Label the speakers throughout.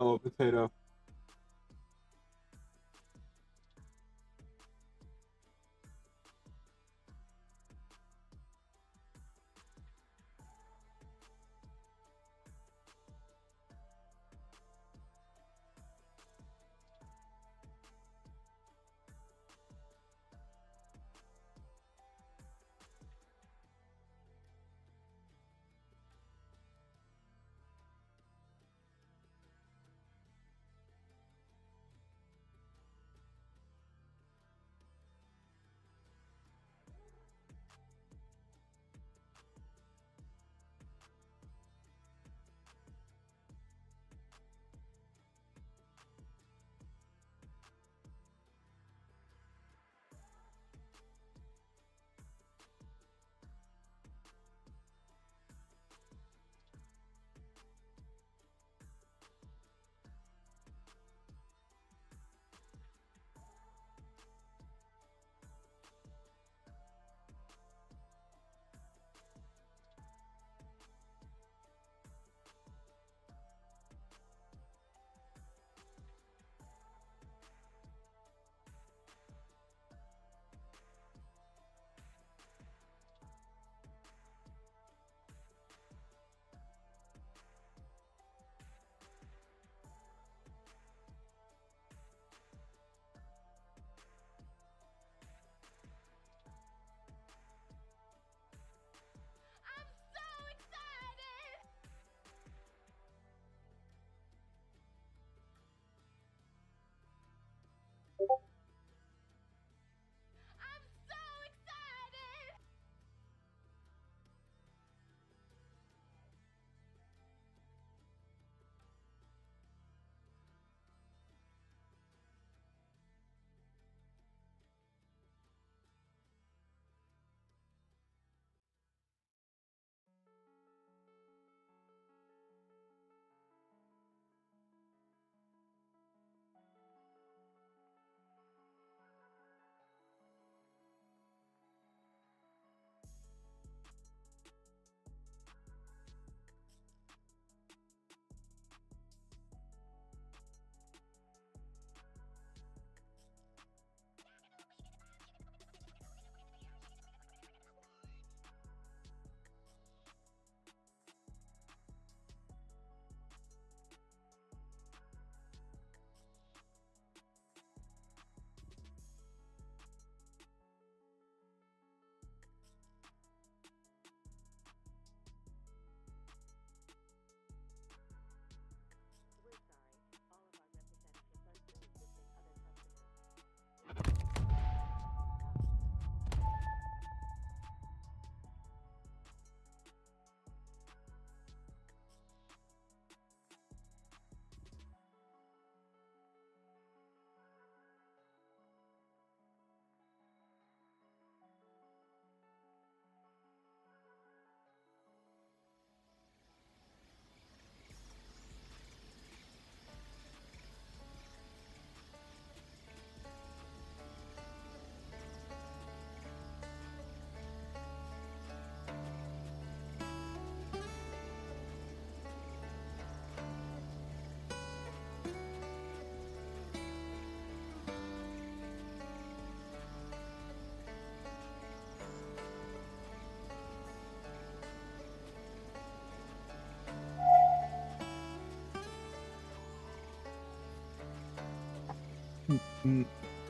Speaker 1: Oh, potato.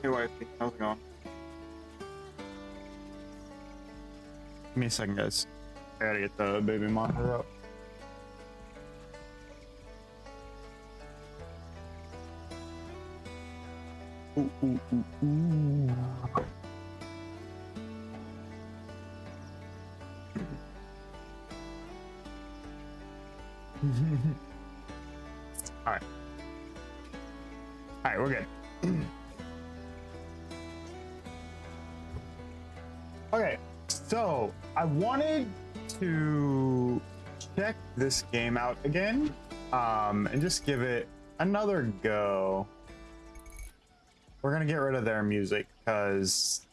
Speaker 1: Hey, wifey, how's it going? Give me a second, guys. I gotta get the baby monitor up. Ooh, ooh, ooh, ooh. All right. All right, we're good. Okay, so I wanted to check this game out again, and just give it another go. We're gonna get rid of their music because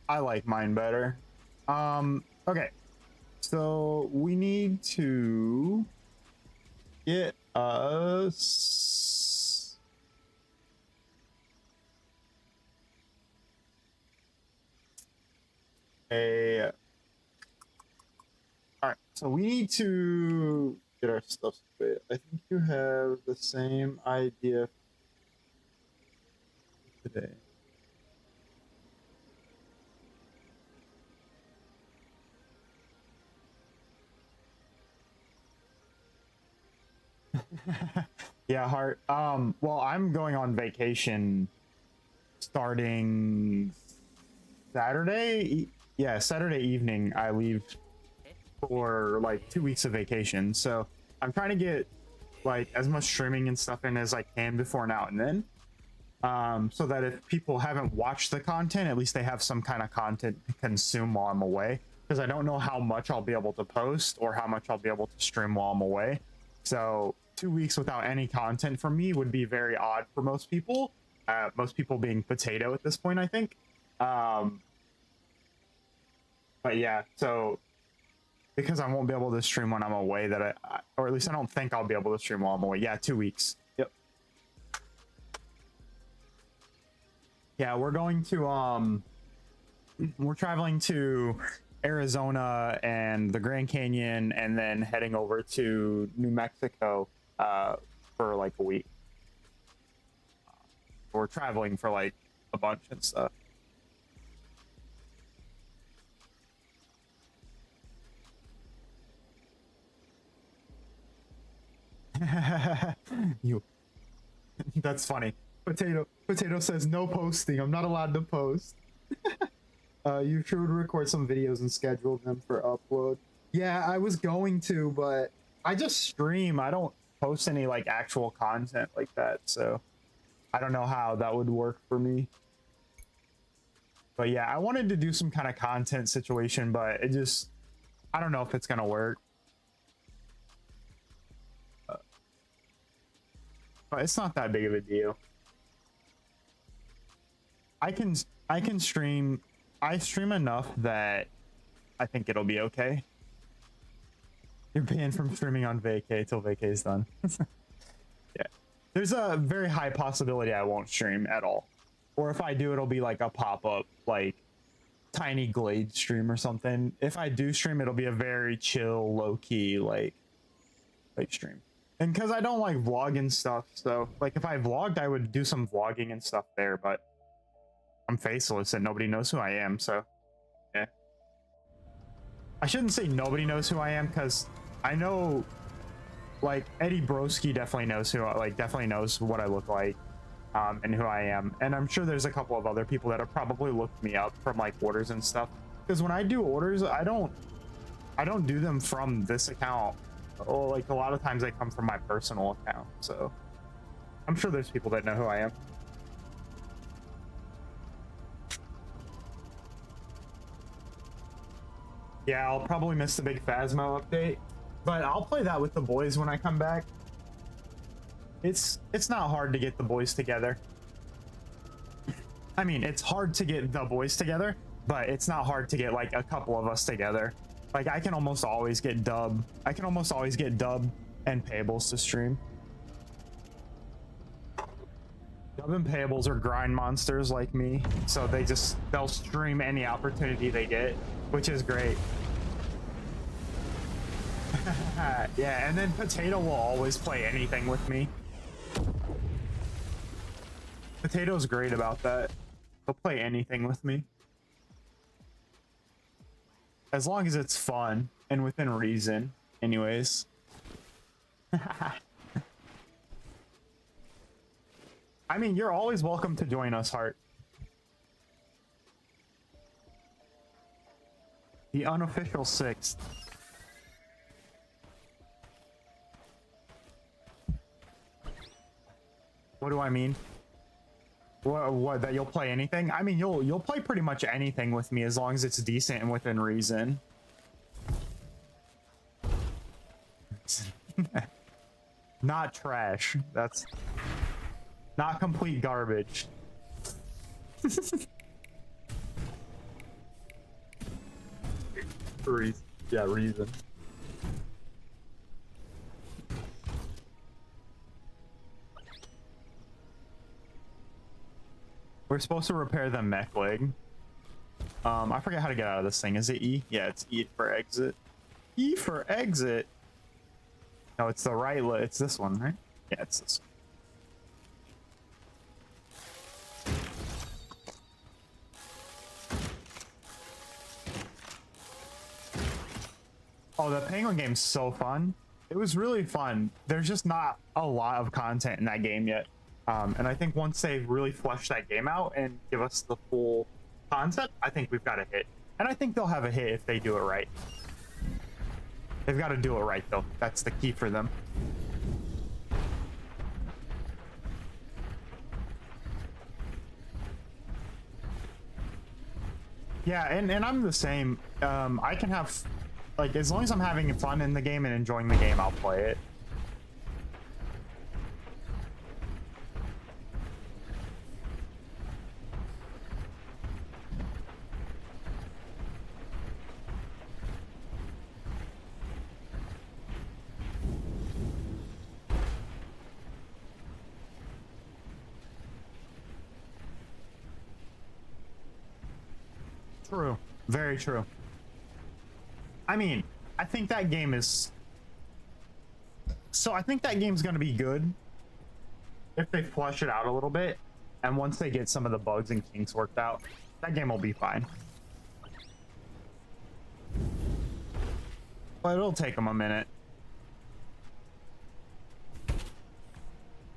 Speaker 1: I like mine better. Okay, so we need to get A all right, so we need to get our stuff straight. I think you have the same idea today. Yeah, Heart. Well, I'm going on vacation starting Saturday. Yeah, Saturday evening I leave for like 2 weeks of vacation. So I'm trying to get like as much streaming and stuff in as I can before now and then. So that if people haven't watched the content, at least they have some kind of content to consume while I'm away. Because I don't know how much I'll be able to post or how much I'll be able to stream while I'm away. So 2 weeks without any content from me would be very odd for most people. Most people being Potato at this point, I think. But yeah, so because I won't be able to stream when I'm away, that or at least I don't think I'll be able to stream while I'm away. Yeah, 2 weeks. Yep. Yeah, we're going to we're traveling to Arizona and the Grand Canyon, and then heading over to New Mexico for like a week. We're traveling for like a bunch and stuff. You. That's funny. Potato says no posting. I'm not allowed to post. You sure would record some videos and schedule them for upload. Yeah, I was going to, but I just stream. I don't post any like actual content like that, so I don't know how that would work for me. But yeah, I wanted to do some kind of content situation, but it just, I don't know if it's gonna work. But it's not that big of a deal. I can stream. I stream enough that I think it'll be okay. You're banned from streaming on vacay till vacay is done. Yeah, there's a very high possibility I won't stream at all, or if I do, it'll be like a pop-up, like tiny Glade stream or something. If I do stream, it'll be a very chill, low-key like stream. And because I don't like vlog and stuff, so like if I vlogged, I would do some vlogging and stuff there, but I'm faceless and nobody knows who I am, so yeah. I shouldn't say nobody knows who I am, because I know like Eddie Broski definitely knows definitely knows what I look like, and who I am. And I'm sure there's a couple of other people that have probably looked me up from like orders and stuff. Because when I do orders, I don't do them from this account. Or like a lot of times they come from my personal account, so I'm sure there's people that know who I am. Yeah, I'll probably miss the big Phasmo update, but I'll play that with the boys when I come back. It's not hard to get the boys together. I mean, it's hard to get the boys together, but it's not hard to get like a couple of us together. Like I can almost always get Dub. I can almost always get Dub and Pables to stream. Dub and Pables are grind monsters like me, so they'll stream any opportunity they get, which is great. Yeah, and then Potato will always play anything with me. Potato's great about that. He'll play anything with me. As long as it's fun and within reason, anyways. I mean, you're always welcome to join us, Heart. The unofficial 6th. What do I mean? What, that you'll play anything? I mean, you'll play pretty much anything with me as long as it's decent and within reason. Not trash. That's not complete garbage. Yeah, reason. We're supposed to repair the mech leg. I forget how to get out of this thing. Is it E? Yeah, it's E for exit. E for exit. No, it's the right. It's this one, right? Yeah, it's this one. Oh, the penguin game's so fun. It was really fun. There's just not a lot of content in that game yet. And I think once they really flesh that game out and give us the full concept, I think we've got a hit. And I think they'll have a hit if they do it right. They've got to do it right, though. That's the key for them. Yeah, and I'm the same. I can have, like, as long as I'm having fun in the game and enjoying the game, I'll play it. True. Very true. I mean, I think that game is... So I think that game's going to be good if they flush it out a little bit. And once they get some of the bugs and kinks worked out, that game will be fine. But it'll take them a minute.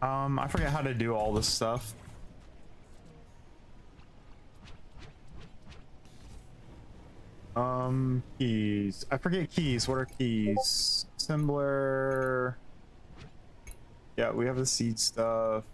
Speaker 1: I forget how to do all this stuff. Keys. I forget keys. What are keys? Assembler. Yeah, we have the seed stuff.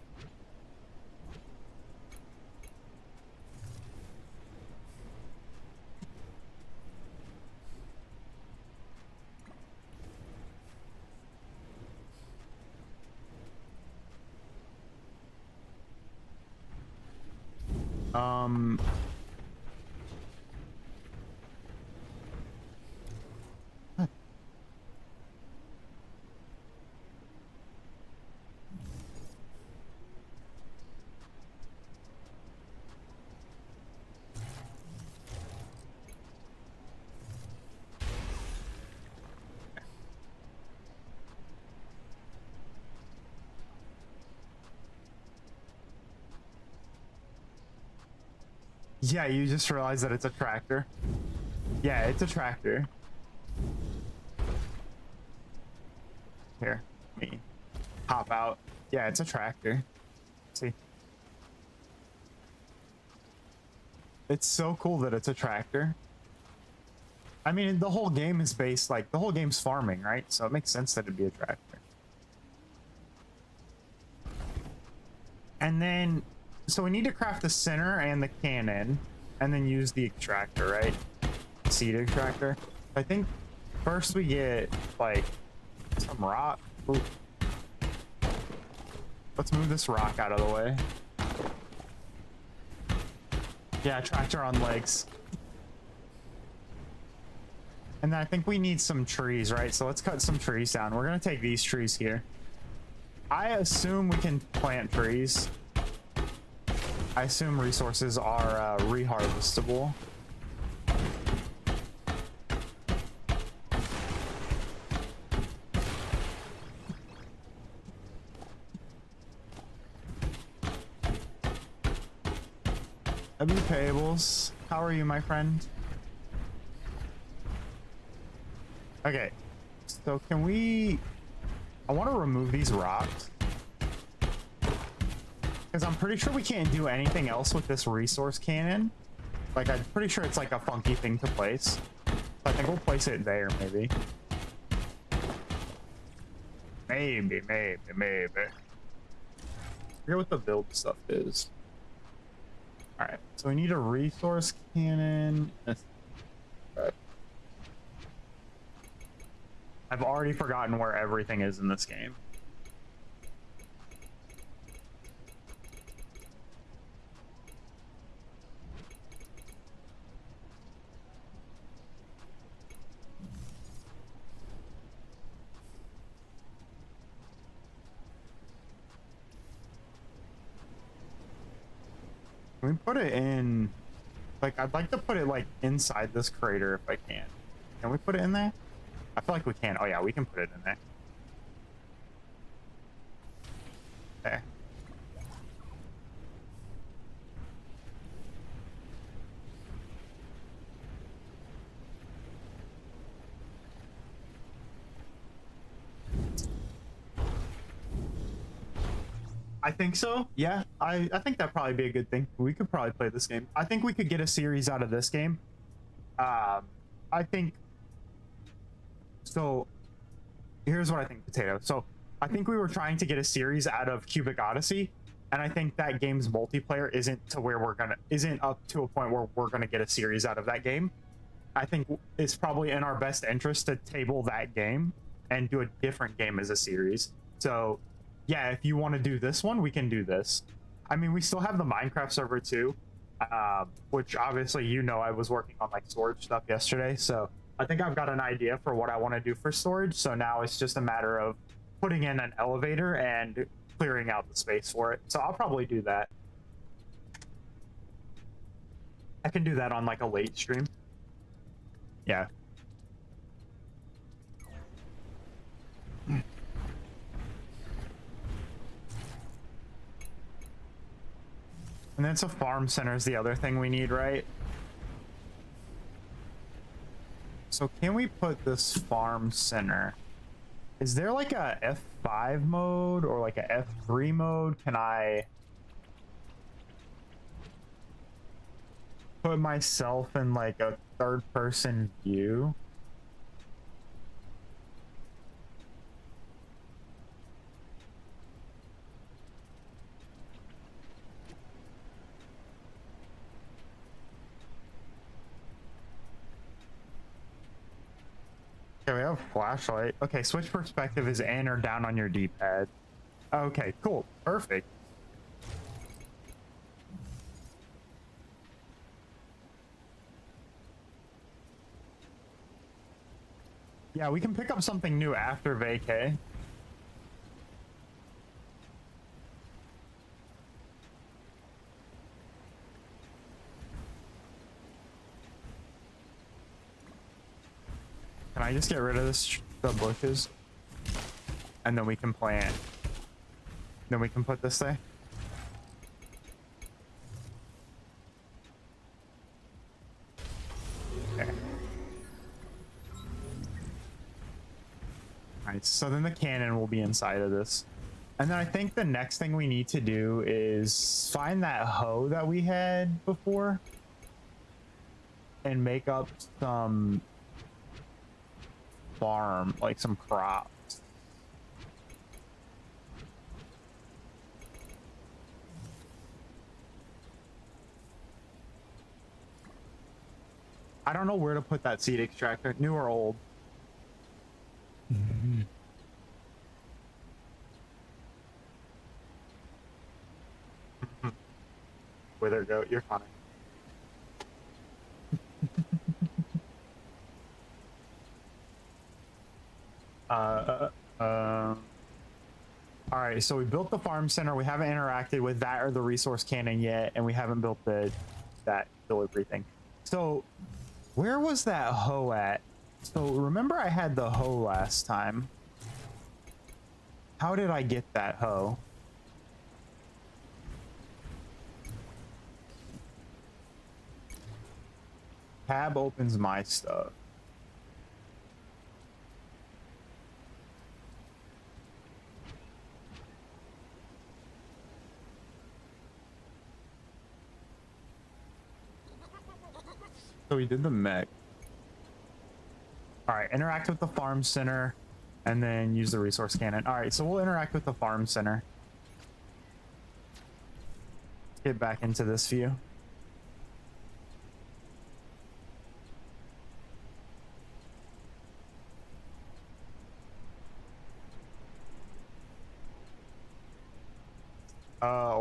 Speaker 1: Yeah, you just realized that it's a tractor. Yeah, it's a tractor. Here, me hop out. Yeah, it's a tractor. See? It's so cool that it's a tractor. I mean, the whole game is based, like, the whole game's farming, right? So it makes sense that it'd be a tractor. And then... So we need to craft the center and the cannon, and then use the extractor, right? Seed extractor. I think first we get, like, some rock. Ooh. Let's move this rock out of the way. Yeah, tractor on legs. And then I think we need some trees, right? So let's cut some trees down. We're gonna take these trees here. I assume we can plant trees. I assume resources are reharvestable. Pables, how are you, my friend? Okay, so can we... I want to remove these rocks. Because I'm pretty sure we can't do anything else with this resource cannon. Like, I'm pretty sure it's like a funky thing to place. So I think we'll place it there, maybe. Maybe. I forget what the build stuff is. Alright, so we need a resource cannon. I've already forgotten where everything is in this game. we put it in, like, I'd like to put it like inside this crater if I can. Can we put it in there? I feel like we can. Oh yeah, we can put it in there. Okay. I think so. Yeah, I think that'd probably be a good thing. We could probably play this game. I think we could get a series out of this game. I think so. Here's what I think, Potato. So I think we were trying to get a series out of Cubic Odyssey, and I think that game's multiplayer isn't up to a point where we're gonna get a series out of that game. I think it's probably in our best interest to table that game and do a different game as a series. So yeah, if you want to do this one, we can do this. I mean, we still have the Minecraft server too, which obviously, you know, I was working on like storage stuff yesterday, so I think I've got an idea for what I want to do for storage. So now it's just a matter of putting in an elevator and clearing out the space for it. So I'll probably do that. I can do that on like a late stream. Yeah. And then so farm center is the other thing we need, right? So can we put this farm center? Is there like a F5 mode or like a F3 mode? Can I put myself in like a third person view? Okay, we have a flashlight. Okay, switch perspective is in or down on your D-pad. Okay, cool. Perfect. Yeah, we can pick up something new after vacay. Can I just get rid of the bushes? And then we can plant. Then we can put this there. Okay. Alright, so then the cannon will be inside of this. And then I think the next thing we need to do is find that hoe that we had before and make up some farm, like some crops. I don't know where to put that seed extractor, new or old. Mm-hmm. Wither goat, you're funny. All right, so we built the farm center. We haven't interacted with that or the resource cannon yet, and we haven't built that delivery thing. So where was that hoe at? So remember I had the hoe last time. How did I get that hoe? Tab opens my stuff. So we did the mech. All right, interact with the farm center and then use the resource cannon. All right, so we'll interact with the farm center. Get back into this view.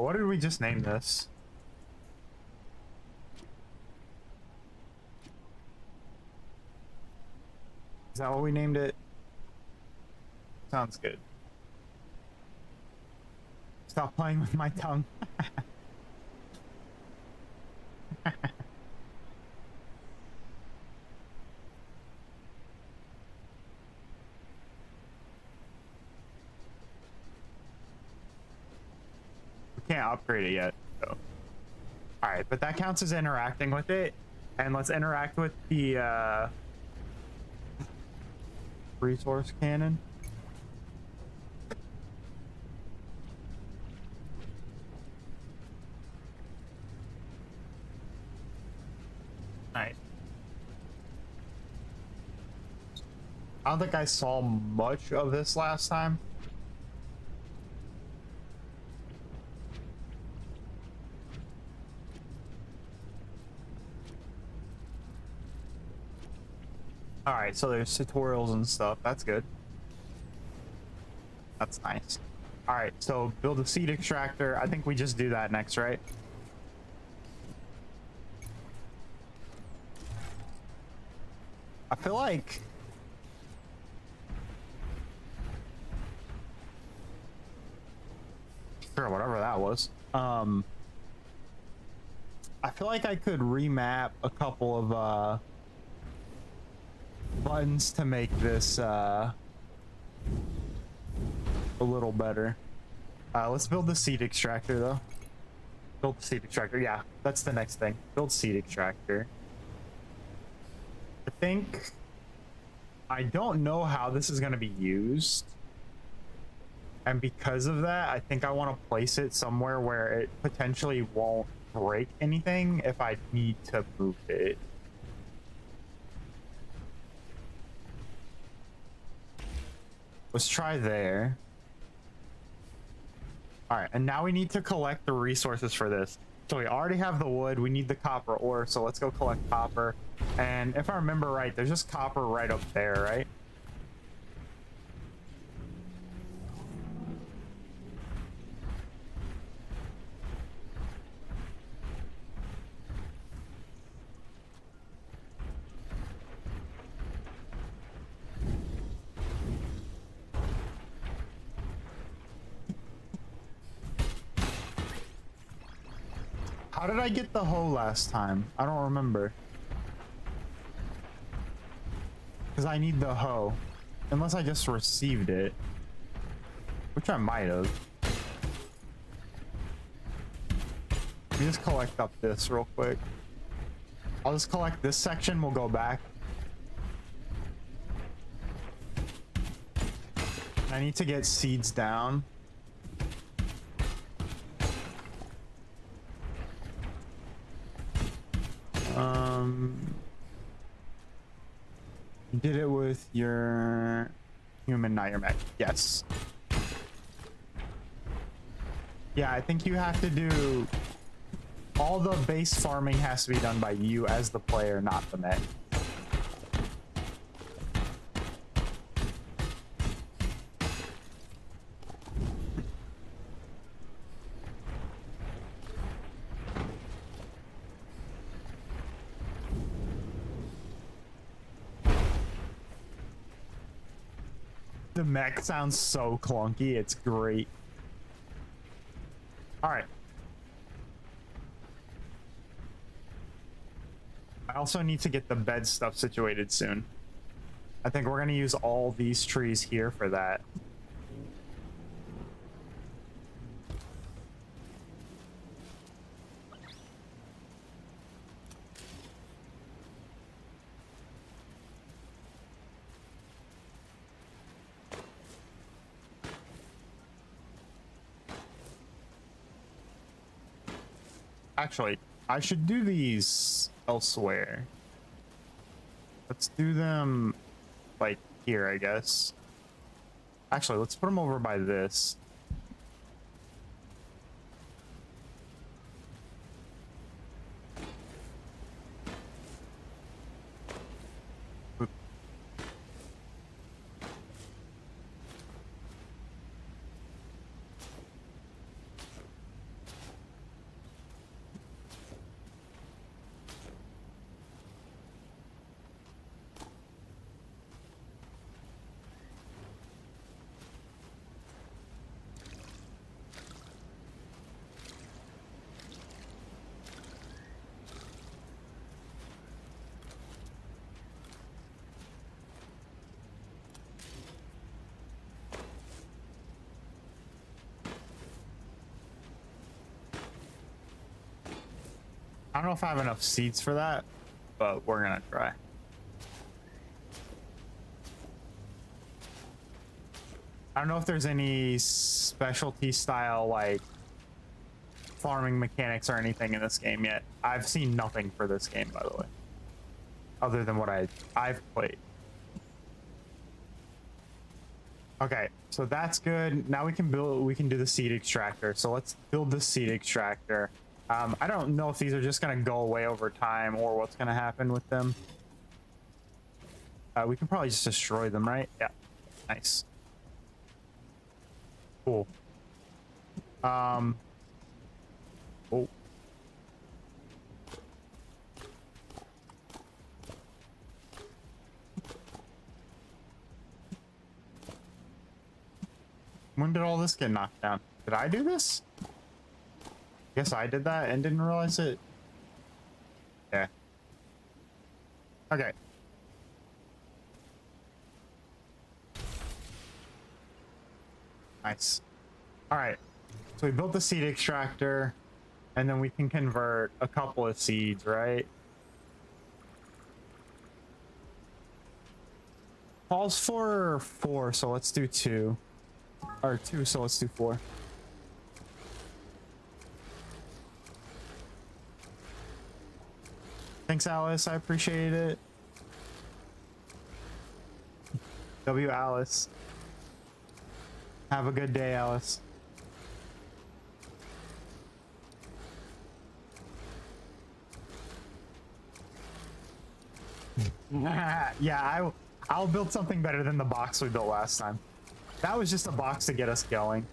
Speaker 1: What did we just name this? Is that what we named it? Sounds good. Stop playing with my tongue. Can't upgrade it yet, so. All right, but that counts as interacting with it. And let's interact with the resource cannon. Nice. I don't think I saw much of this last time. All right, so there's tutorials and stuff. That's good. That's nice. All right, so build a seed extractor. I think we just do that next, right? I feel like sure, whatever that was. I feel like I could remap a couple of buttons to make this a little better. Let's build the seed extractor though. Build the seed extractor. Yeah, that's the next thing. Build seed extractor. I don't know how this is going to be used. And because of that, I think I want to place it somewhere where it potentially won't break anything if I need to move it. Let's try there. All right, and now we need to collect the resources for this. So we already have the wood, we need the copper ore, so let's go collect copper. And if I remember right, there's just copper right up there, right? How did I get the hoe last time? I don't remember. Because I need the hoe. Unless I just received it. Which I might have. Let me just collect up this real quick. I'll just collect this section, we'll go back. I need to get seeds down. You did it with your human, not your mech. Yes. Yeah, I think you have to do all the base farming has to be done by you as the player, not the mech. The mech sounds so clunky, it's great. All right. I also need to get the bed stuff situated soon. I think we're gonna use all these trees here for that. Actually, I should do these elsewhere. Let's do them like here, I guess. Actually, let's put them over by this. I don't know if I have enough seeds for that, but we're gonna try. I don't know if there's any specialty style like farming mechanics or anything in this game yet. I've seen nothing for this game, by the way, other than what I've played. Okay, so that's good. Now we can do the seed extractor. So let's build the seed extractor. I don't know if these are just gonna go away over time or what's gonna happen with them. We can probably just destroy them, right? Yeah, nice. Cool. Oh. When did all this get knocked down? Did I do this? Guess I did that and didn't realize it. Yeah. Okay. Nice. All right. So we built the seed extractor, and then we can convert a couple of seeds, right? Calls for 4, so let's do 2. Or 2, so let's do 4. Thanks, Alice. I appreciate it. W. Alice. Have a good day, Alice. Yeah, I'll build something better than the box we built last time. That was just a box to get us going.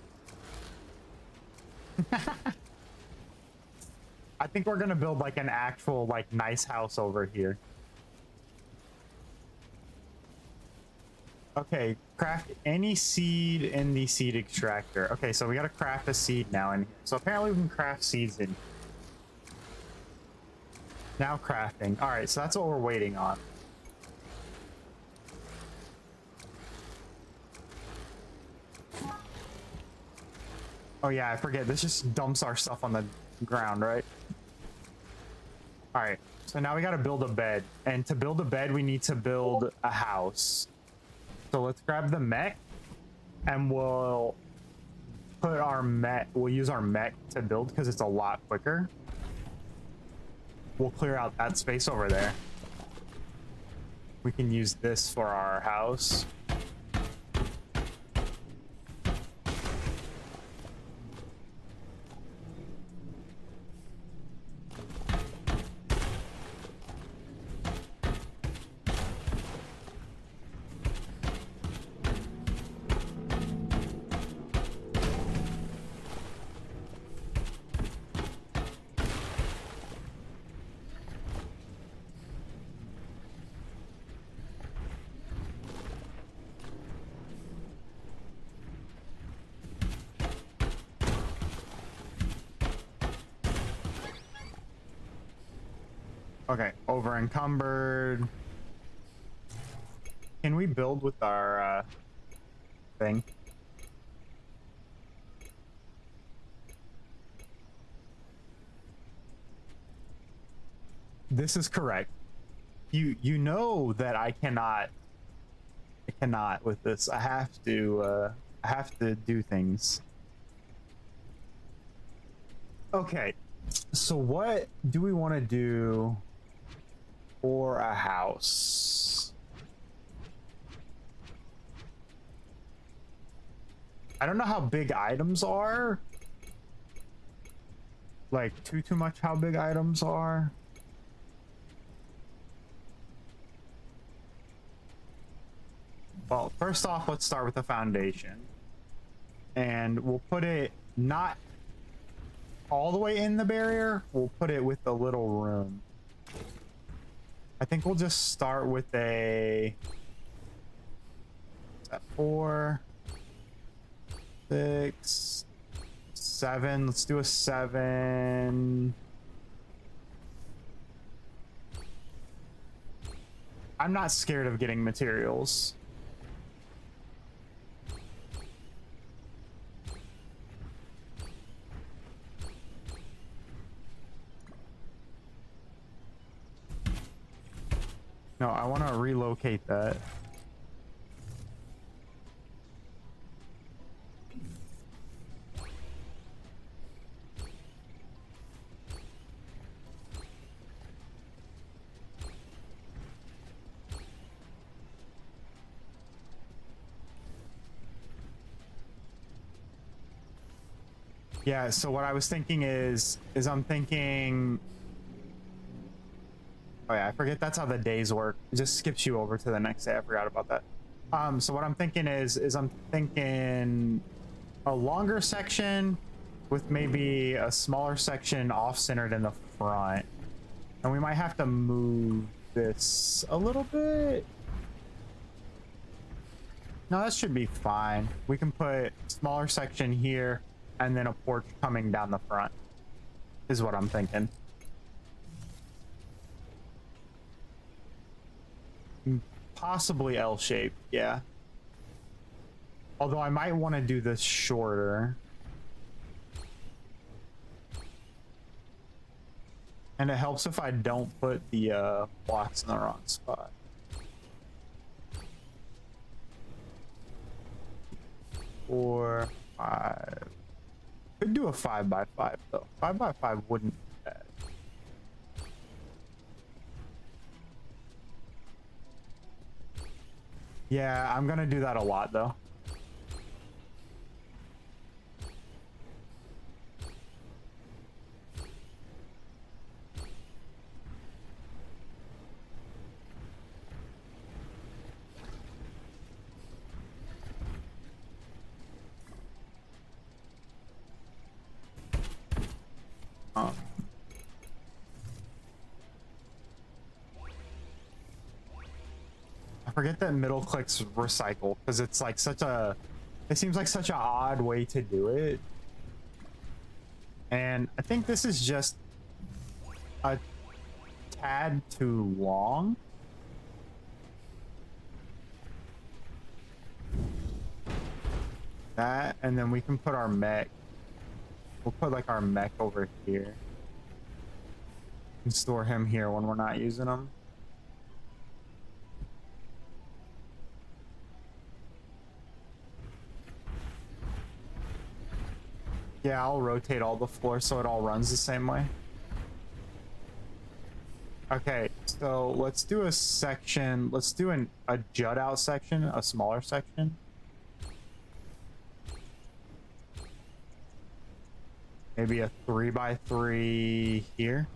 Speaker 1: I think we're gonna build like an actual like nice house over here. Okay, craft any seed in the seed extractor. Okay, so we gotta craft a seed now in here. So apparently we can craft seeds in. Now crafting. All right, so that's what we're waiting on. Oh yeah, I forget. This just dumps our stuff on the ground, right? All right, so now we gotta build a bed. And to build a bed, we need to build a house. So let's grab the mech and we'll put our mech, we'll use our mech to build because it's a lot quicker. We'll clear out that space over there. We can use this for our house. Okay, over encumbered. Can we build with our thing? This is correct. You know that I cannot with this. I have to do things. Okay. So what do we want to do for a house? I don't know how big items are. Like too much how big items are. Well, first off, let's start with the foundation. And we'll put it not all the way in the barrier. We'll put it with a little room. I think we'll just start with a 4, 6, 7. Let's do a 7. I'm not scared of getting materials. No, I want to relocate that. Yeah, so what I was thinking is I'm thinking, oh yeah, I forget that's how the days work. It just skips you over to the next day. I forgot about that. So what I'm thinking is I'm thinking a longer section with maybe a smaller section off-centered in the front. And we might have to move this a little bit. No, that should be fine. We can put smaller section here and then a porch coming down the front is what I'm thinking. Possibly L-shaped, yeah. Although I might want to do this shorter. And it helps if I don't put the blocks in the wrong spot. Four, 5. Could do a 5x5 though. 5x5 wouldn't be bad. Yeah, I'm gonna do that a lot though. I forget that middle clicks recycle because it's like such a, it seems like such an odd way to do it. And I think this is just a tad too long. That, and then we can put our mech. We'll put like our mech over here. And store him here when we're not using him. Yeah, I'll rotate all the floors so it all runs the same way. Okay, so let's do a section. Let's do a jut out section, a smaller section. Maybe a 3x3 here.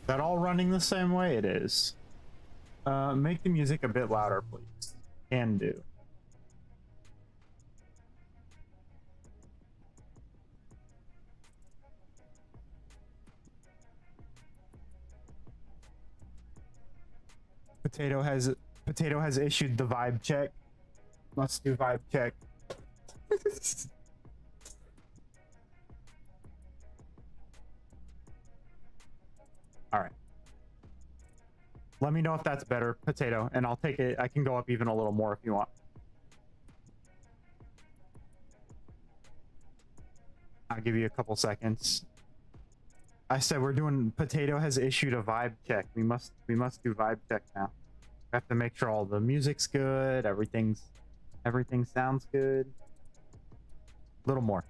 Speaker 1: That all running the same way? It is. Make the music a bit louder, please. Can do. Potato has issued the vibe check. Must do vibe check. All right. Let me know if that's better, Potato, and I'll take it. I can go up even a little more if you want. I'll give you a couple seconds. I said we're doing. Potato has issued a vibe check. We must do vibe check now. We have to make sure all the music's good. Everything sounds good. A little more.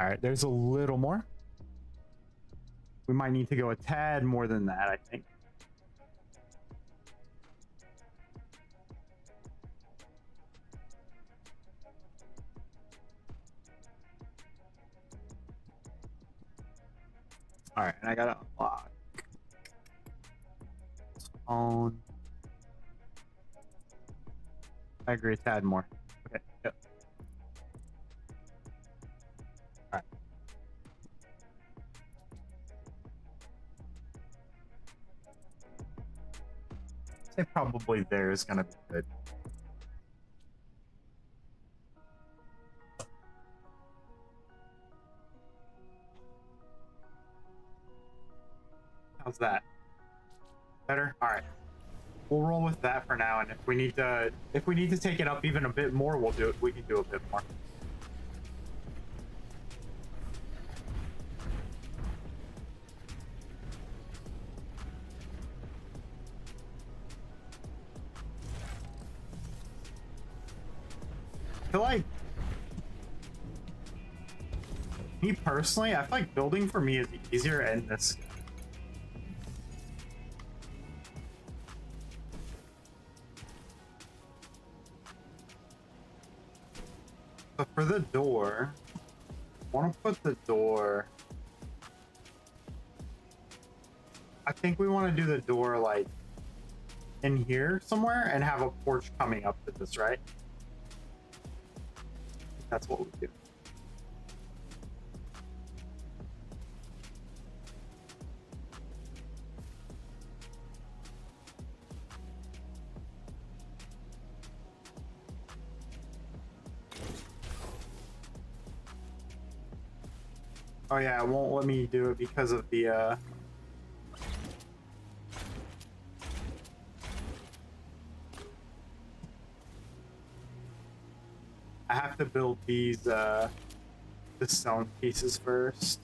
Speaker 1: All right, there's a little more. We might need to go a tad more than that, I think. All right, and I gotta unlock. On. I agree, a tad more. Okay, yep. All right. I'd say probably there is gonna be good. How's that? Better? All right. We'll roll with that for now, and if we need to take it up even a bit more, we'll do it. We can do a bit more. I feel like, me personally, I feel like building for me is easier in this. So for the door, I want to put the door. I think we want to do the door like in here somewhere and have a porch coming up to this, right? That's what we do. Oh yeah, it won't let me do it because of the I have to build these the stone pieces first.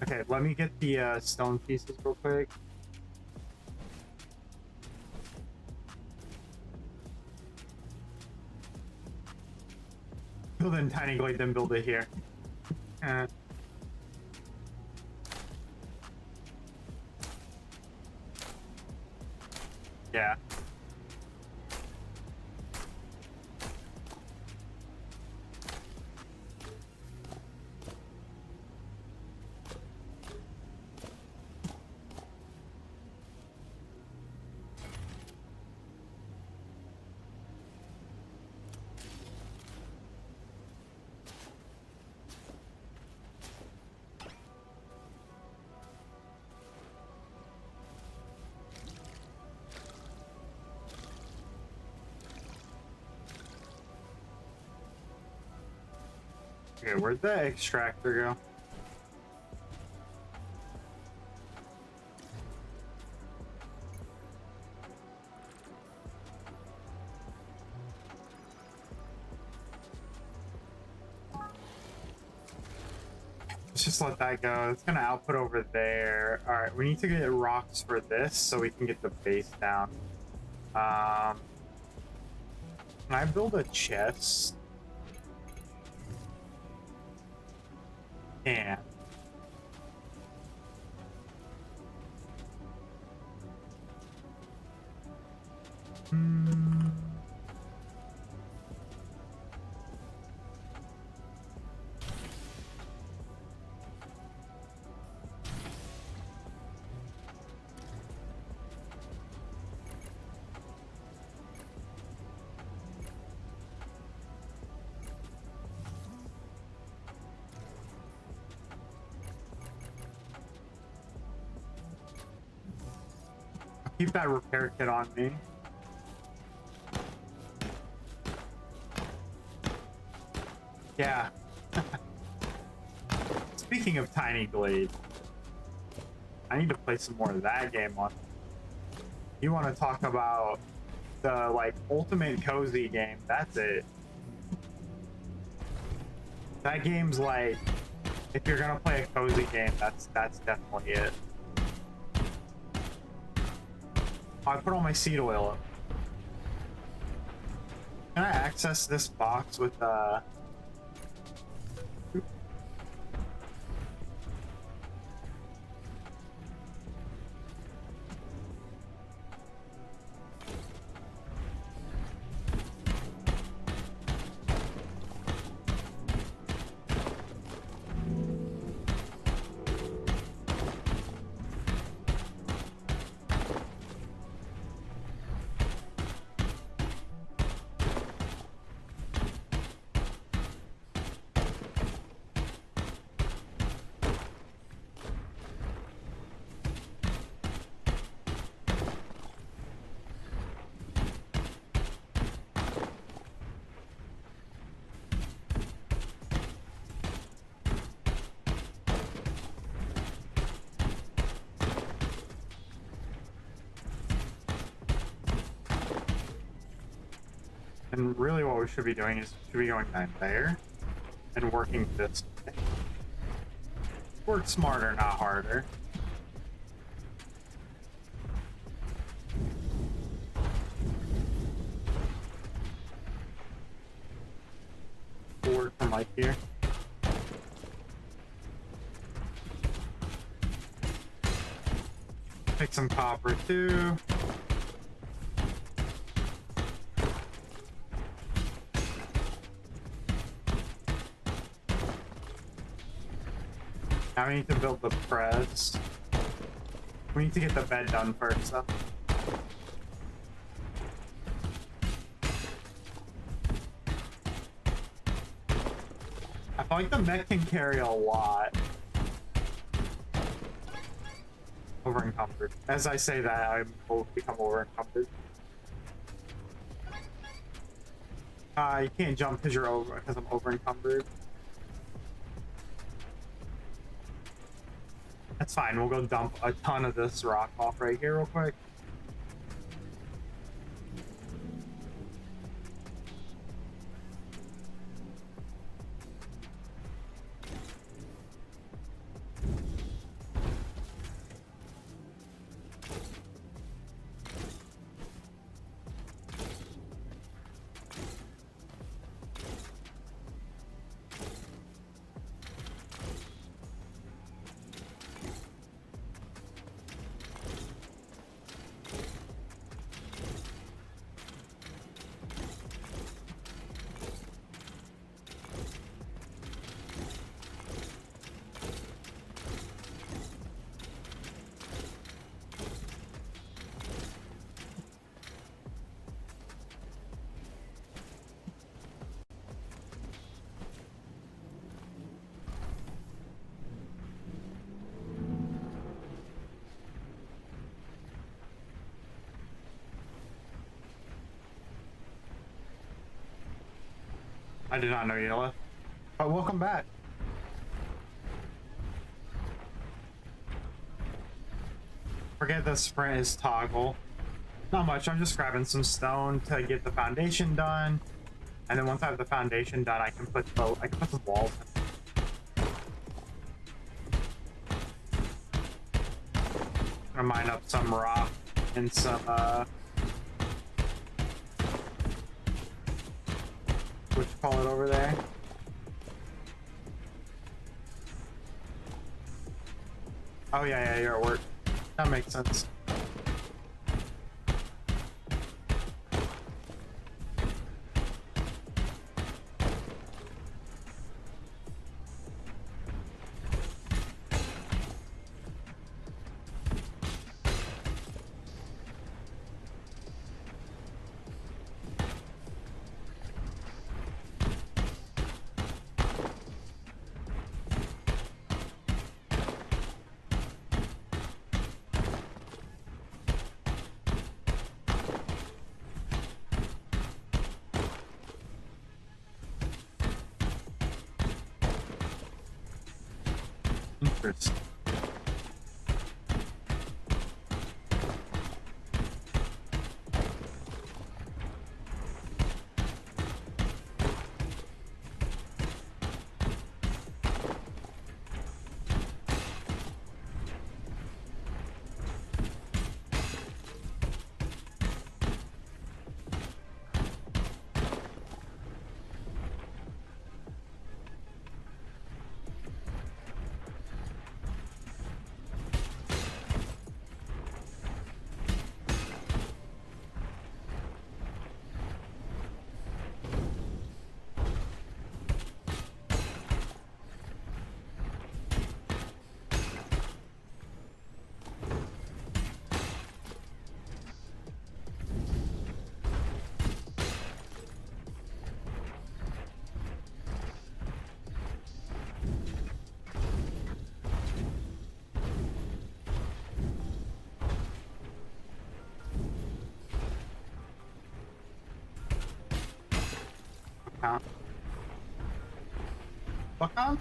Speaker 1: Okay, let me get the stone pieces real quick. Build it in Tiny Glade, then build it here. Yeah. Okay, where'd the extractor go? Let's just let that go. It's gonna output over there. All right, we need to get rocks for this so we can get the base down. Can I build a chest? Yeah. Keep that repair kit on me. Yeah. Speaking of Tiny Glade, I need to play some more of that game on. You want to talk about the like ultimate cozy game? That's it. That game's like, if you're gonna play a cozy game, that's definitely it. I put all my seed oil up. Can I access this box with And really what we should be doing is should be going down there and working this way. Work smarter, not harder. Forward from like here. Pick some copper too. Now we need to build the press. We need to get the bed done first, though. I feel like the mech can carry a lot. Over encumbered. As I say that, I will become over encumbered. You can't jump because you're over because I'm over encumbered. That's fine. We'll go dump a ton of this rock off right here real quick. I did not know you left. But welcome back. Forget the sprint is toggle. Not much, I'm just grabbing some stone to get the foundation done. And then once I have the foundation done, I can put some walls in. I'm gonna mine up some rock and some what you call it over there? Oh yeah, you're at work. That makes sense. Interesting. Buckon?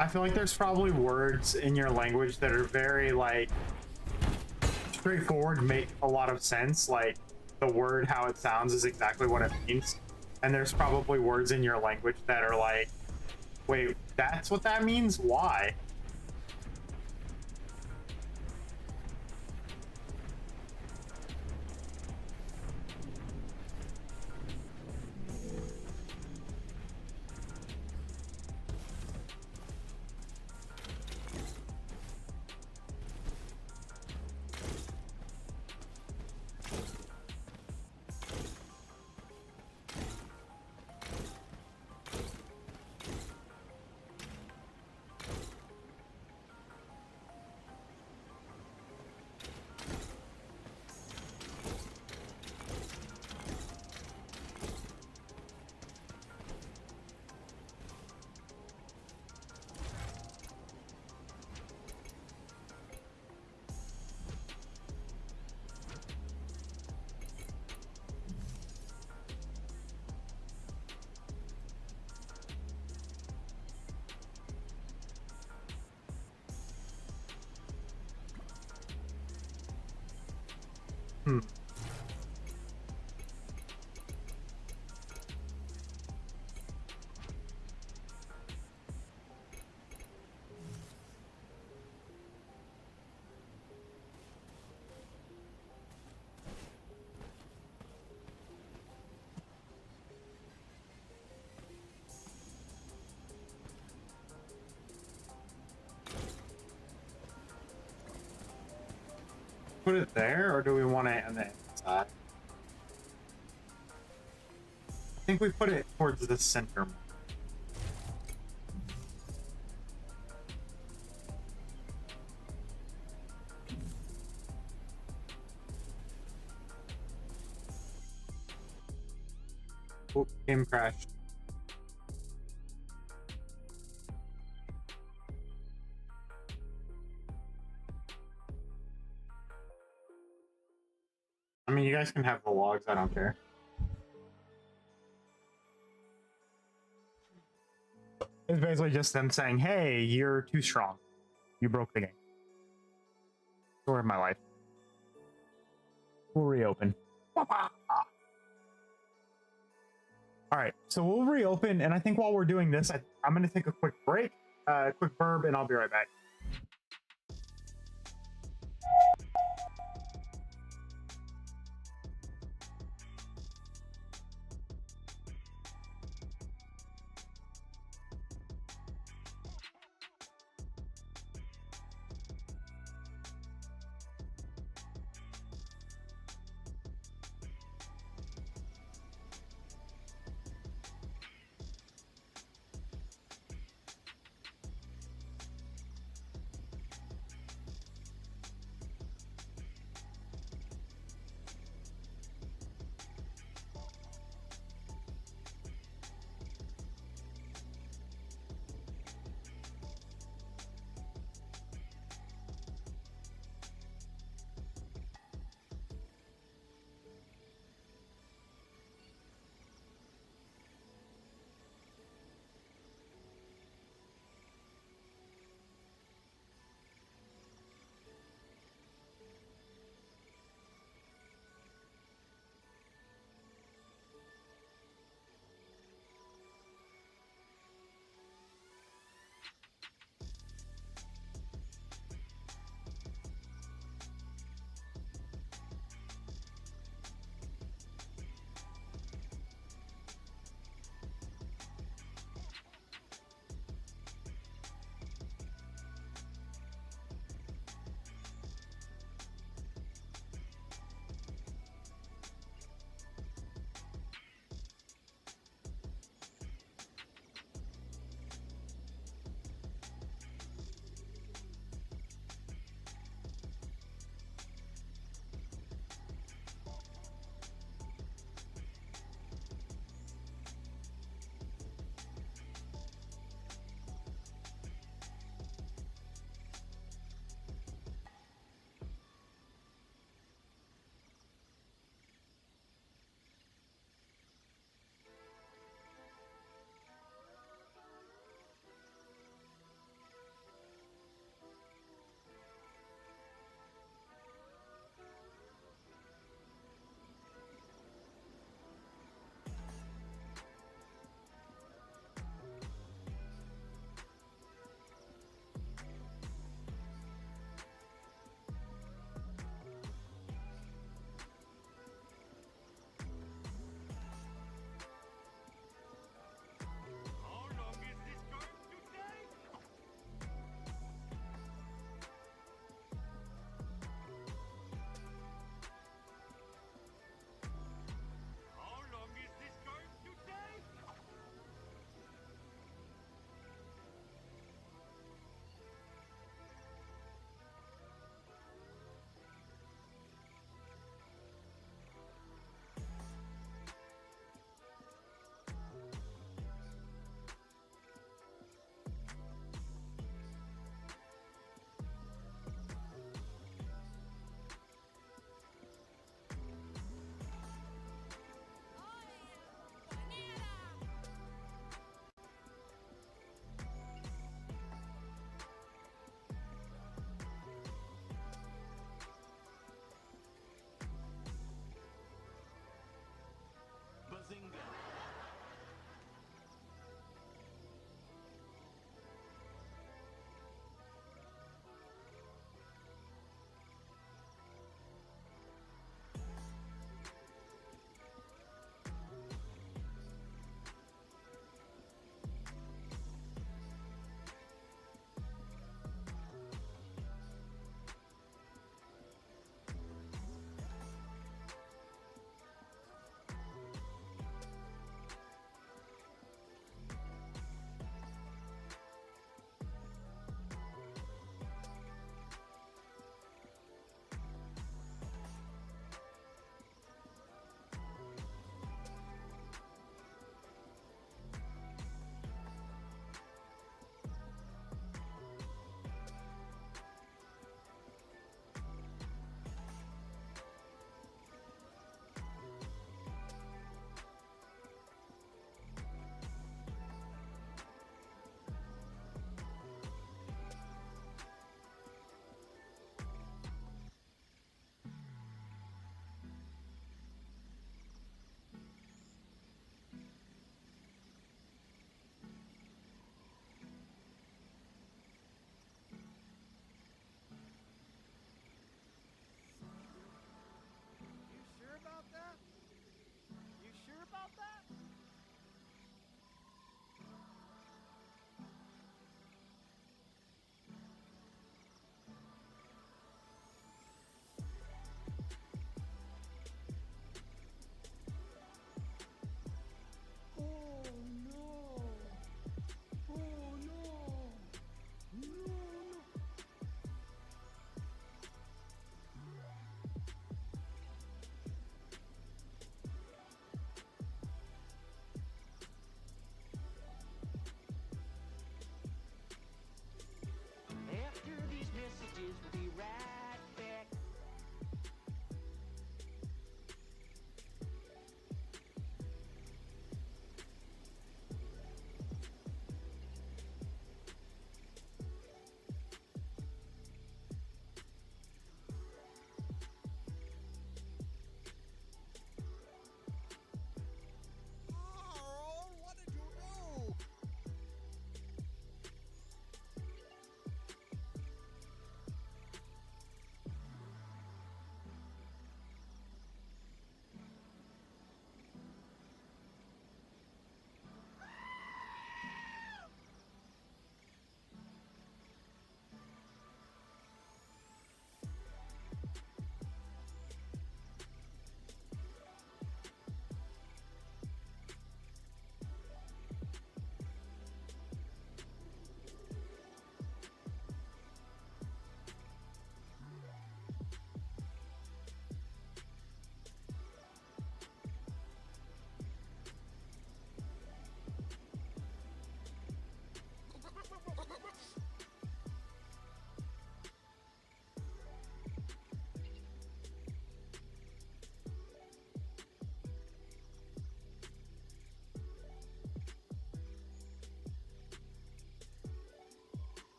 Speaker 1: I feel like there's probably words in your language that are very like straightforward, make a lot of sense. Like the word how it sounds is exactly what it means. And there's probably words in your language that are like, wait, that's what that means? Why? Hmm. Put it there, or do we want it on the inside? I think we put it towards the center. Oh, game crashed. I mean, you guys can have the logs, I don't care. It's basically just them saying, hey, you're too strong. You broke the game. Story of my life. We'll reopen. Alright, so we'll reopen, and I think while we're doing this, I'm going to take a quick break, quick burp, and I'll be right back.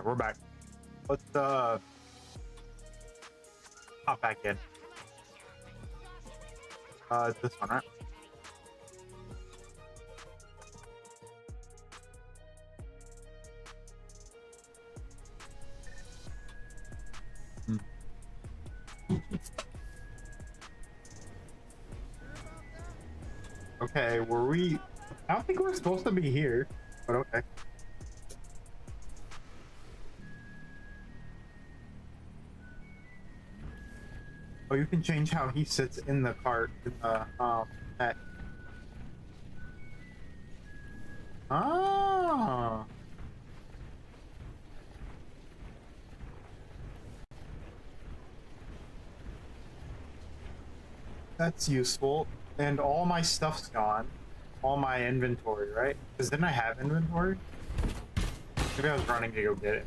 Speaker 1: right, we're back. Let's hop back in. It's this one, right? Okay, were we? I don't think we're supposed to be here, but okay. Oh, you can change how he sits in the cart in the mech. Ah. That's useful. And all my stuff's gone. All my inventory, right? Because didn't I have inventory? Maybe I was running to go get it.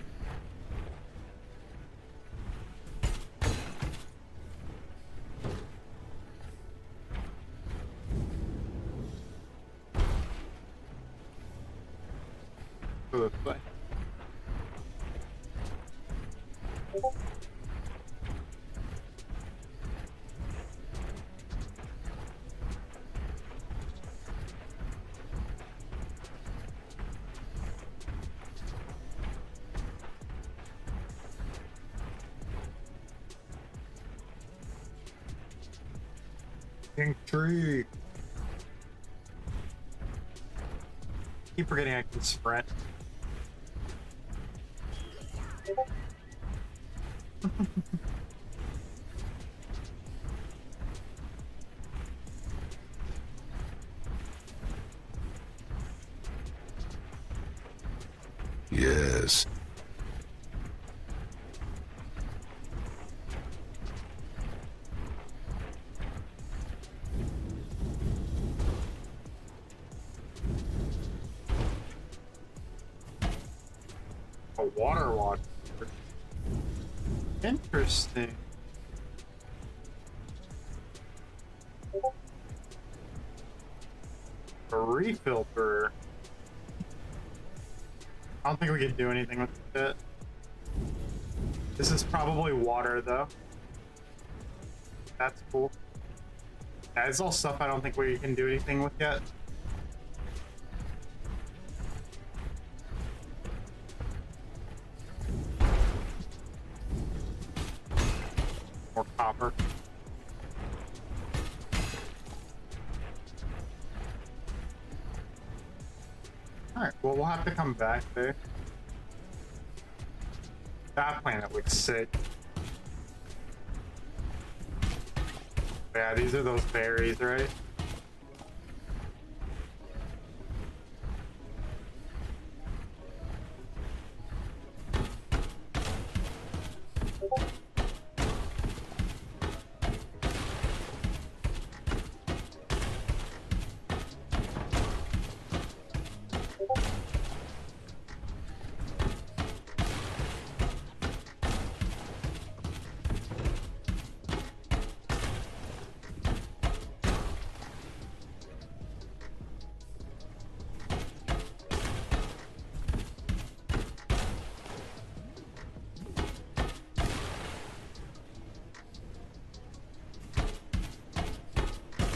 Speaker 1: Go this way. Pink tree. Keep forgetting I can sprint.
Speaker 2: Yes.
Speaker 1: A water watcher. Interesting. A refilter. I don't think we can do anything with it. This is probably water, though. That's cool. Yeah, it's all stuff I don't think we can do anything with yet. More copper. Alright, well, we'll have to come back there. That planet looks sick. Yeah, these are those berries, right?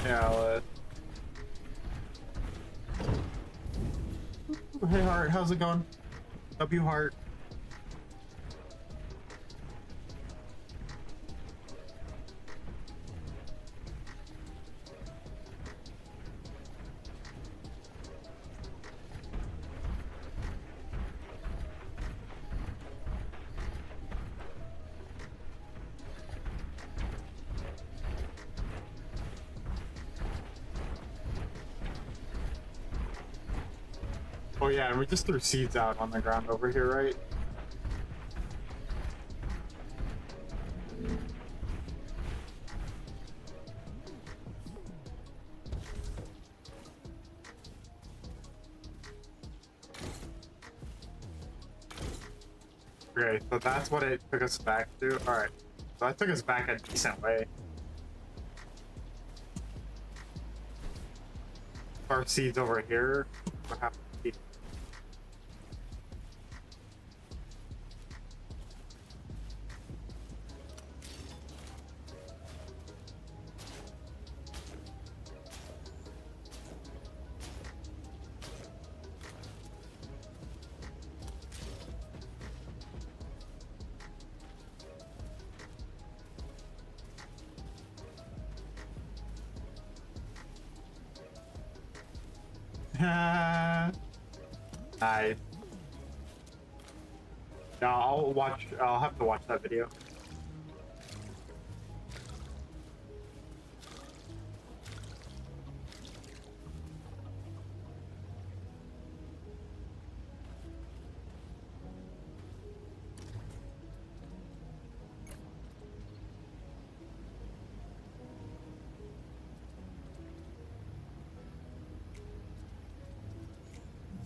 Speaker 1: Yeah, hey Heart, how's it going? W Heart. Oh yeah, and we just threw seeds out on the ground over here, right? Okay, so that's what it took us back to. Alright, so that took us back a decent way. Our seeds over here. What happened? Nice. Yeah, I'll have to watch that video.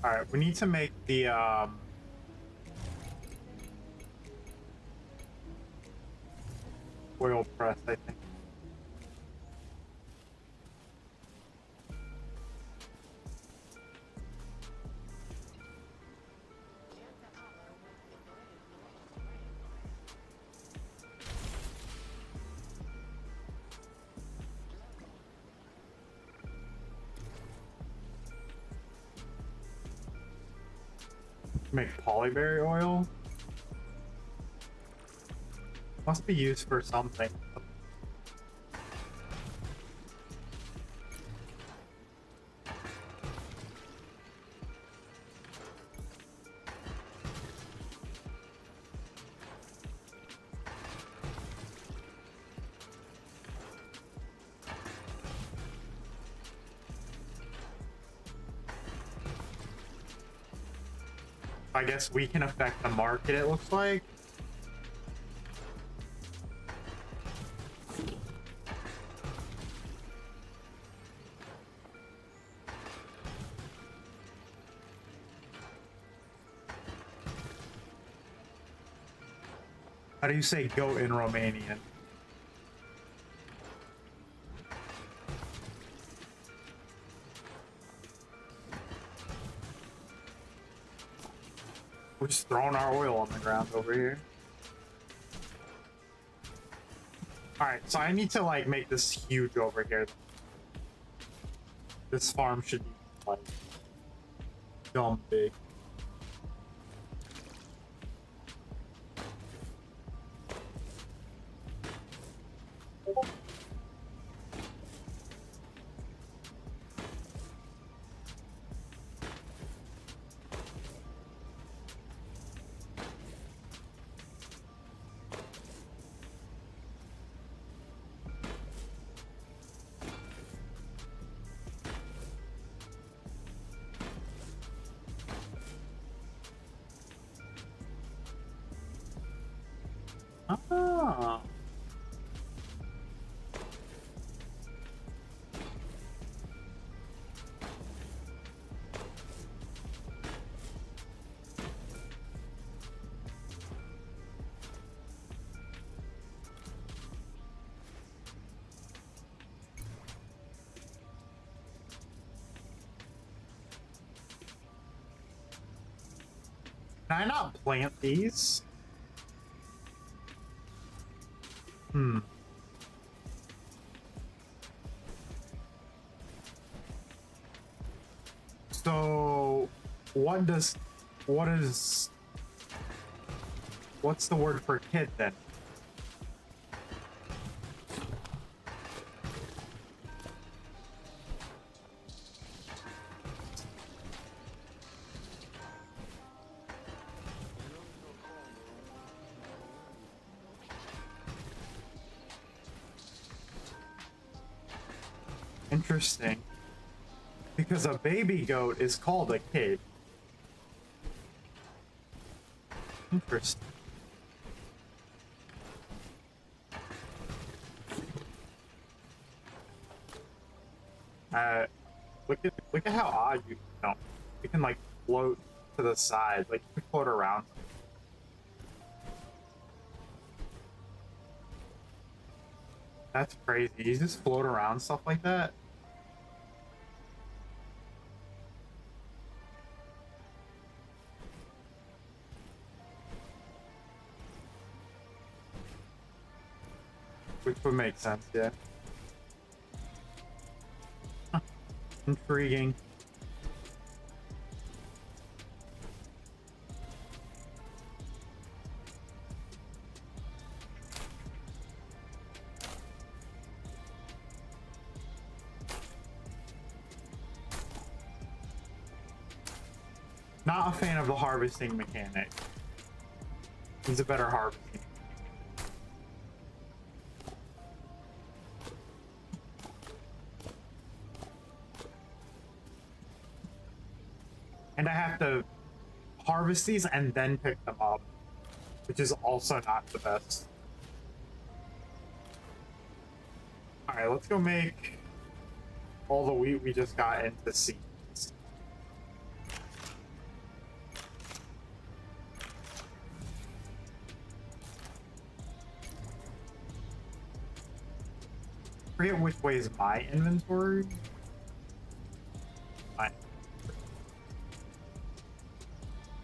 Speaker 1: All right, we need to make the oil press, I think. Make polyberry oil. Must be used for something. I guess we can affect the market, it looks like. How do you say goat in Romanian? We're just throwing our oil on the ground over here. Alright, so I need to like make this huge over here. This farm should be like dumb big. Ah. Can I not plant these? So, what's the word for kid then? Interesting. Because a baby goat is called a kid. Interesting. Look at how odd you can like float to the side, like you can float around. That's crazy. You just float around stuff like that. Which would make sense, yeah. Huh. Intriguing. Not a fan of the harvesting mechanic. He's a better harvesting. And I have to harvest these and then pick them up, which is also not the best. Alright, let's go make all the wheat we just got into seeds. I forget which way is my inventory. Fine.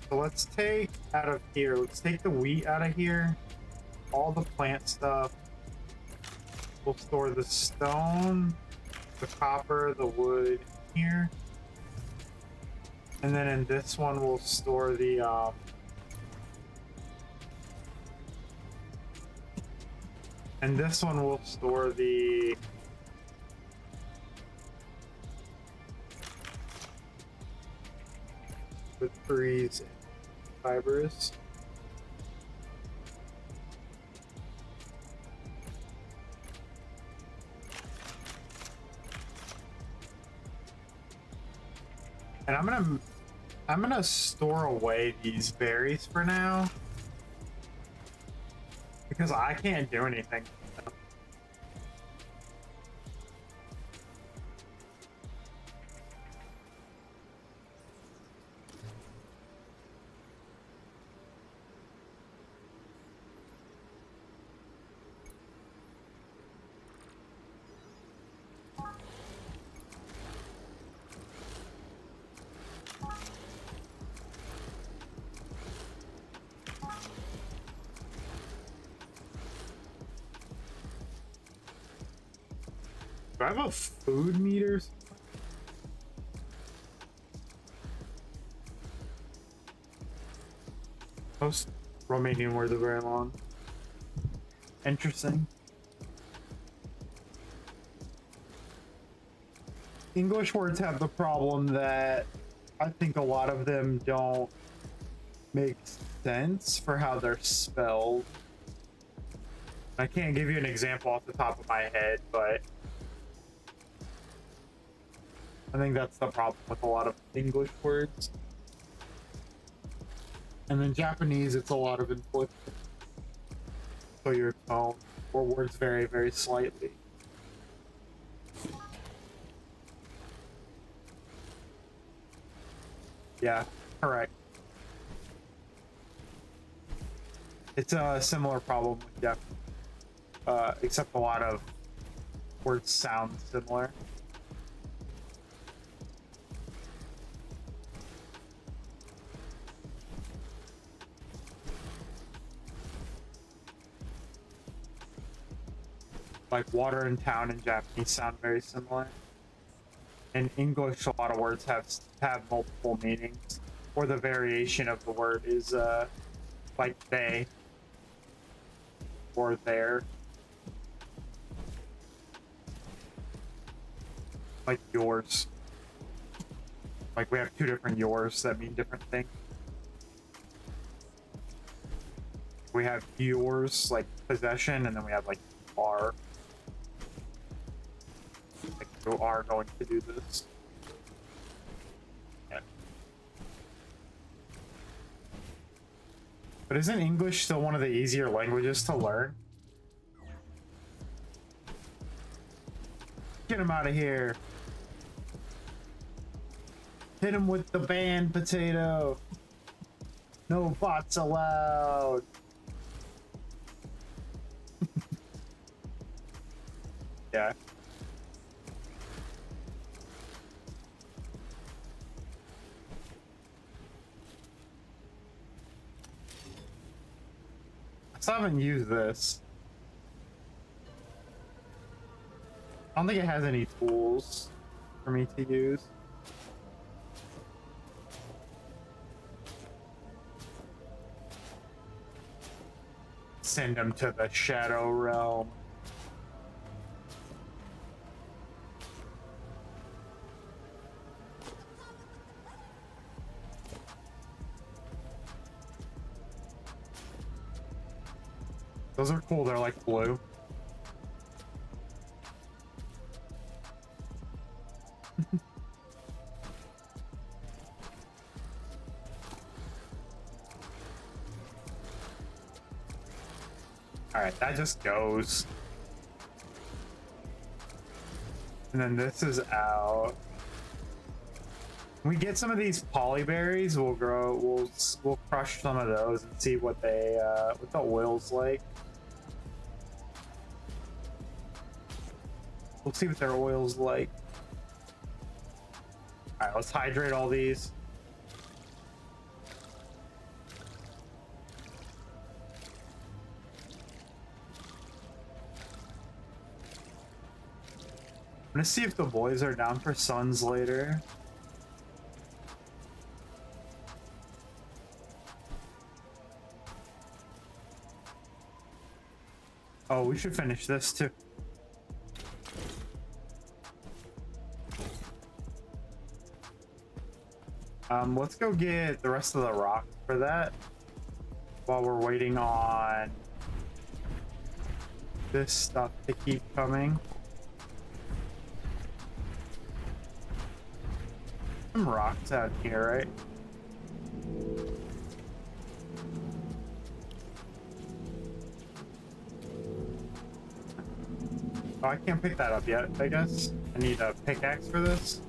Speaker 1: So let's take out of here, let's take the wheat out of here, all the plant stuff. We'll store the stone, the copper, the wood here. And then in this one, we'll store the, and this one we'll store the trees and fibers. And I'm gonna store away these berries for now because I can't do anything. Do I have a food meter? Most Romanian words are very long. Interesting. English words have the problem that I think a lot of them don't make sense for how they're spelled. I can't give you an example off the top of my head, but I think that's the problem with a lot of English words. And then Japanese, it's a lot of inflection. So your tone or words vary very slightly. Yeah, correct. It's a similar problem with Japanese, except a lot of words sound similar. Like water and town in Japanese sound very similar. In English, a lot of words have multiple meanings, or the variation of the word is like they or there. Like yours. Like we have two different yours that mean different things. We have yours, like possession, and then we have like are. Like you are going to do this. Yeah. But isn't English still one of the easier languages to learn? Get him out of here. Hit him with the band potato. No bots allowed. Yeah. I still haven't used this. I don't think it has any tools for me to use. Send them to the Shadow Realm. Those are cool. They're like blue. All right, that just goes. And then this is out. When we get some of these polyberries, we'll grow. We'll crush some of those and see what they what the oil's like. We'll see what their oil's like. All right, let's hydrate all these. I'm gonna see if the boys are down for suns later. Oh, we should finish this too. Let's go get the rest of the rock for that while we're waiting on this stuff to keep coming. Some rocks out here, right? Oh, I can't pick that up yet, I guess. I need a pickaxe for this.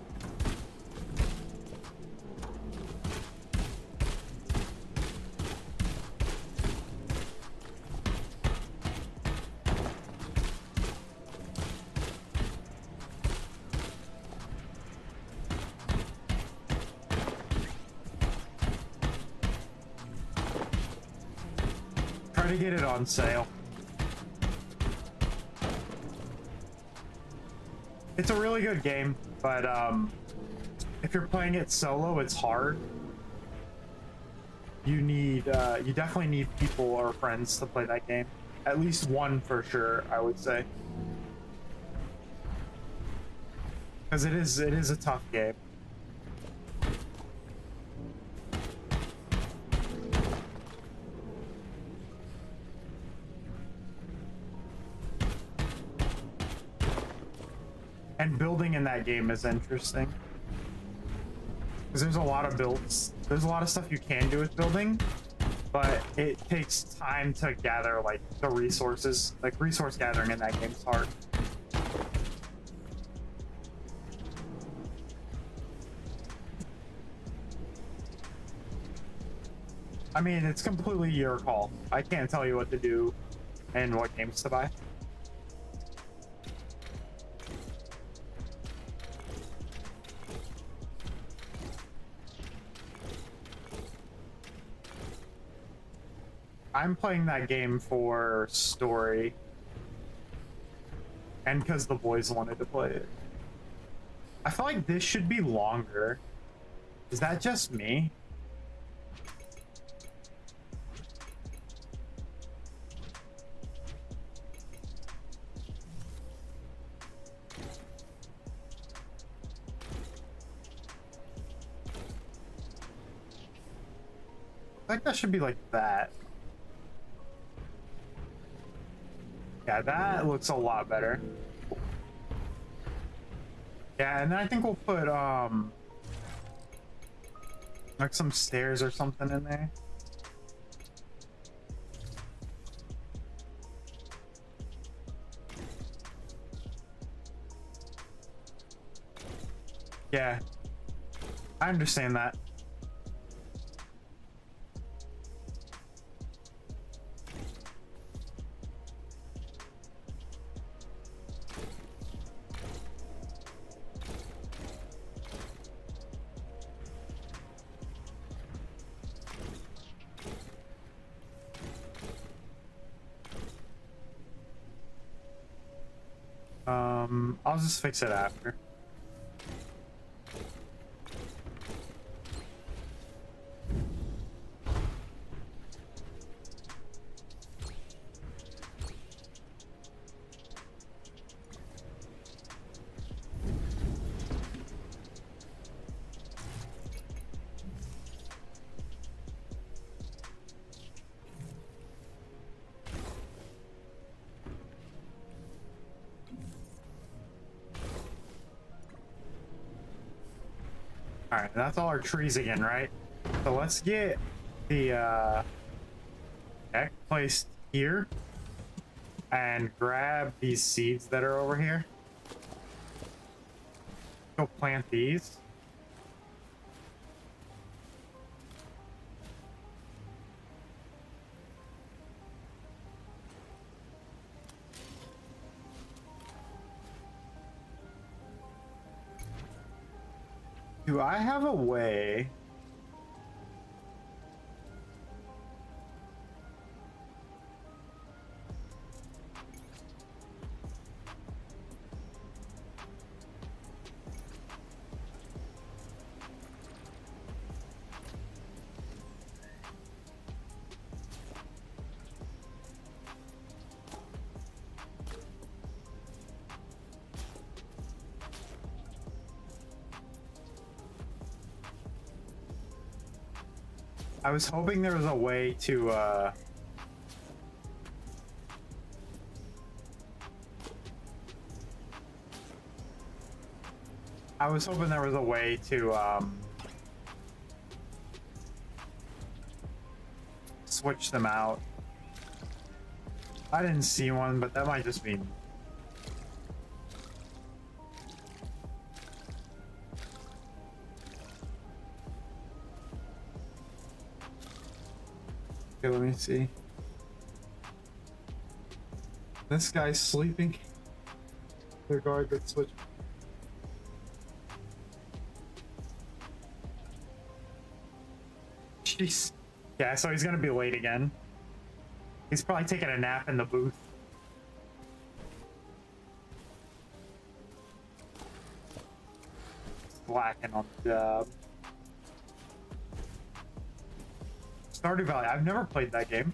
Speaker 1: Try to get it on sale. It's a really good game, but if you're playing it solo, it's hard. You definitely need people or friends to play that game. At least one for sure, I would say. Because it is a tough game. And building in that game is interesting. Because there's a lot of builds. There's a lot of stuff you can do with building, but it takes time to gather like the resources. Like resource gathering in that game is hard. I mean, it's completely your call. I can't tell you what to do and what games to buy. I'm playing that game for story and because the boys wanted to play it. I feel like this should be longer. Is that just me? I think that should be like that. Yeah, that looks a lot better. Yeah, and then I think we'll put like some stairs or something in there. Yeah, I understand that. I'll just fix it after. All right, that's all our trees again, right? So let's get the deck placed here and grab these seeds that are over here. Go plant these. Do I have a way? I was hoping there was a way to switch them out. I didn't see one, but that might just be. Okay, let me see. This guy's sleeping. The guard that switched. Jeez. Yeah, so he's gonna be late again. He's probably taking a nap in the booth. Slacking on the job. Stardew Valley. I've never played that game.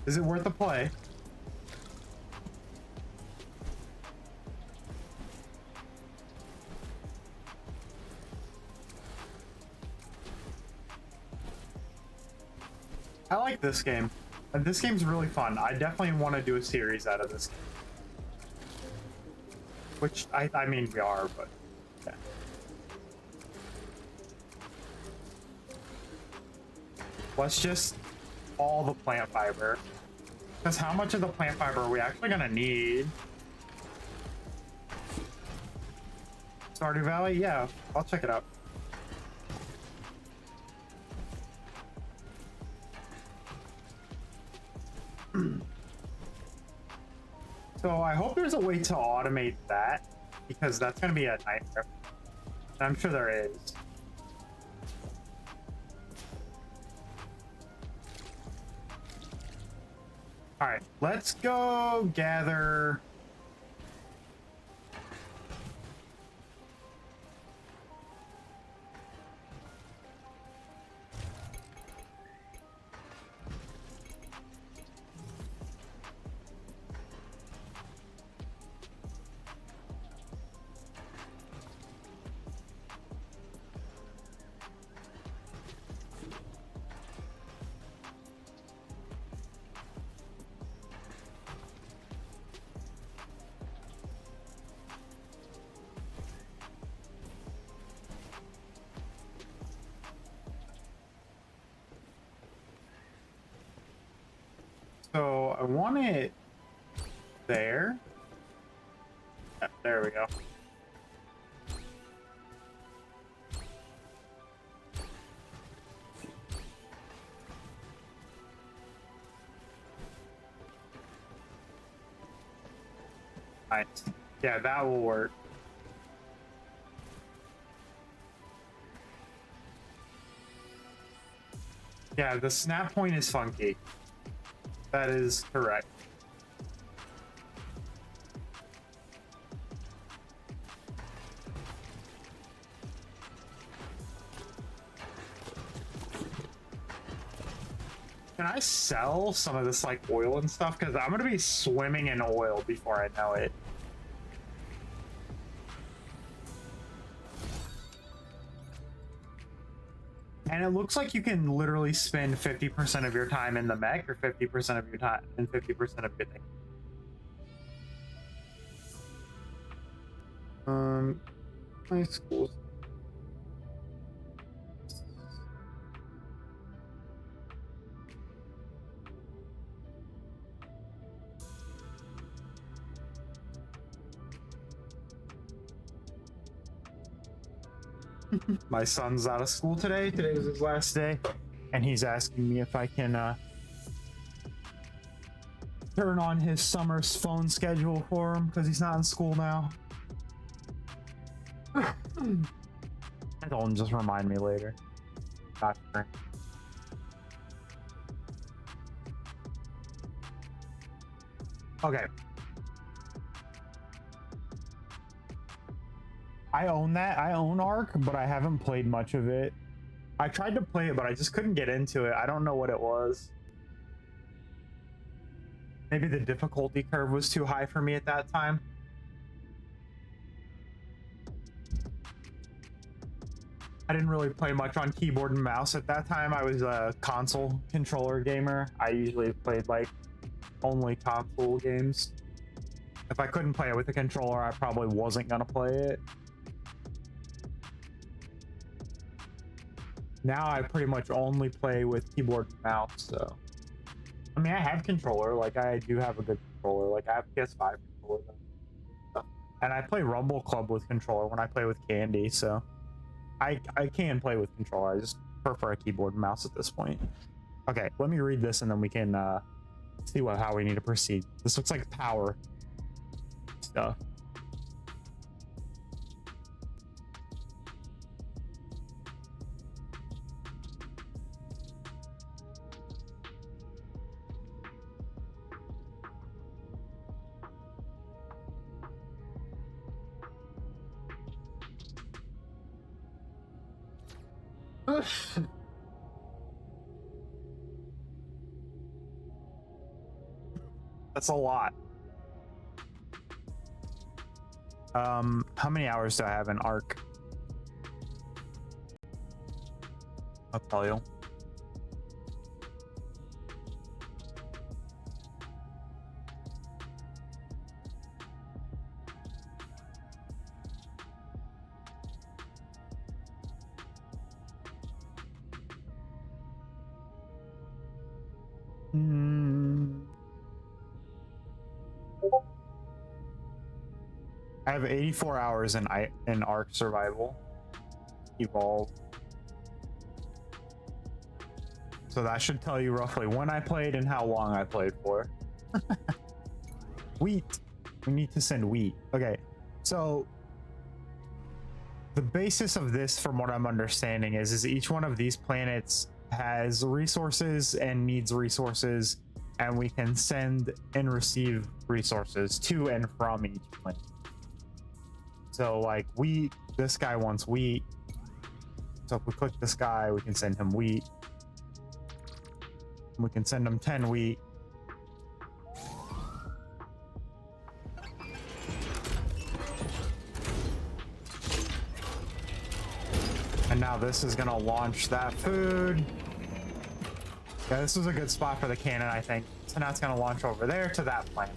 Speaker 1: Is it worth a play? I like this game. This game's really fun. I definitely want to do a series out of this game. Which, I mean, we are, but yeah. Let's just all the plant fiber. Because how much of the plant fiber are we actually going to need? Stardew Valley? Yeah, I'll check it out. So I hope there's a way to automate that, because that's going to be a nightmare. I'm sure there is. All right, let's go gather. So I want it there. Yeah, there we go. Nice. Yeah, that will work. Yeah, the snap point is funky. That is correct. Can I sell some of this like oil and stuff? Because I'm gonna be swimming in oil before I know it. And it looks like you can literally spend 50% of your time in the mech, or 50% of your time and 50% of your thing. My school's my son's out of school today. Today was his last day, and he's asking me if I can turn on his summer phone schedule for him because he's not in school now. I told him just remind me later. Not sure. Okay. I own that. I own Ark, but I haven't played much of it. I tried to play it, but I just couldn't get into it. I don't know what it was. Maybe the difficulty curve was too high for me at that time. I didn't really play much on keyboard and mouse at that time. I was a console controller gamer. I usually played like only console games. If I couldn't play it with a controller, I probably wasn't gonna play it. Now I pretty much only play with keyboard and mouse, so. I mean, I have controller, like I do have a good controller, like I have PS5 controller. And I play Rumble Club with controller when I play with Candy, so. I can play with controller, I just prefer a keyboard and mouse at this point. Okay, let me read this and then we can see how we need to proceed. This looks like power stuff. That's a lot. How many hours do I have in Ark? I'll tell you. I have 84 hours in Ark Survival Evolve. So that should tell you roughly when I played and how long I played for. Wheat. We need to send wheat. Okay, so the basis of this, from what I'm understanding, is each one of these planets has resources and needs resources, and we can send and receive resources to and from each planet. So like wheat, this guy wants wheat. So if we click this guy, we can send him wheat. We can send him 10 wheat. And now this is gonna launch that food. Yeah, this was a good spot for the cannon, I think. So now it's gonna launch over there to that planet.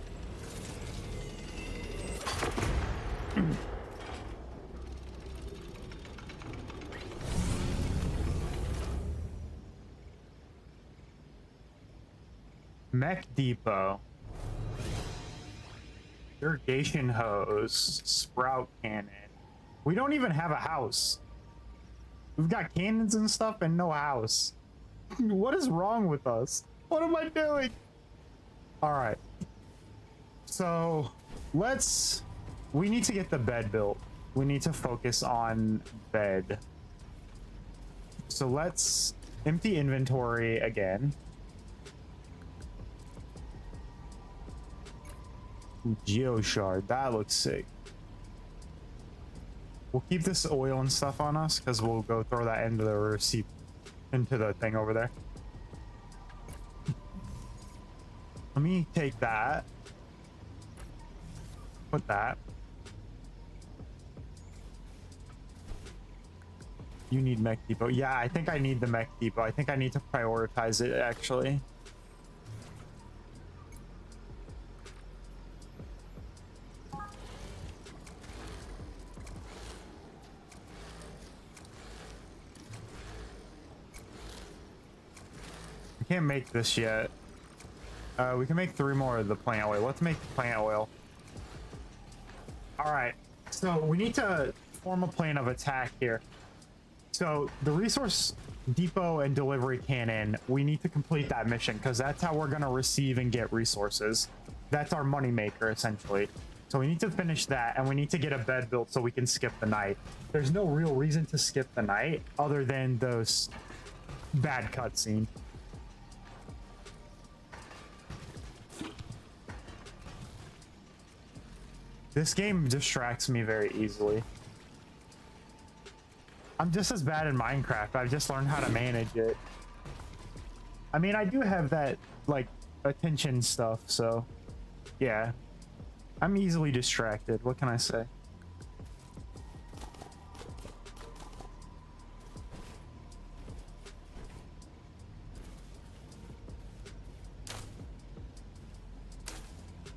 Speaker 1: Mech depot. Irrigation hose. Sprout cannon. We don't even have a house. We've got cannons and stuff and no house. What is wrong with us? What am I doing? All right. So we need to get the bed built. We need to focus on bed. So let's empty inventory again. Geoshard, that looks sick. We'll keep this oil and stuff on us because we'll go throw that into the receipt, into the thing over there. Let me take that. Put that. You need mech depot. Yeah, I think I need the mech depot. I think I need to prioritize it actually. can't make this yet. We can make 3 more of the plant oil. Let's make plant oil. All right, so we need to form a plan of attack here. So the resource depot and delivery cannon, we need to complete that mission because that's how we're going to receive and get resources. That's our money maker, essentially. So we need to finish that, and we need to get a bed built so we can skip the night. There's no real reason to skip the night other than those bad cutscene. This game distracts me very easily. I'm just as bad in Minecraft. I've just learned how to manage it. I mean, I do have that, like, attention stuff, so yeah. I'm easily distracted. What can I say?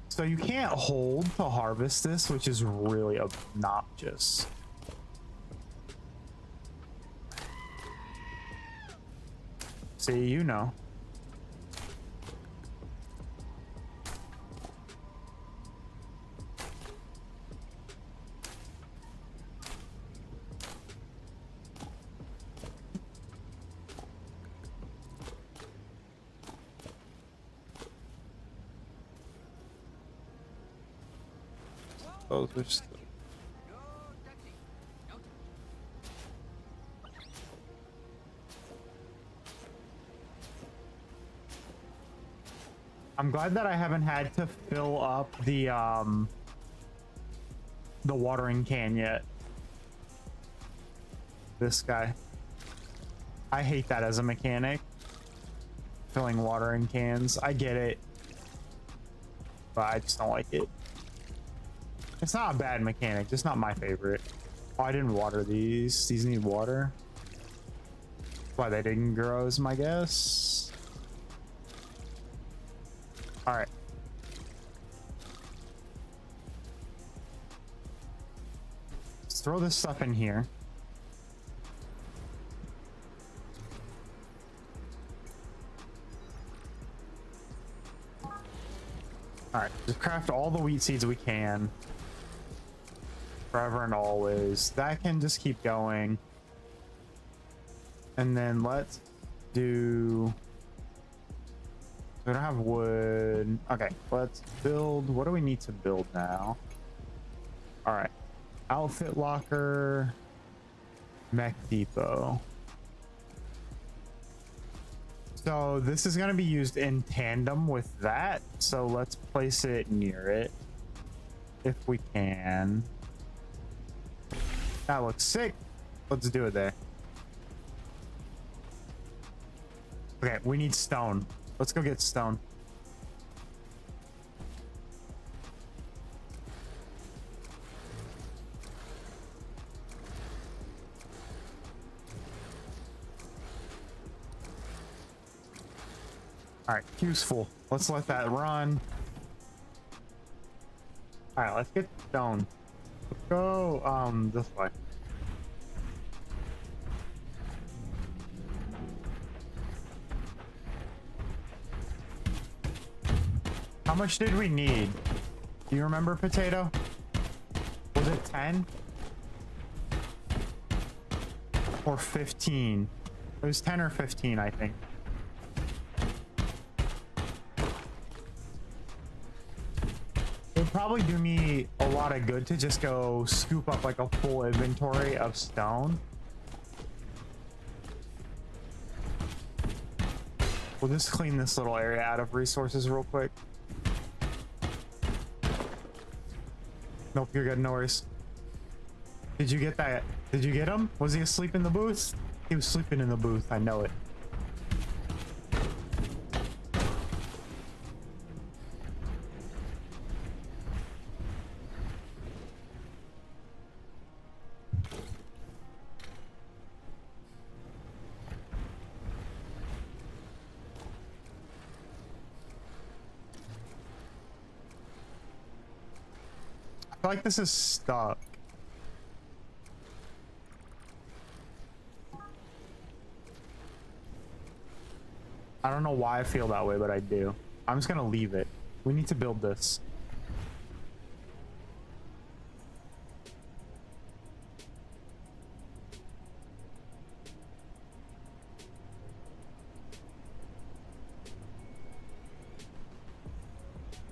Speaker 1: So you can't hold to harvest this, which is really obnoxious. See, you know. Those are still... I'm glad that I haven't had to fill up the watering can yet. This guy. I hate that as a mechanic. Filling watering cans. I get it. But I just don't like it. It's not a bad mechanic, just not my favorite. Oh, I didn't water these. These need water. Why they didn't grow is my guess. All right. Let's throw this stuff in here. All right, just craft all the wheat seeds we can. Forever and always. That can just keep going. And then let's do... We don't have wood. Okay, let's build. What do we need to build now? All right. Outfit locker. Mech depot. So this is going to be used in tandem with that. So let's place it near it if we can. That looks sick. Let's do it there. Okay, we need stone. Let's go get stone. All right, queue's full. Let's let that run. All right, let's get stone. Let's go this way. How much did we need? Do you remember, Potato? Was it 10? Or 15? It was 10 or 15, I think. It would probably do me a lot of good to just go scoop up like a full inventory of stone. We'll just clean this little area out of resources real quick. Nope, you're good, no worries. Did you get that? Did you get him? Was he asleep in the booth? He was sleeping in the booth, I know it. I feel like this is stuck. I don't know why I feel that way, but I do. I'm just gonna leave it. We need to build this.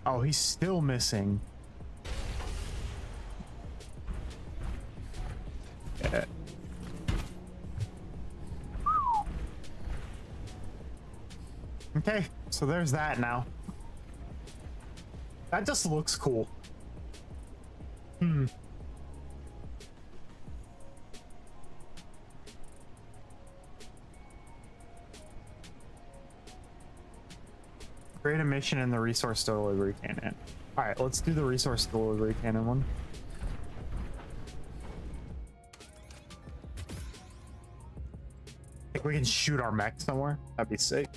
Speaker 1: Oh, he's still missing. Yeah. Okay, so there's that now. That just looks cool. Create a mission in the resource delivery cannon. All right, let's do the resource delivery cannon one. Think we can shoot our mech somewhere? That'd be sick.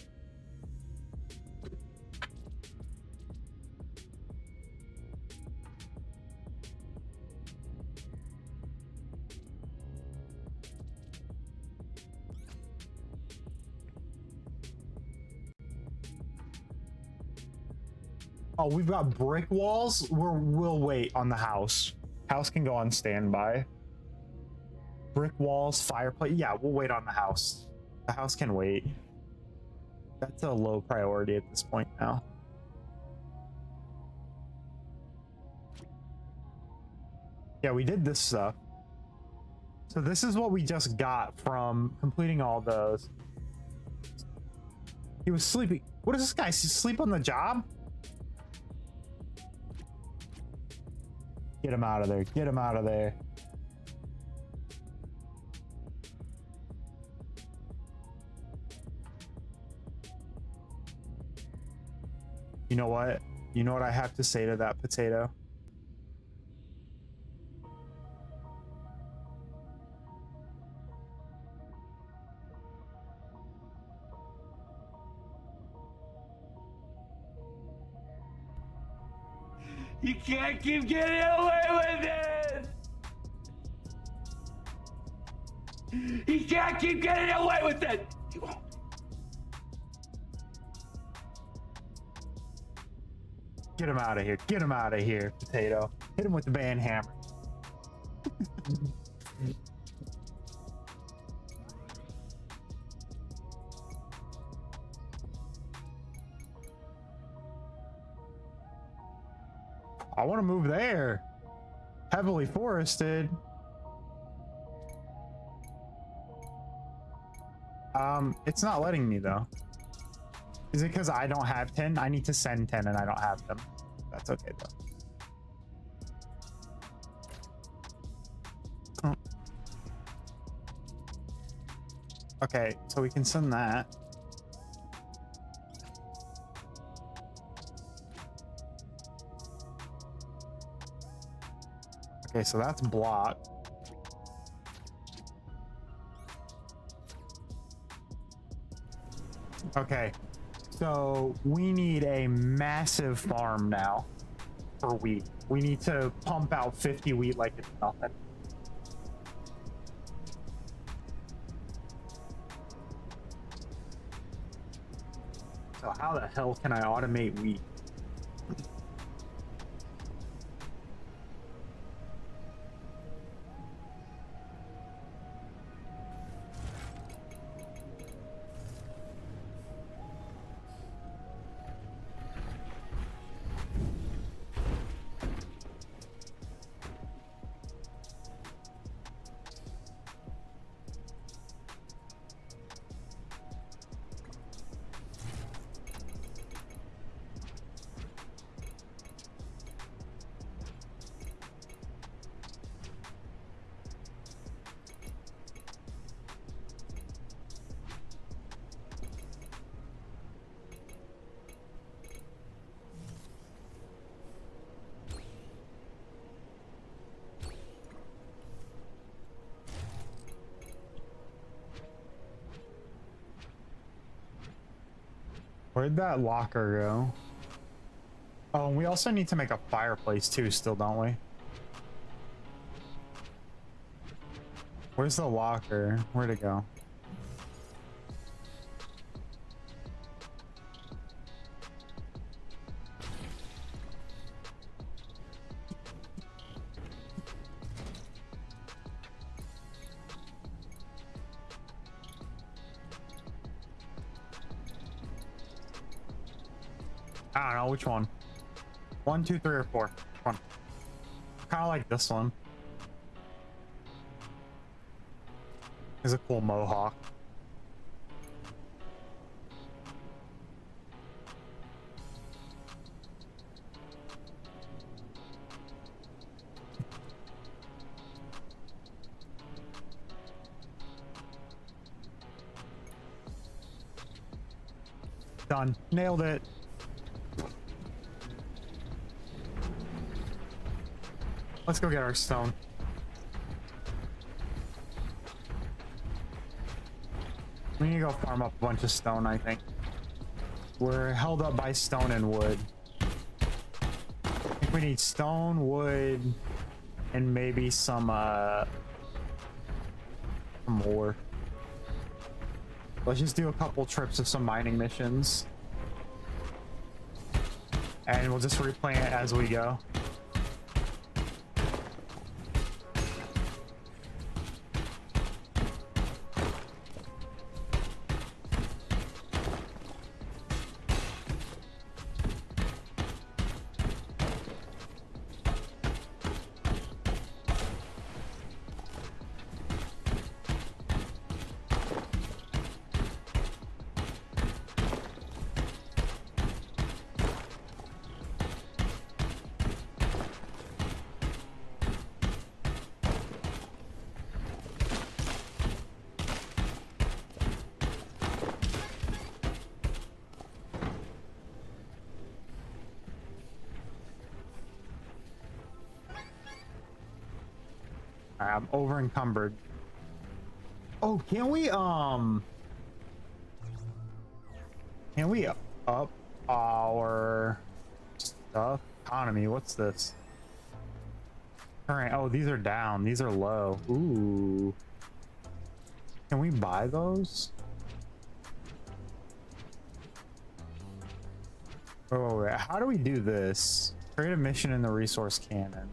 Speaker 1: Oh, we've got brick walls. We'll wait on the house. House can go on standby. Brick walls, fireplace. Yeah, we'll wait on the house. The house can wait. That's a low priority at this point now. Yeah, we did this stuff. So this is what we just got from completing all those. He was sleeping. What is this guy? Sleep on the job? Get him out of there. Get him out of there. You know what? You know what I have to say to that potato?
Speaker 2: You can't keep getting away with it! He can't keep getting away with it! He won't.
Speaker 1: Get him out of here. Get him out of here, potato. Hit him with the band hammer. I want to move there. Heavily forested. It's not letting me though. Is it because I don't have 10? I need to send 10 and I don't have them. That's okay though. Okay, so we can send that. Okay, so that's blocked. Okay, so we need a massive farm now for wheat. We need to pump out 50 wheat like it's nothing. So how the hell can I automate wheat? Where'd that locker go? Oh, and we also need to make a fireplace too, still, don't we? Where's the locker? Where'd it go? I don't know which one. 1, 2, 3, or 4. One. Kind of like this one. He's a cool mohawk. Done. Nailed it. Let's go get our stone. We need to go farm up a bunch of stone, I think. We're held up by stone and wood. I think we need stone, wood, and maybe some ore. Let's just do a couple trips of some mining missions. And we'll just replan it as we go. I'm over encumbered. Oh, can we up our stuff? Economy, what's this? Current, oh, these are down, these are low. Ooh. Can we buy those? Oh, wait, how do we do this? Create a mission in the resource cannon.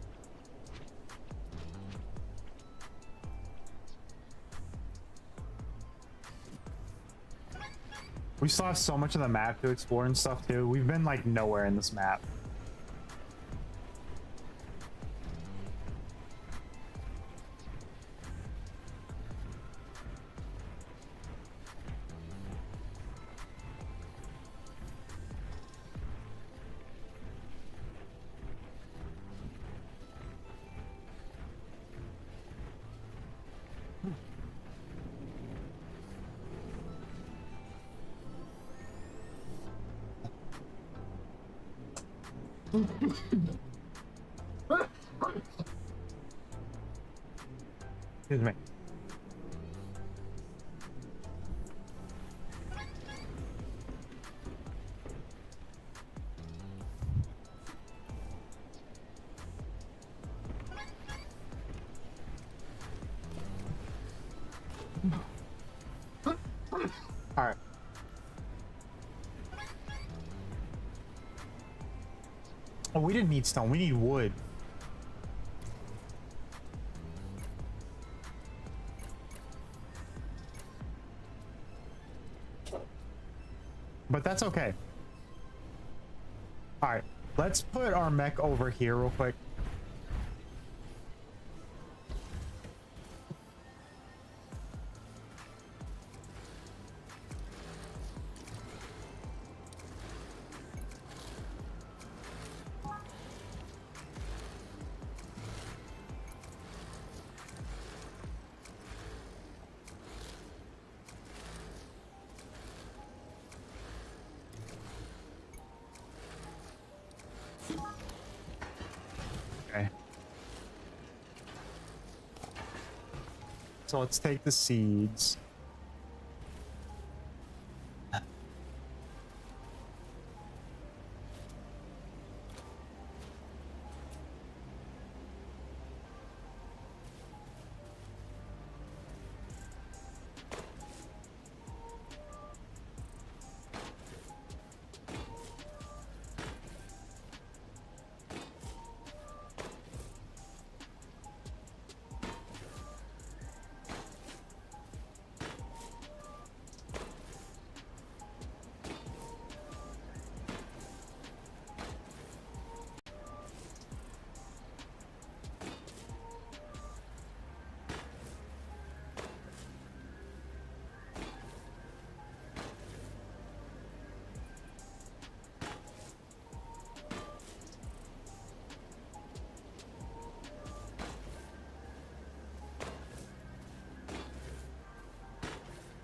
Speaker 1: We still have so much of the map to explore and stuff too. We've been like nowhere in this map. Excuse me. All right. Oh, we didn't need stone. We need wood. But that's okay. All right, let's put our mech over here real quick. Okay. So let's take the seeds.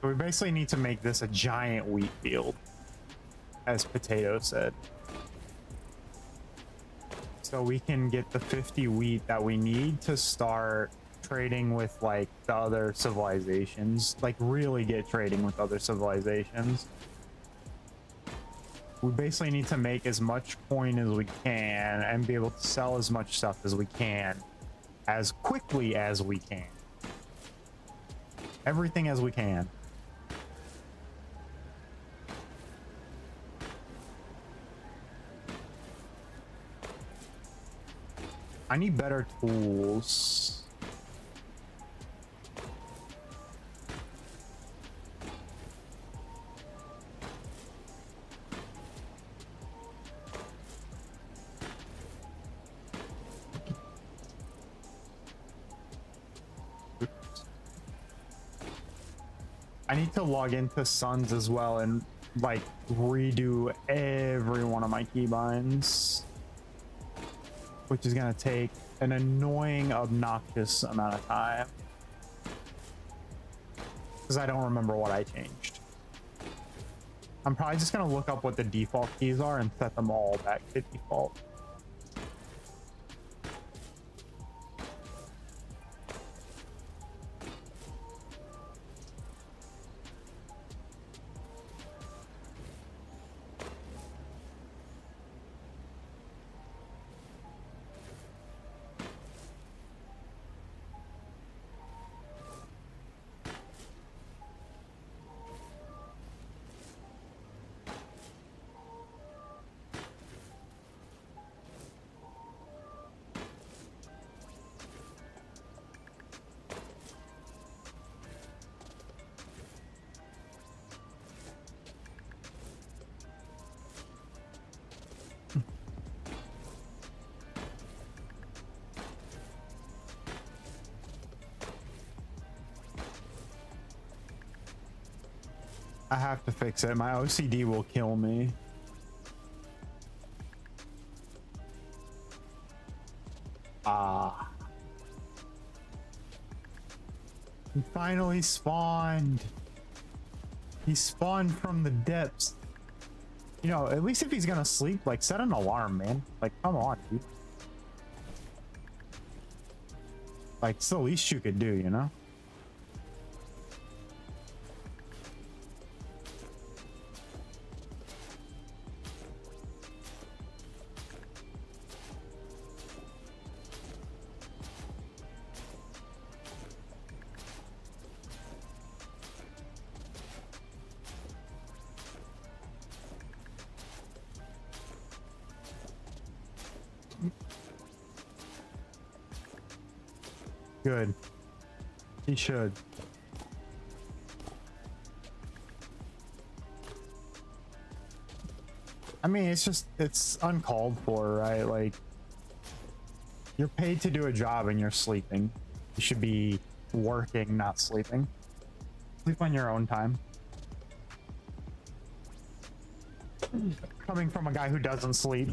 Speaker 1: So we basically need to make this a giant wheat field, as Potato said. So we can get the 50 wheat that we need to start trading with like the other civilizations, like really get trading with other civilizations. We basically need to make as much coin as we can and be able to sell as much stuff as we can as quickly as we can. Everything as we can. I need better tools. I need to log into Suns as well and like redo every one of my keybinds, which is gonna take an annoying, obnoxious amount of time because I don't remember what I changed. I'm probably just gonna look up what the default keys are and set them all back to default. I have to fix it. My OCD will kill me. Ah. He finally spawned. He spawned from the depths. You know, at least if he's gonna sleep, like set an alarm, man. Like, come on, dude. Like, it's the least you could do, you know? Good. He should. I mean, it's uncalled for, right? Like, you're paid to do a job and you're sleeping. You should be working, not sleeping. Sleep on your own time. Coming from a guy who doesn't sleep.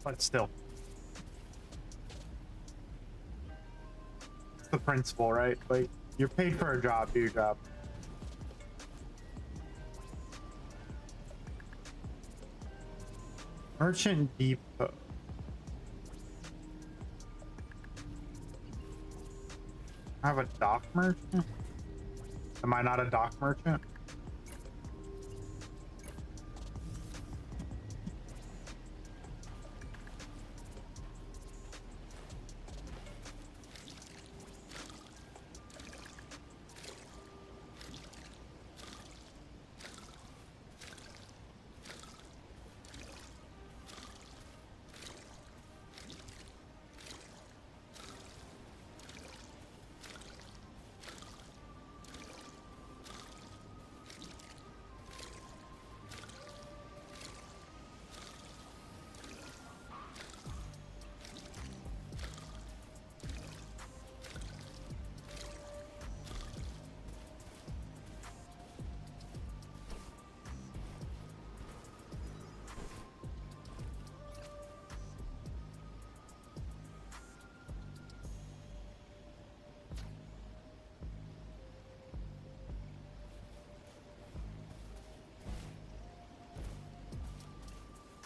Speaker 1: But still. It's the principle, right? Like, you're paid for a job, do your job. Merchant Depot. I have a dock merchant? Am I not a dock merchant?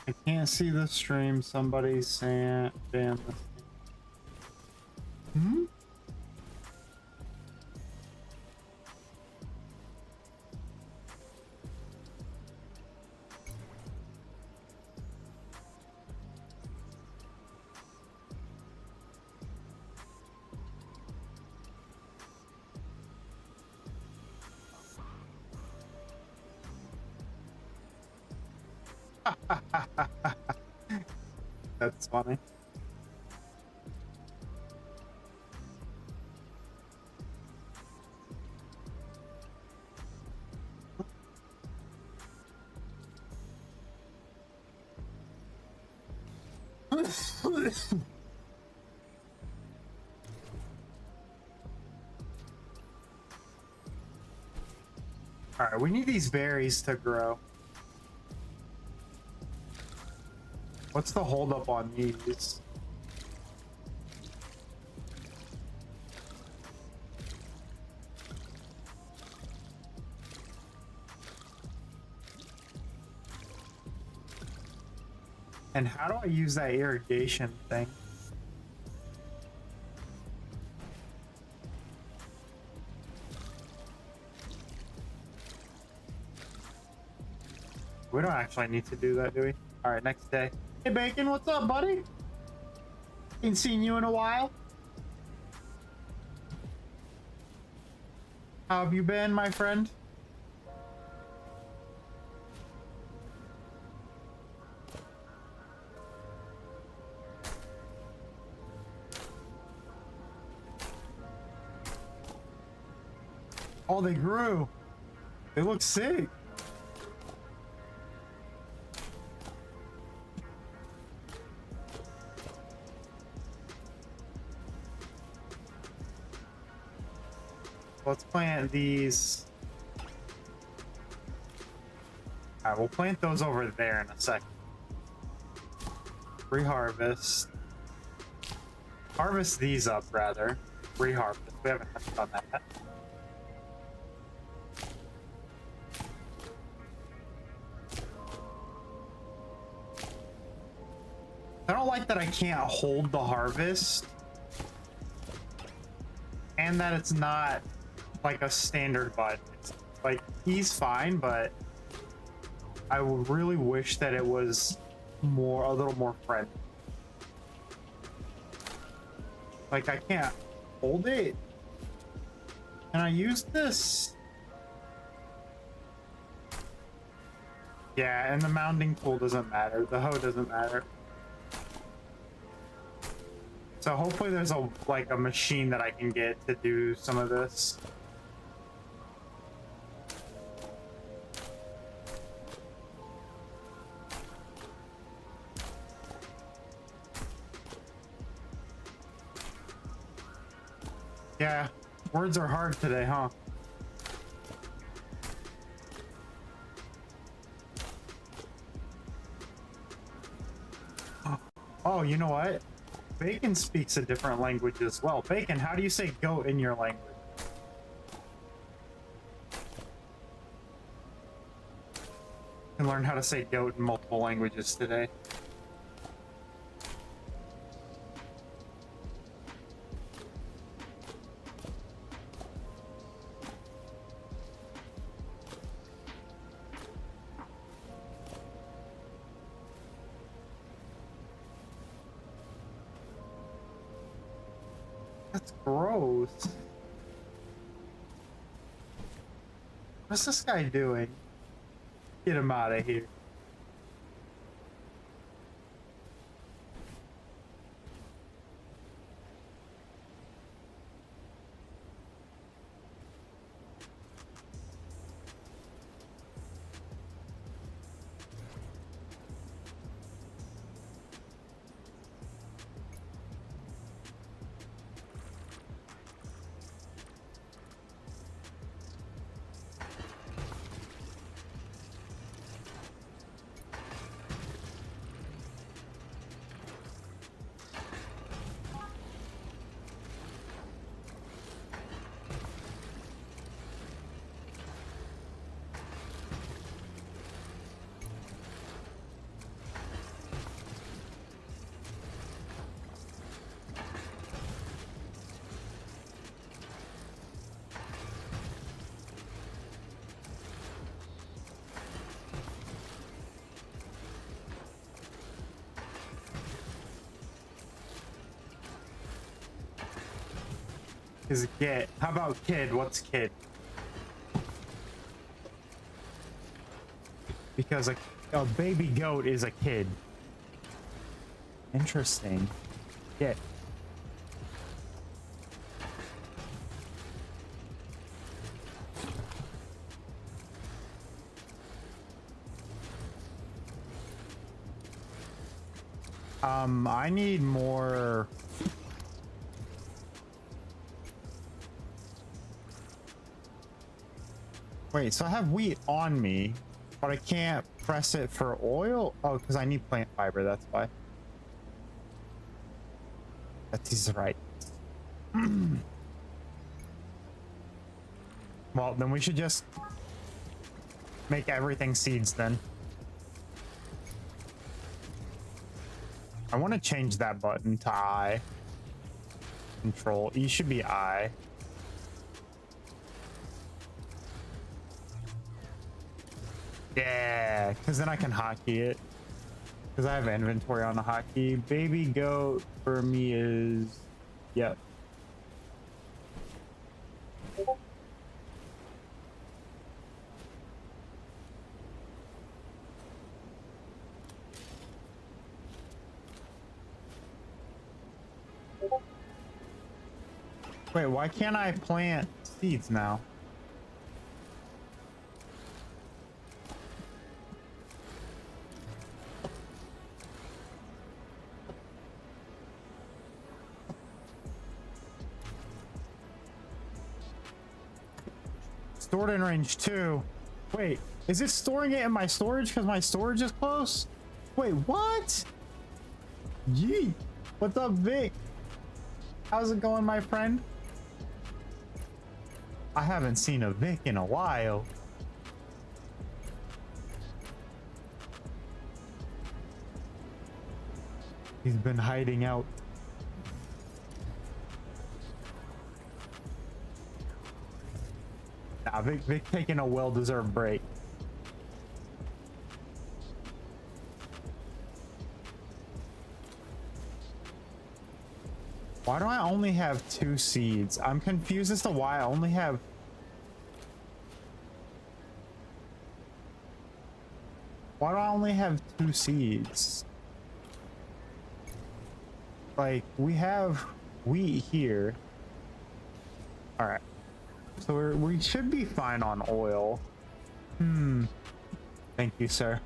Speaker 1: I can't see the stream. Somebody saying ban this. Hmm? That's funny. All right, we need these berries to grow. What's the holdup on these? And how do I use that irrigation thing? We don't actually need to do that, do we? All right, next day. Hey, Bacon, what's up, buddy? Ain't seen you in a while. How have you been, my friend? Oh, they grew. They look sick. Let's plant these. All right, we'll plant those over there in a second. Reharvest. Harvest these up, rather. Reharvest. We haven't done that. I don't like that I can't hold the harvest. And that it's not like a standard button. It's like, he's fine, but I would really wish that it was a little more friendly. Like, I can't hold it. Can I use this? Yeah, and the mounding tool doesn't matter. The hoe doesn't matter. So hopefully there's a machine that I can get to do some of this. Yeah, words are hard today, huh? Oh, you know what? Bacon speaks a different language as well. Bacon, how do you say goat in your language? You can learn how to say goat in multiple languages today. That's gross. What's this guy doing? Get him out of here. is get. How about kid? What's kid? Because a baby goat is a kid. Interesting. Get. I need more. Wait, so I have wheat on me, but I can't press it for oil? Oh, because I need plant fiber, that's why. That is right. Well, then we should just make everything seeds then. I want to change that button to I. Control. E should be I. Yeah, because then I can hotkey it. Because I have inventory on the hotkey. Baby goat for me is... Yep. Wait, why can't I plant seeds now? Stored in range 2. Wait, is it storing it in my storage because my storage is close? Wait, what? Yeet. What's up, Vic? How's it going, my friend? I haven't seen a Vic in a while. He's been hiding out. Nah, Vic taking a well-deserved break. Why do I only have 2 seeds? I'm confused as to why I only have... Why do I only have 2 seeds? Like, we have wheat here. Alright. So we should be fine on oil. Thank you, sir.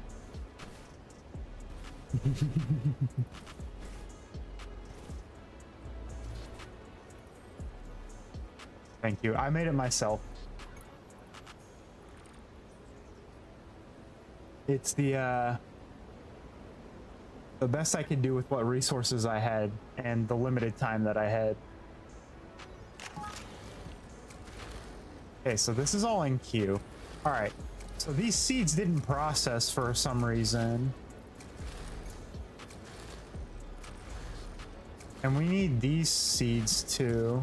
Speaker 1: Thank you. I made it myself. It's the best I could do with what resources I had and the limited time that I had. Okay, so this is all in queue. All right, so these seeds didn't process for some reason. And we need these seeds too.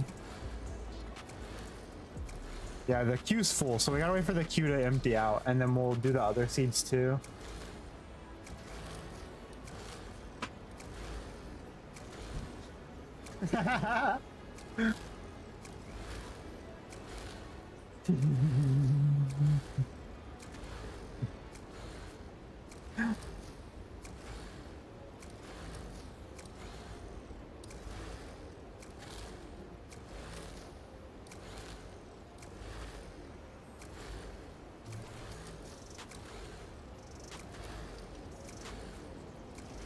Speaker 1: Yeah, the queue's full, so we gotta wait for the queue to empty out, and then we'll do the other seeds too.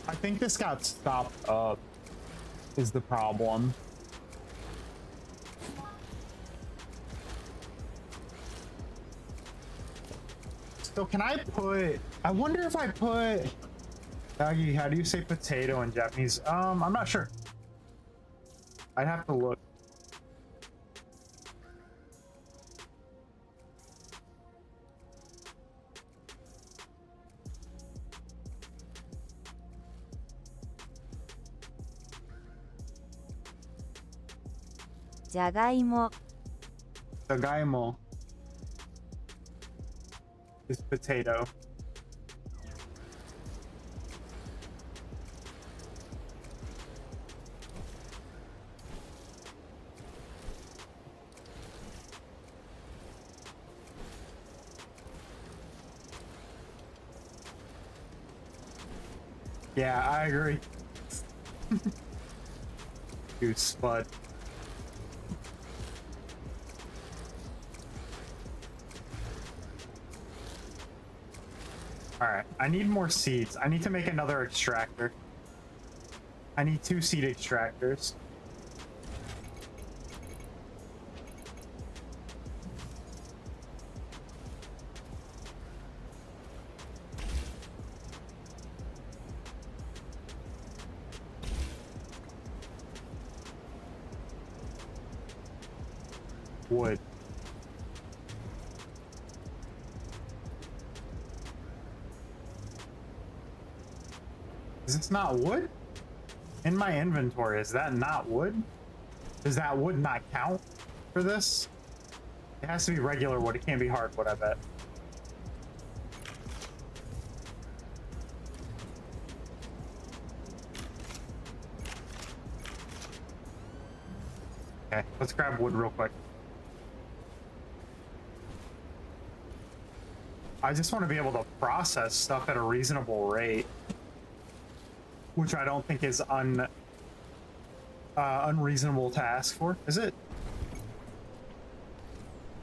Speaker 1: I think this got stopped up, is the problem. So can I put, I wonder if I put, Aggie, how do you say potato in Japanese? I'm not sure. I'd have to look.
Speaker 3: Jagaimo.
Speaker 1: Jagaimo is potato. Yeah, I agree. You spud. Alright, I need more seeds. I need to make another extractor. I need 2 seed extractors. Wood. Is this not wood? In my inventory, is that not wood? Does that wood not count for this? It has to be regular wood, it can't be hardwood, I bet. Okay, let's grab wood real quick. I just want to be able to process stuff at a reasonable rate, which I don't think is unreasonable to ask for, is it?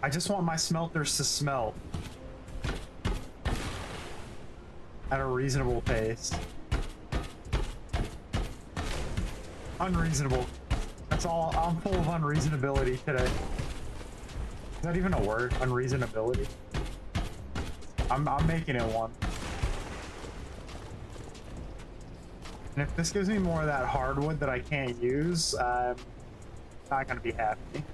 Speaker 1: I just want my smelters to smelt at a reasonable pace. Unreasonable. That's all. I'm full of unreasonability today. Is that even a word? Unreasonability? I'm making it one. And if this gives me more of that hardwood that I can't use, I'm not gonna be happy.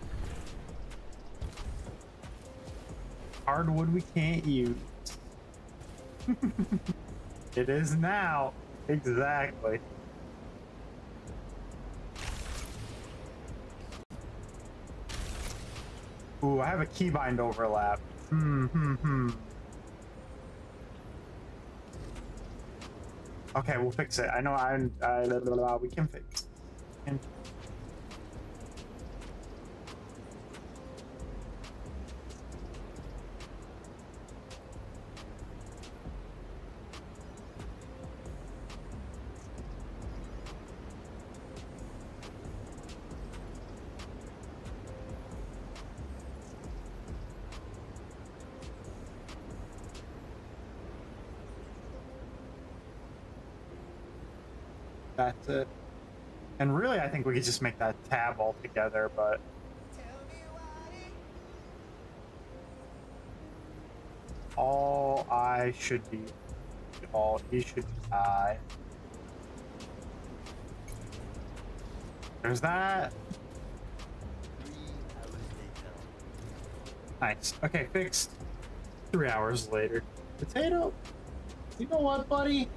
Speaker 1: Hardwood we can't use. It is now. Exactly. Ooh, I have a keybind overlap. Okay, we'll fix it. I know we can fix it. That's it. And really, I think we could just make that tab altogether, but... all I should be... all he should die. There's that. Nice. Okay, fixed. 3 hours later. Potato, you know what, buddy?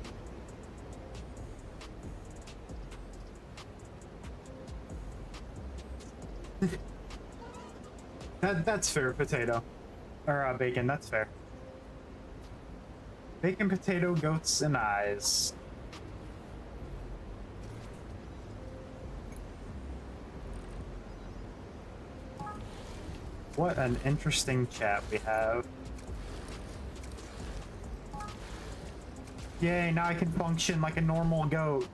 Speaker 1: That's fair, potato. Or bacon, that's fair. Bacon, potato, goats, and eyes. What an interesting chat we have. Yay, now I can function like a normal goat.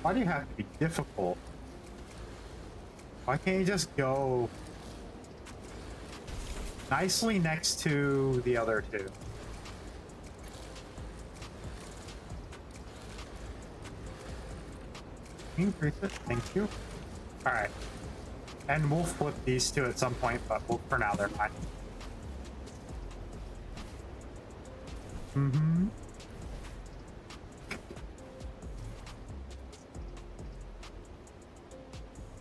Speaker 1: Why do you have to be difficult? Why can't you just go nicely next to the other two? Increase it, thank you. Alright. And we'll flip these two at some point, but for now they're fine. Mm-hmm.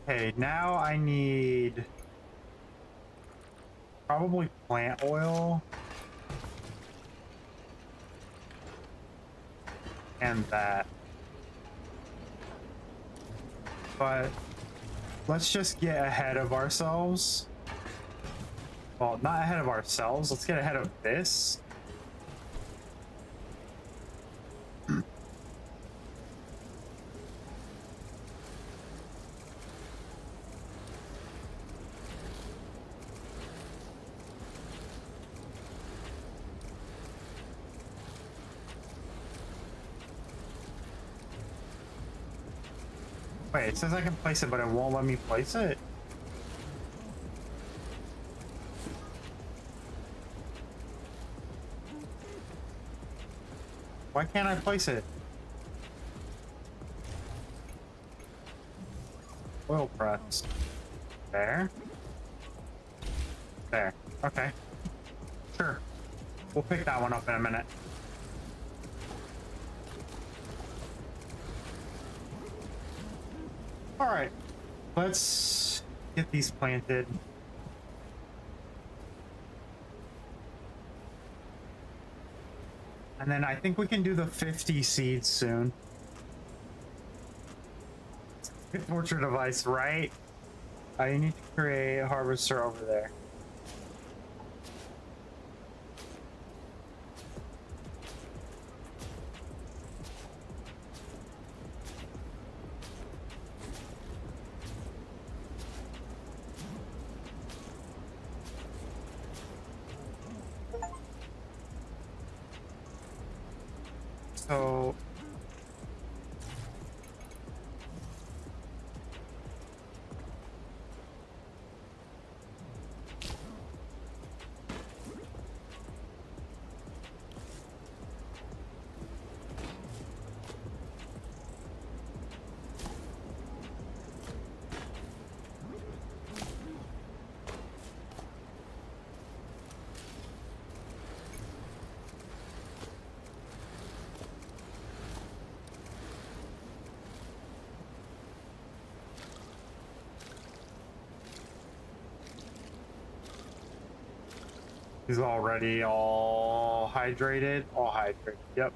Speaker 1: Okay, now I need probably plant oil and that. But let's just get ahead of ourselves. Well, not ahead of ourselves. Let's get ahead of this. Wait, it says I can place it, but it won't let me place it. Why can't I place it? Oil press. There. There. Okay. Sure. We'll pick that one up in a minute. All right. Let's get these planted. And then I think we can do the 50 seeds soon. Good torture device, right? You need to create a harvester over there. So he's already all hydrated. All hydrated. Yep.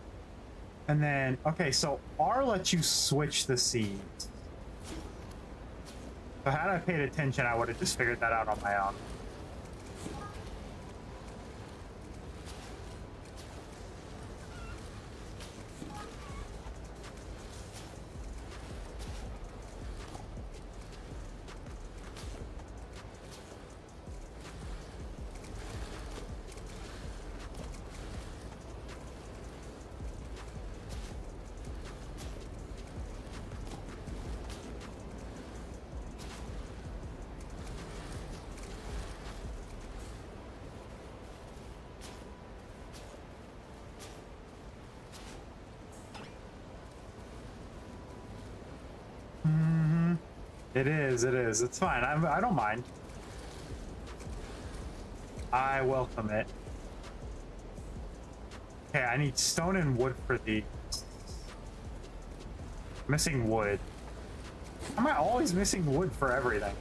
Speaker 1: And then, okay, so R lets you switch the seeds. So had I paid attention, I would have just figured that out on my own. It is, it is. It's fine. I don't mind. I welcome it. Okay, I need stone and wood for the... Missing wood. How am I always missing wood for everything?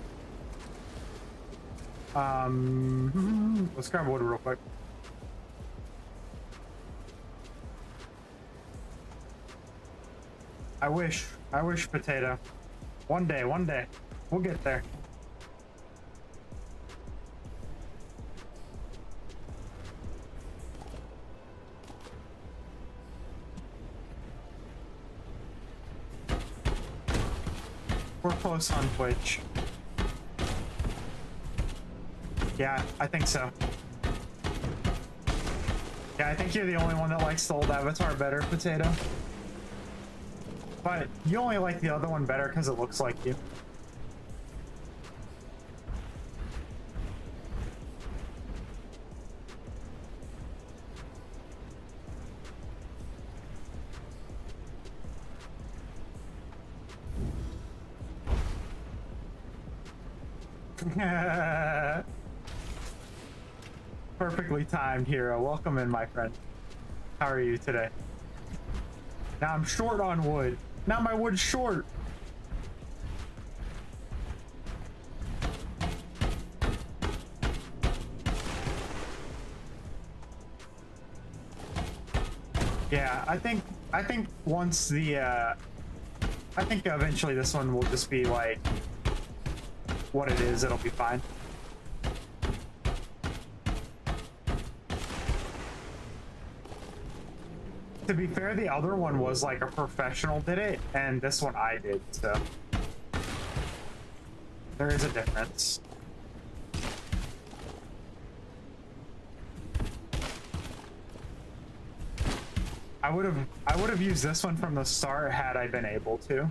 Speaker 1: Let's grab wood real quick. I wish potato. One day, we'll get there. We're close on Twitch. Yeah, I think so. Yeah, I think you're the only one that likes the old avatar better, Potato. But you only like the other one better because it looks like you. Perfectly timed, Hero. Welcome in, my friend. How are you today? Now I'm short on wood. Now my wood's short. Yeah, I think once the I think eventually this one will just be like what it is. It'll be fine. To be fair, the other one was like a professional did it, and this one I did, so there is a difference. I would have used this one from the start had I been able to.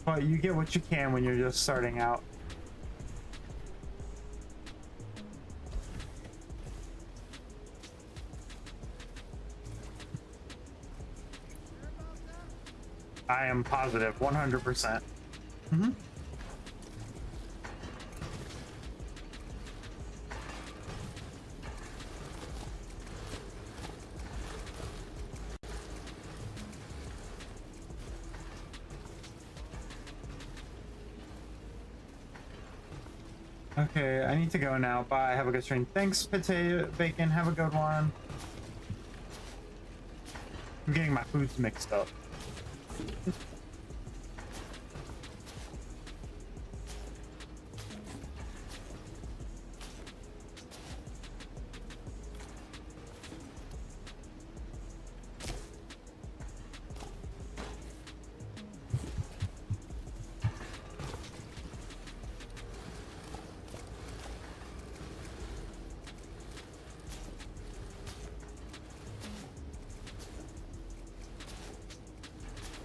Speaker 1: But you get what you can when you're just starting out. I am positive, 100%. Mm-hmm. Okay, I need to go now. Bye. Have a good stream. Thanks, Potato Bacon. Have a good one. I'm getting my foods mixed up.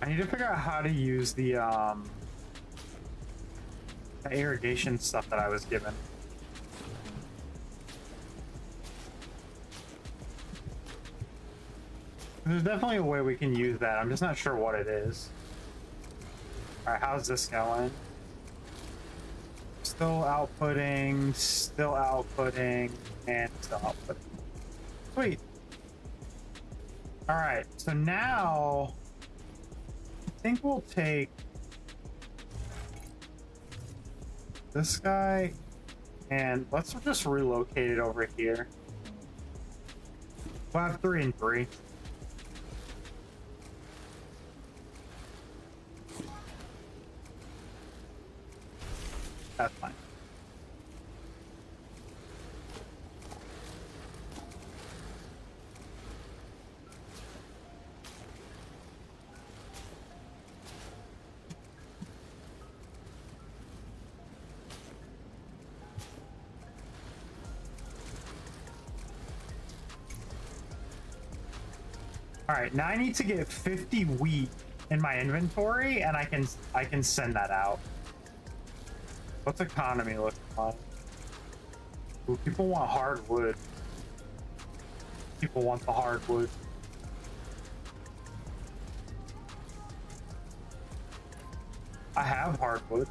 Speaker 1: I need to figure out how to use the irrigation stuff that I was given. There's definitely a way we can use that. I'm just not sure what it is. All right, how's this going? Still outputting, and still outputting. Sweet. All right, so now I think we'll take this guy and let's just relocate it over here. We'll have 3 and 3. That's fine. All right, now I need to get 50 wheat in my inventory, and I can send that out. What's economy looking like? Ooh, people want hardwood. People want the hardwood. I have hardwood.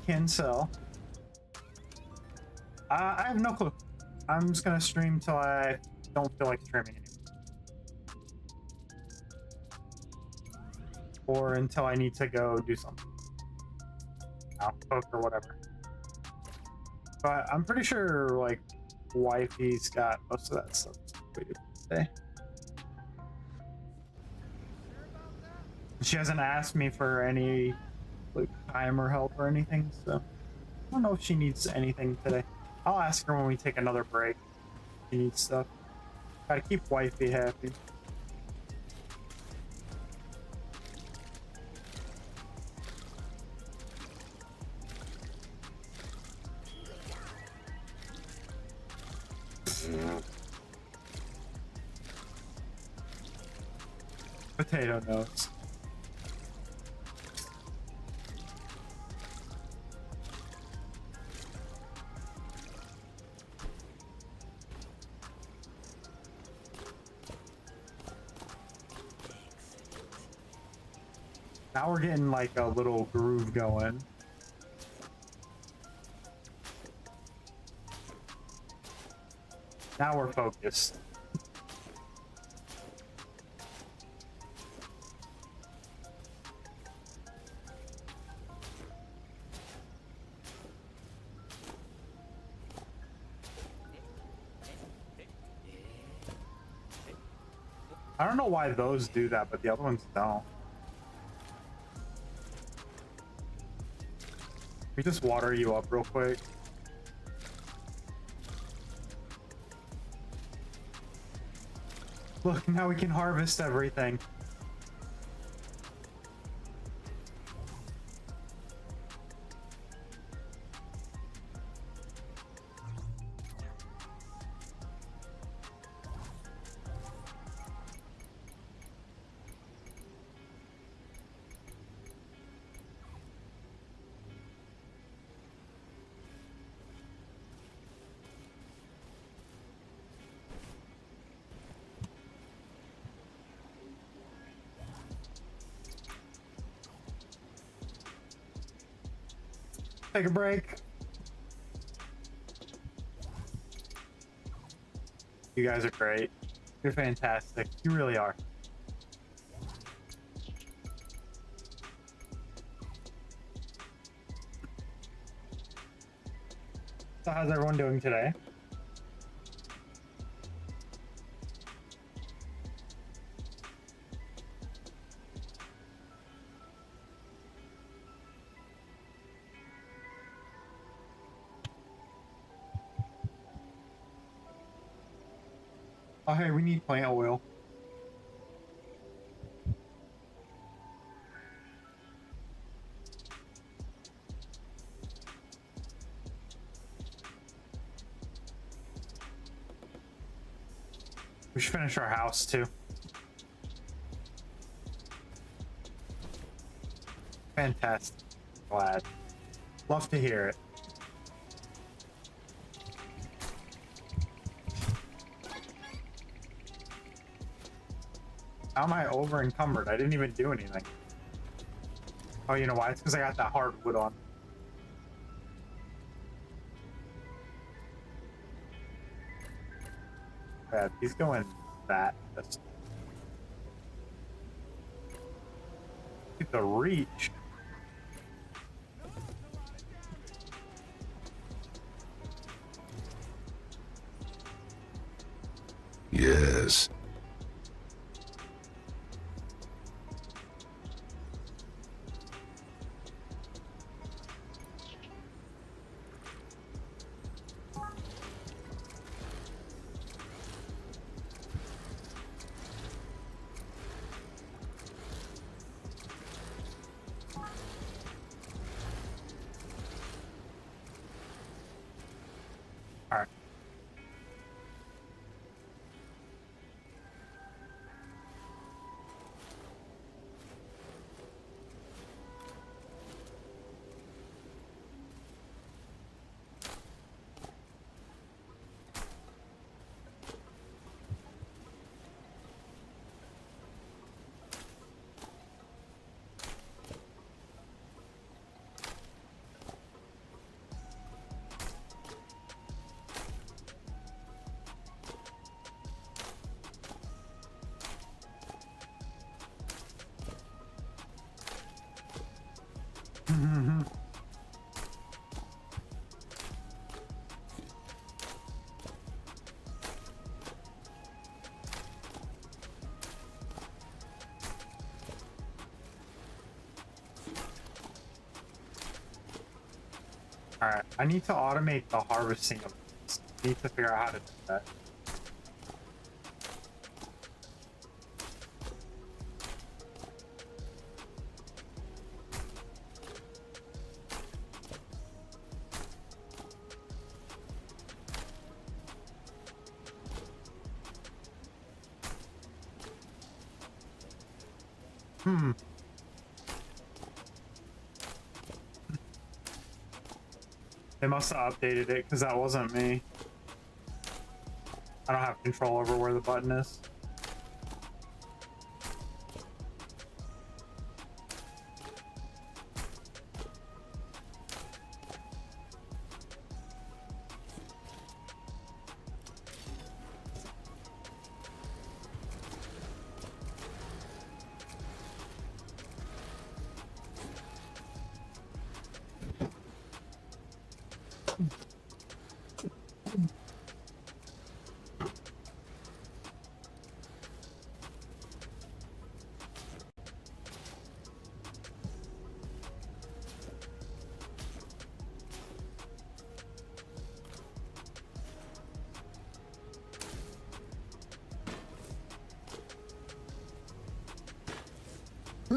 Speaker 1: Can sell. I have no clue. I'm just gonna stream till I don't feel like streaming anymore. Or until I need to go do something. I'll cook or whatever. But I'm pretty sure like wifey's got most of that stuff completed today. She hasn't asked me for any like time or help or anything, so I don't know if she needs anything today. I'll ask her when we take another break. She needs stuff. Gotta keep wifey happy. Potato notes. Now we're getting like a little groove going. Now we're focused. I don't know why those do that, but the other ones don't. We just water you up real quick. Look, now we can harvest everything. Take a break. You guys are great. You're fantastic. You really are. So how's everyone doing today? Oh, hey, we need plant oil. We should finish our house too. Fantastic. Glad. Love to hear it. How am I over encumbered? I didn't even do anything. Oh, you know why? It's because I got that hardwood on. Yeah, he's going that. That's the reach.
Speaker 3: Yes.
Speaker 1: All right. All right, I need to automate the harvesting of this. I need to figure out how to do that. They must have updated it because that wasn't me. I don't have control over where the button is.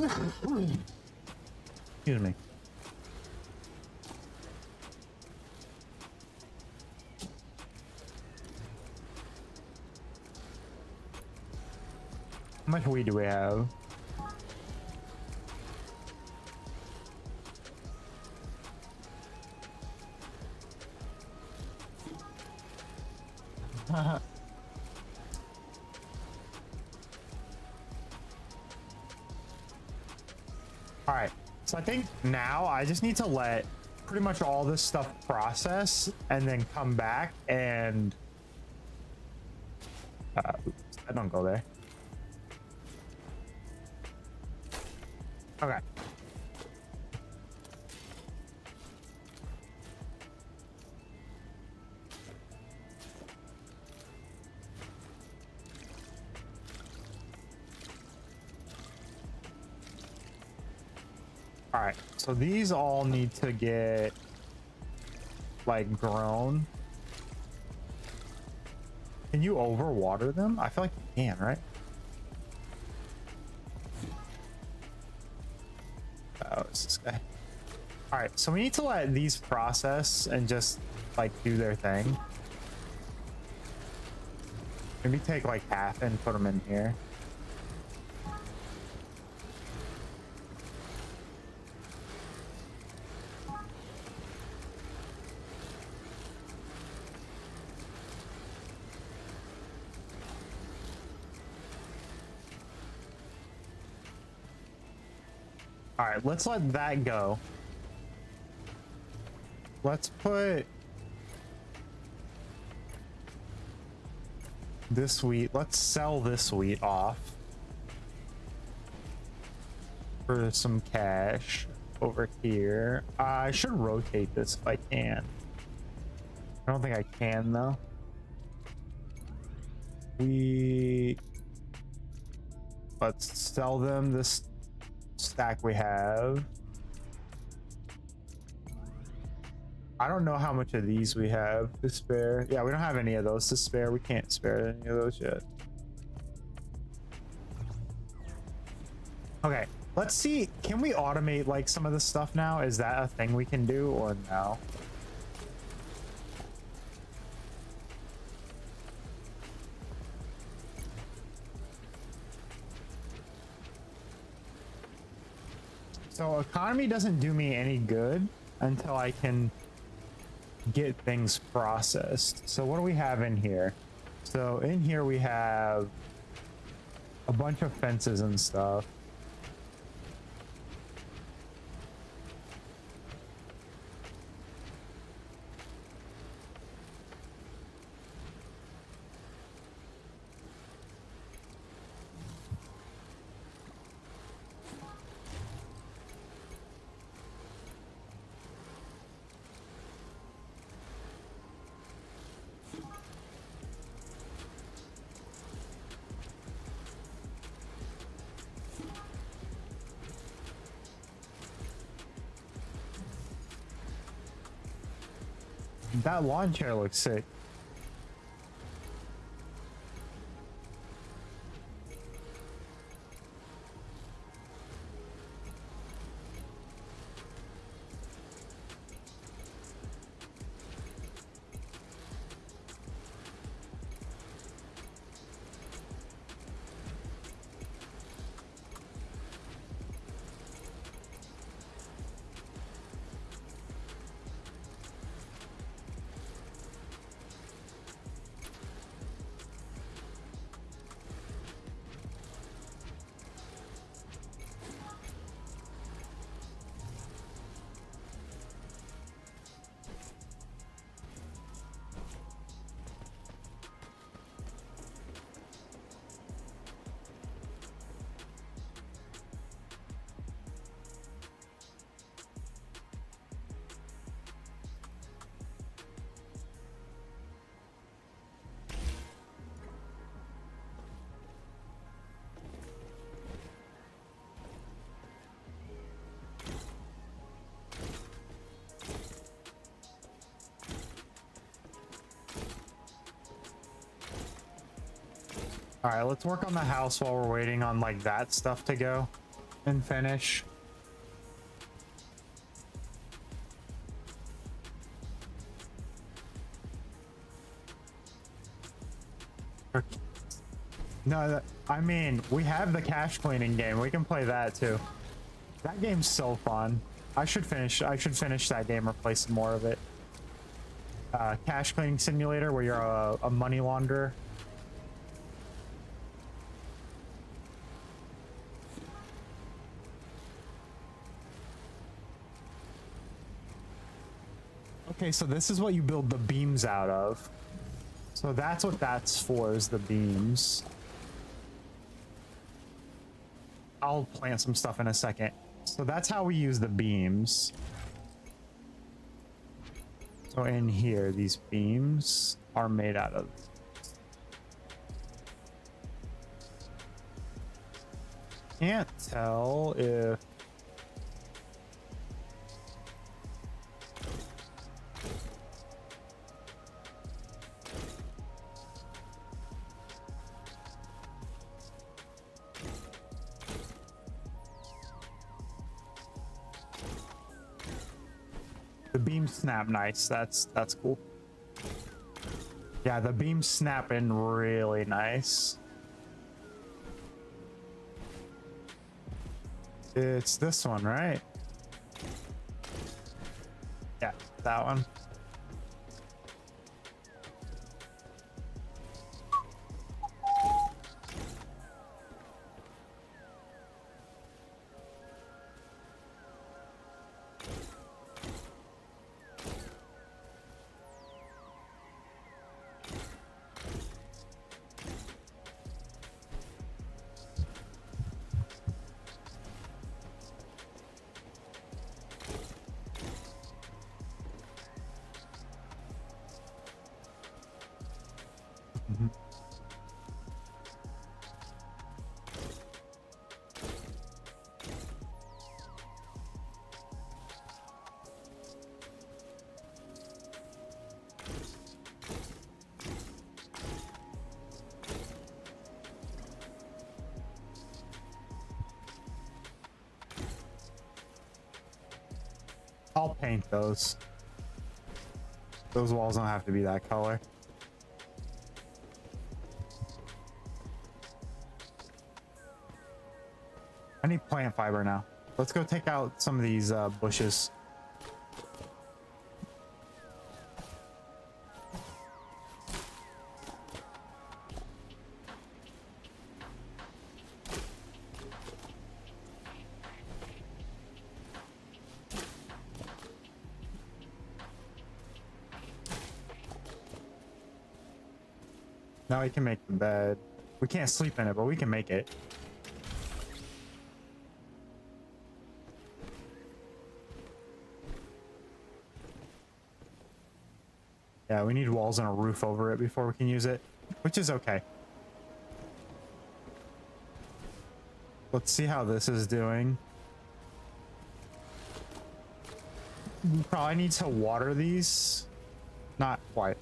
Speaker 1: Excuse me. How much weed do we have? All right, so I think now I just need to let pretty much all this stuff process and then come back and oops, I don't go there. Okay. All right, so these all need to get like grown. Can you overwater them? I feel like you can, right? Oh, it's this guy. All right, so we need to let these process and just like do their thing. Maybe take like half and put them in here. All right, let's let that go. Let's put this wheat. Let's sell this wheat off for some cash over here. I should rotate this if I can. I don't think I can though. Let's sell them this stack we have. I don't know how much of these we have to spare. Yeah, we don't have any of those to spare. We can't spare any of those yet. Okay, let's see. Can we automate like some of this stuff now? Is that a thing we can do or no? So economy doesn't do me any good until I can get things processed. So what do we have in here? So in here we have a bunch of fences and stuff. That lawn chair looks sick. All right, let's work on the house while we're waiting on like that stuff to go. and finish. No, I mean, we have the cache cleaning game. We can play that too. That game's so fun. I should finish that game or play some more of it. Cache cleaning simulator where you're a money launderer. Okay, so this is what you build the beams out of. So that's what that's for, is the beams. I'll plant some stuff in a second. So that's how we use the beams. So in here, these beams are made out of. Can't tell if the beams snap nice. That's cool. Yeah, the beams snap in really nice. It's this one, right? Yeah, that one. I'll paint those. Those walls don't have to be that color. I need plant fiber now. Let's go take out some of these bushes. Now we can make the bed. We can't sleep in it, but we can make it. Yeah, we need walls and a roof over it before we can use it, which is okay. Let's see how this is doing. We probably need to water these. Not quite.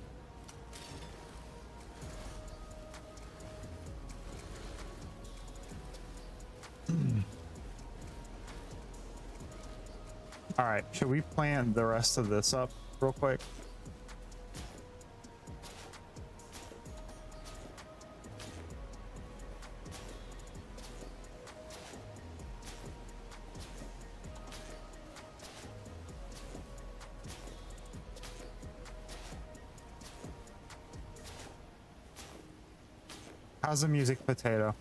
Speaker 1: All right, should we plant the rest of this up real quick? How's the music potato?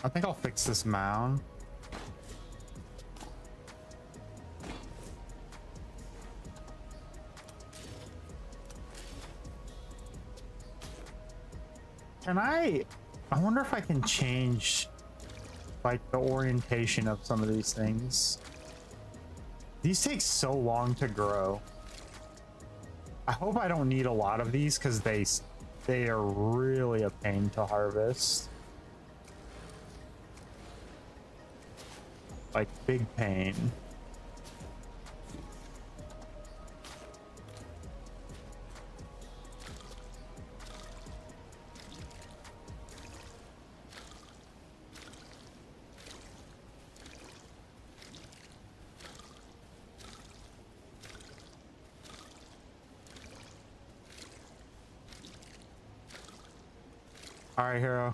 Speaker 1: I think I'll fix this mound. Can I wonder if I can change like the orientation of some of these things. These take so long to grow. I hope I don't need a lot of these because they are really a pain to harvest. Like big pain. All right, hero.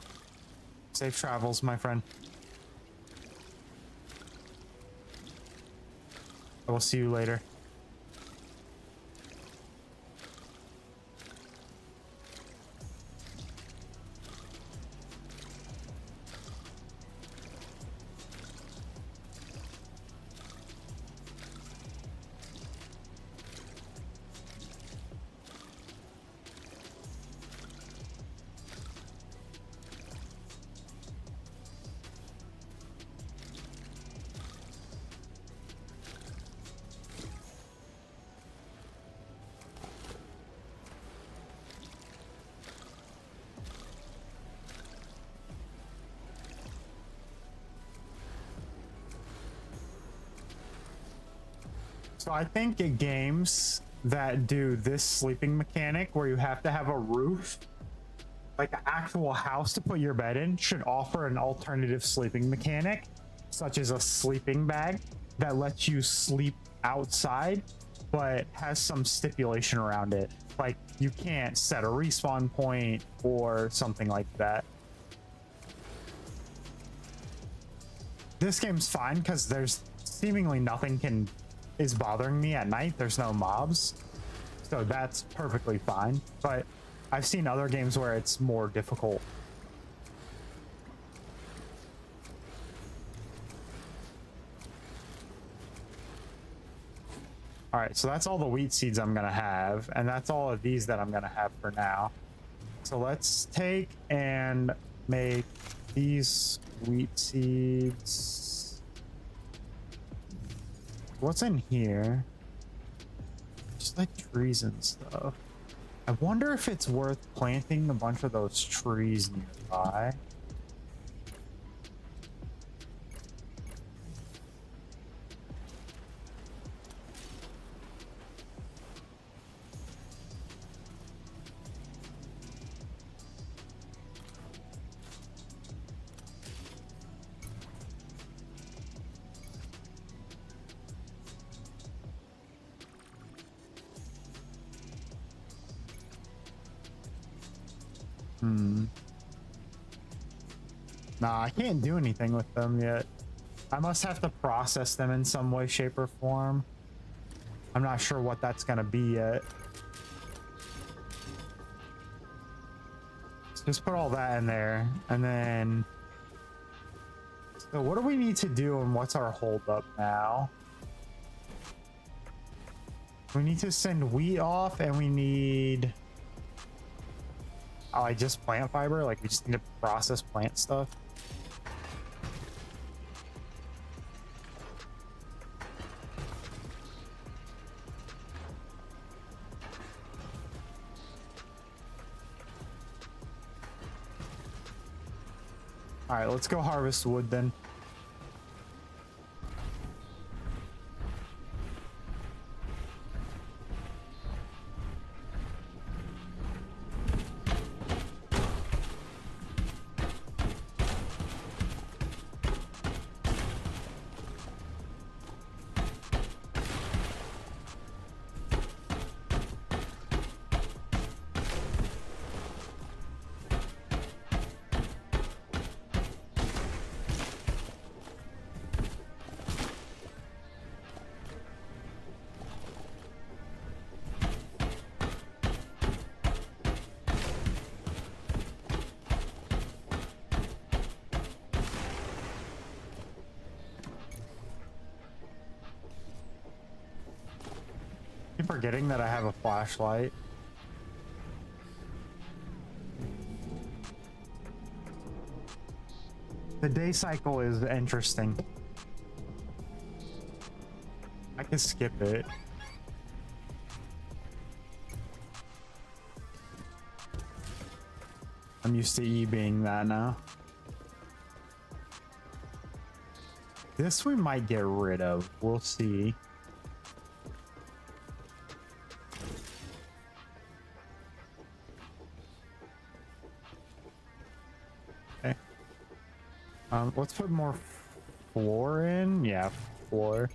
Speaker 1: Safe travels, my friend. I will see you later. So I think games that do this sleeping mechanic where you have to have a roof, like an actual house to put your bed in, should offer an alternative sleeping mechanic, such as a sleeping bag that lets you sleep outside, but has some stipulation around it. Like you can't set a respawn point or something like that. This game's fine because there's seemingly nothing is bothering me at night. There's no mobs, so that's perfectly fine. But I've seen other games where it's more difficult. All right, so that's all the wheat seeds I'm gonna have, and that's all of these that I'm gonna have for now. So let's take and make these wheat seeds. What's in here? Just like trees and stuff. I wonder if it's worth planting a bunch of those trees nearby. Nah, I can't do anything with them yet. I must have to process them in some way, shape, or form. I'm not sure what that's gonna be yet. So just put all that in there, and then... So what do we need to do, and what's our holdup now? We need to send wheat off, and we need... Oh, I just plant fiber? Like, we just need to process plant stuff? All right, let's go harvest wood then. I'm forgetting that I have a flashlight. The day cycle is interesting. I can skip it. I'm used to E being that now. This we might get rid of. We'll see. Okay. Let's put more floor in. Yeah, floor.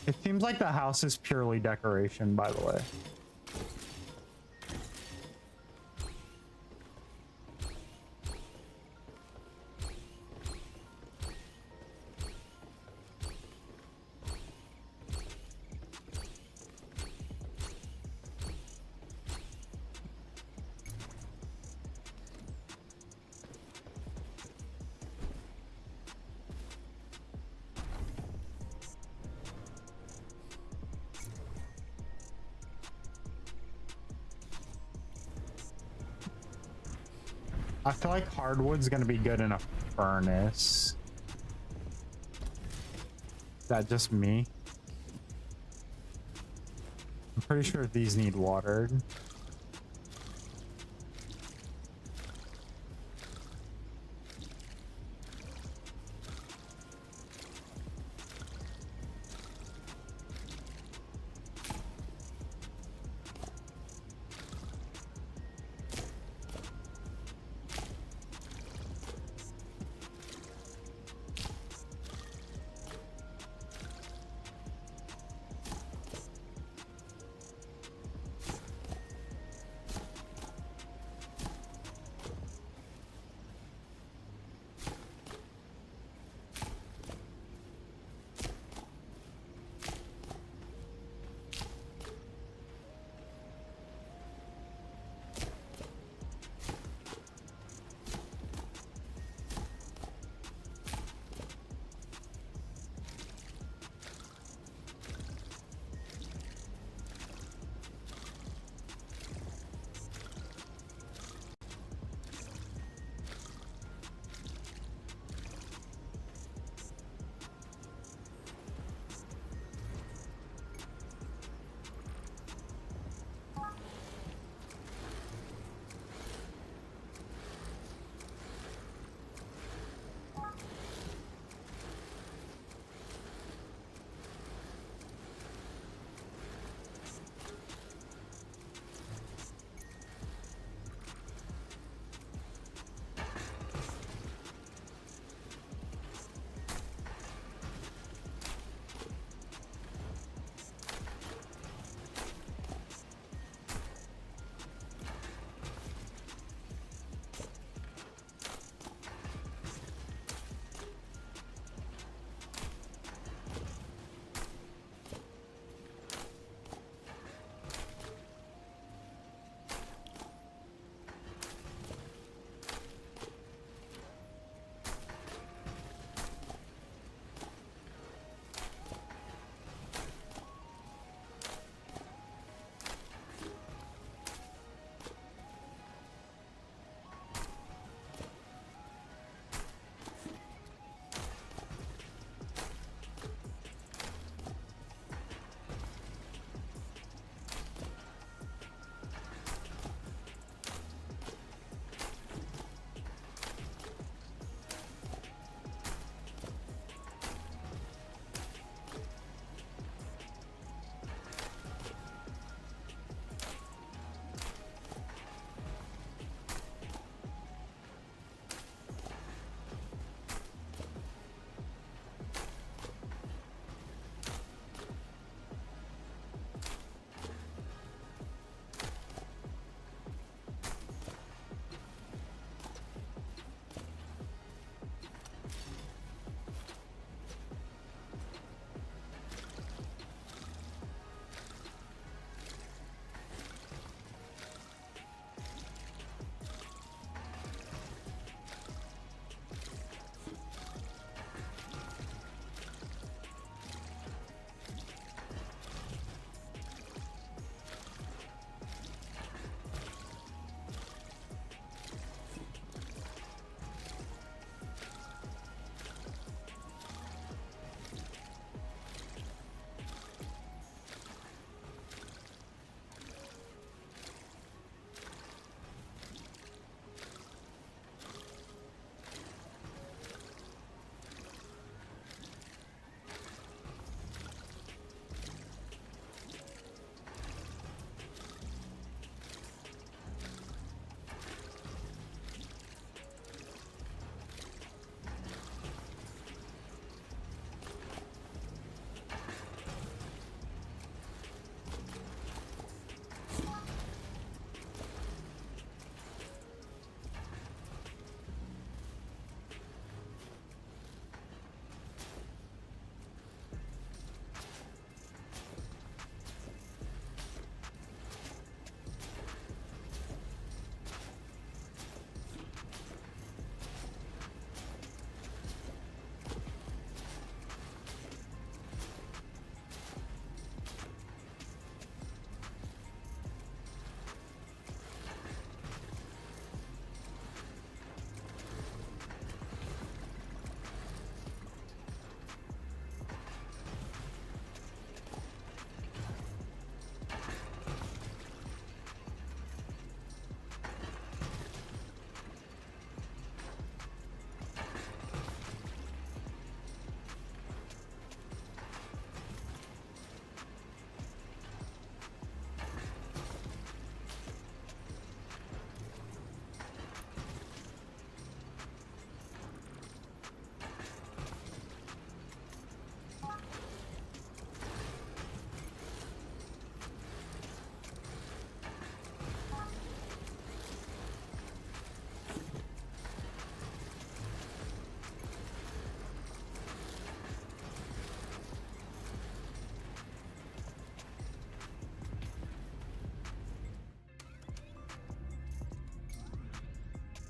Speaker 1: It seems like the house is purely decoration, by the way. I feel like hardwood's gonna be good in a furnace. Is that just me? I'm pretty sure these need watered.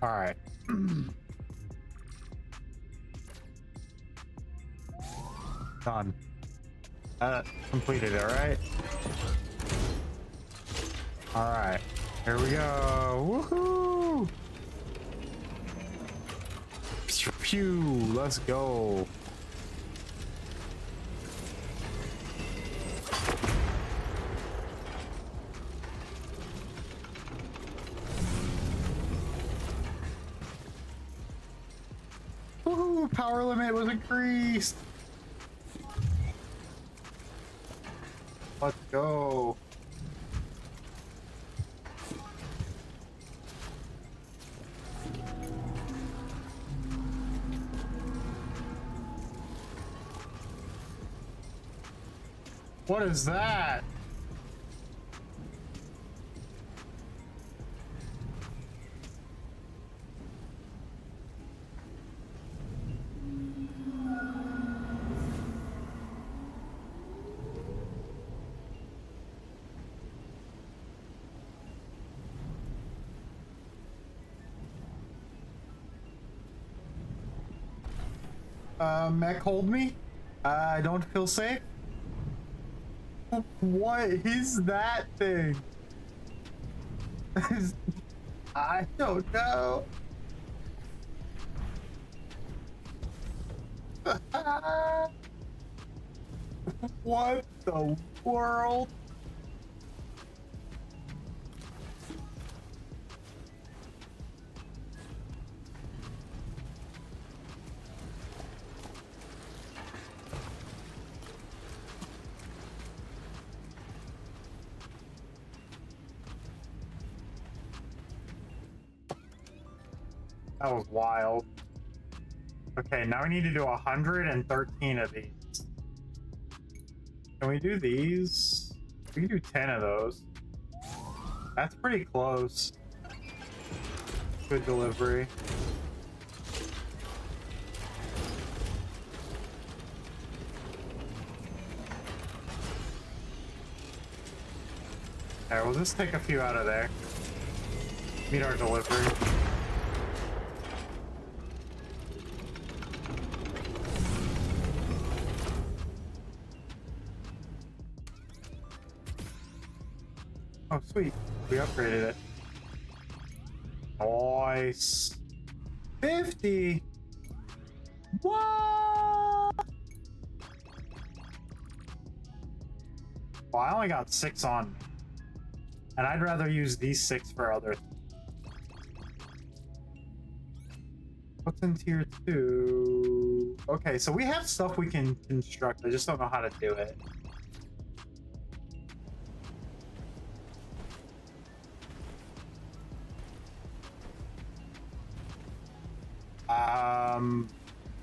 Speaker 1: All right. Done. Completed it, right? All right. Here we go. Woohoo! Pew, pew. Let's go. Woohoo! Power limit was increased. Let's go. What is that? Mech, hold me. I don't feel safe. What is that thing? I don't know. What the world? That was wild. Okay, now we need to do 113 of these. Can we do these? We can do 10 of those. That's pretty close. Good delivery. Alright, we'll just take a few out of there. Meet our delivery. Oh, sweet. We upgraded it. Nice. 50? What? Well, I only got 6 on me. And I'd rather use these 6 for other things. What's in tier 2? Okay, so we have stuff we can construct. I just don't know how to do it.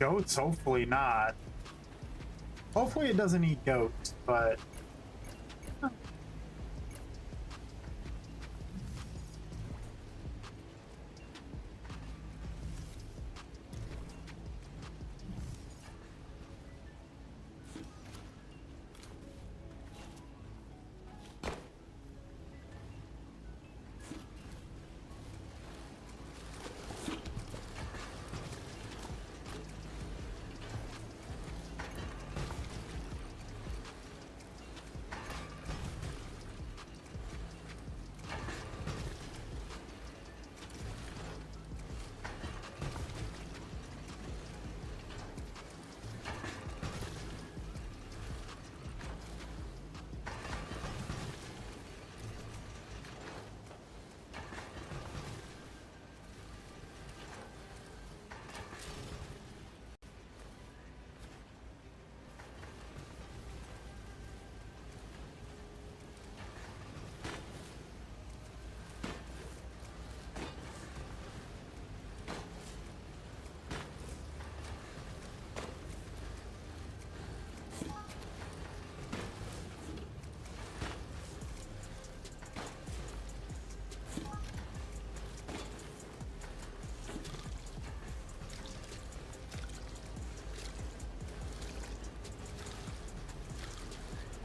Speaker 1: Goats, hopefully not. Hopefully it doesn't eat goats, but...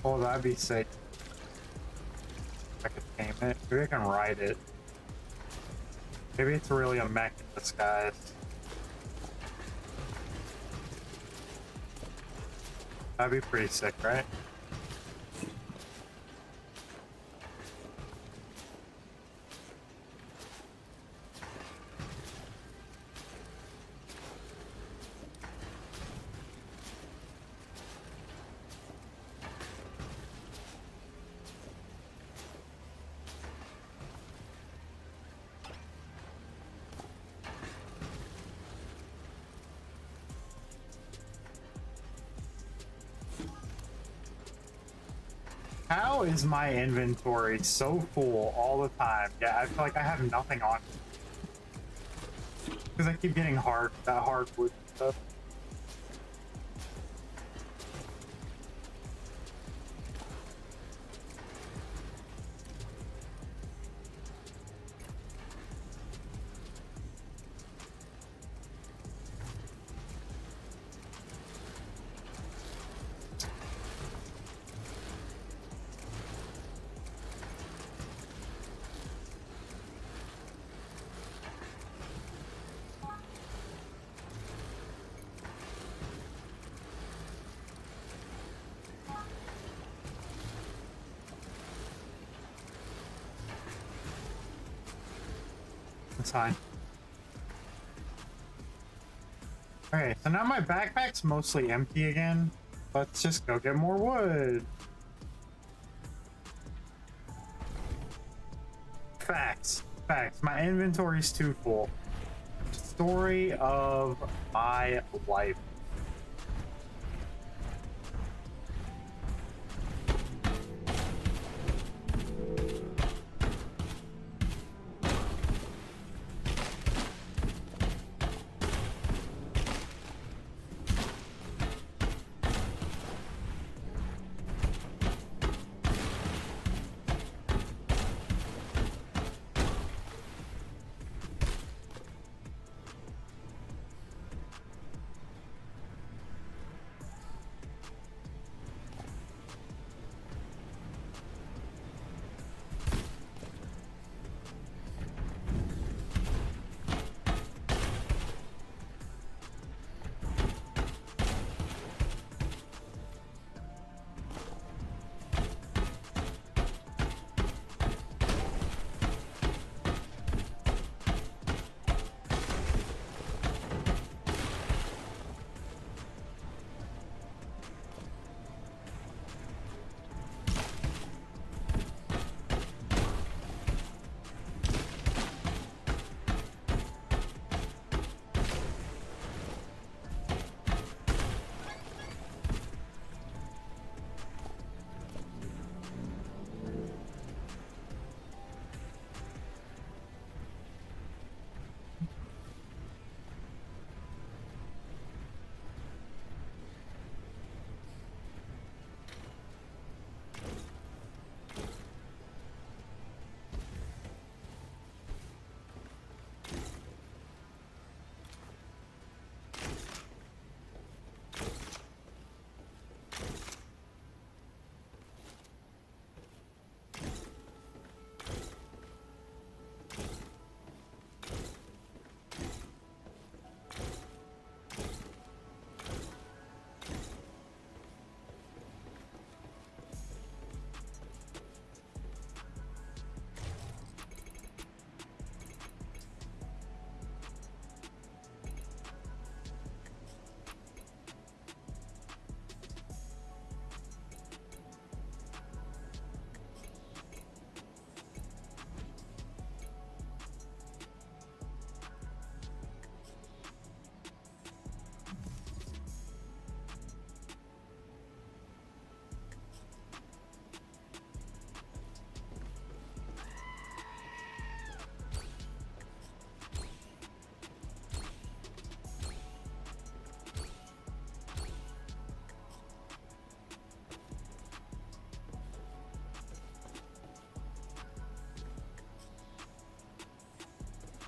Speaker 1: Oh, that'd be sick. I could tame it. Maybe I can ride it. Maybe it's really a mech in disguise. That'd be pretty sick, right? How is my inventory so full all the time? Yeah, I feel like I have nothing on. Because I keep getting that hardwood stuff. That's fine. Okay, so now my backpack's mostly empty again. Let's just go get more wood. Facts. Facts. My inventory's too full. Story of my life.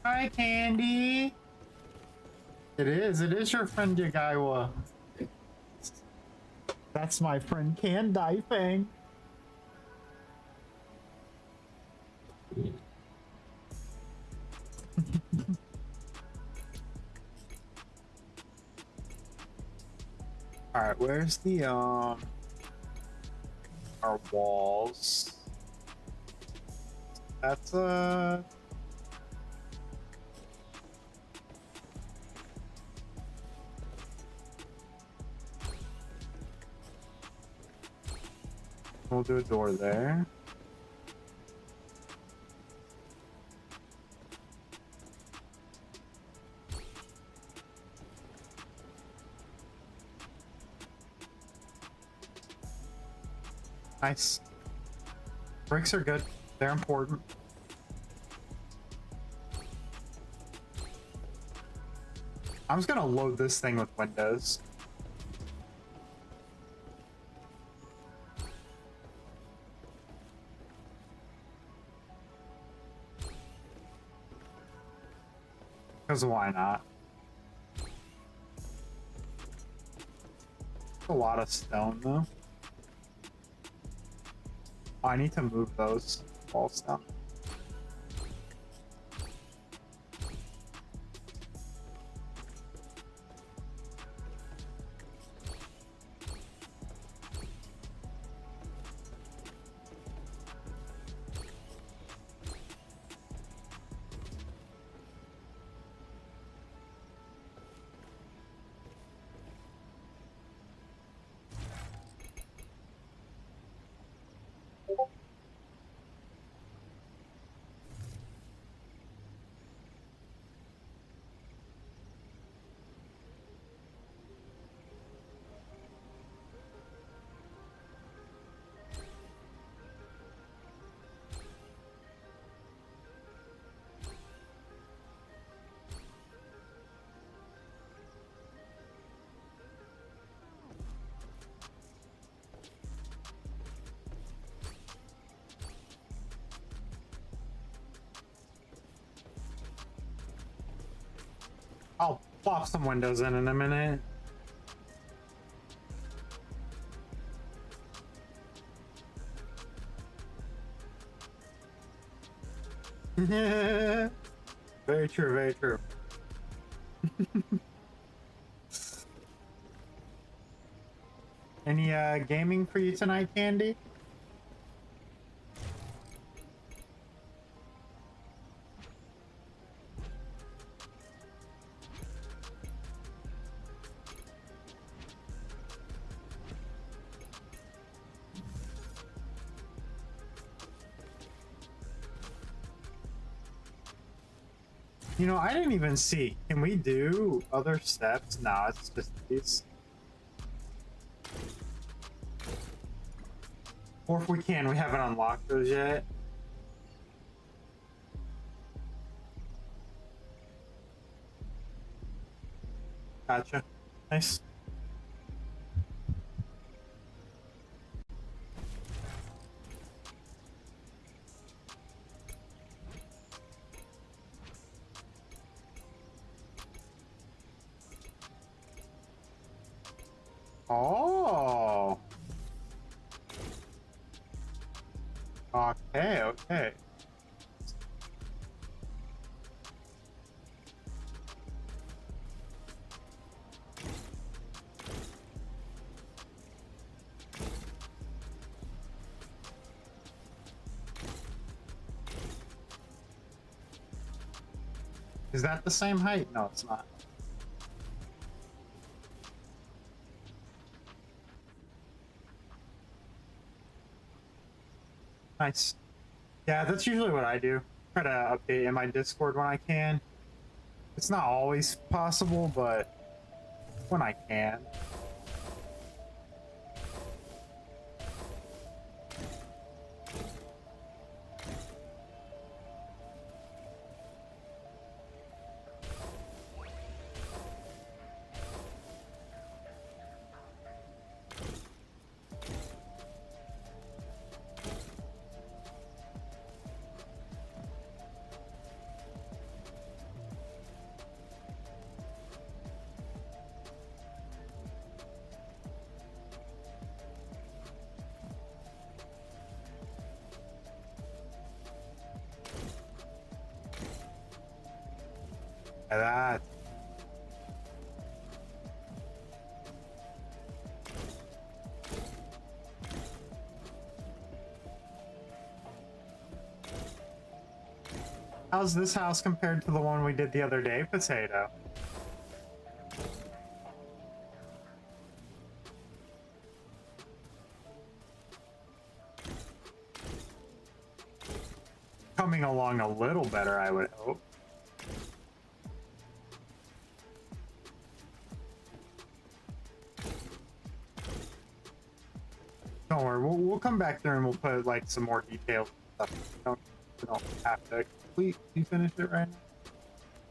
Speaker 1: Hi, Candy. It is your friend Yagaiwa. That's my friend KanidFang. right, where's the our walls? That's we'll do a door there. Nice. Bricks are good. They're important. I'm just gonna load this thing with windows. Because why not? A lot of stone though. Oh, I need to move those walls down. I'll plop some windows in a minute. Very true, very true. Any gaming for you tonight, Candy? You know, I didn't even see. Can we do other steps? No, it's just these. Or if we can, we haven't unlocked those yet. Gotcha. Nice. Oh. Okay, okay. Is that the same height? No, it's not. Nice. Yeah, that's usually what I do. Try to update in my Discord when I can. It's not always possible, but when I can. That. How's this house compared to the one we did the other day, Potato? Coming along a little better, I would hope. Don't worry, we'll come back there and we'll put like some more details and stuff. We don't have to completely finish it right now.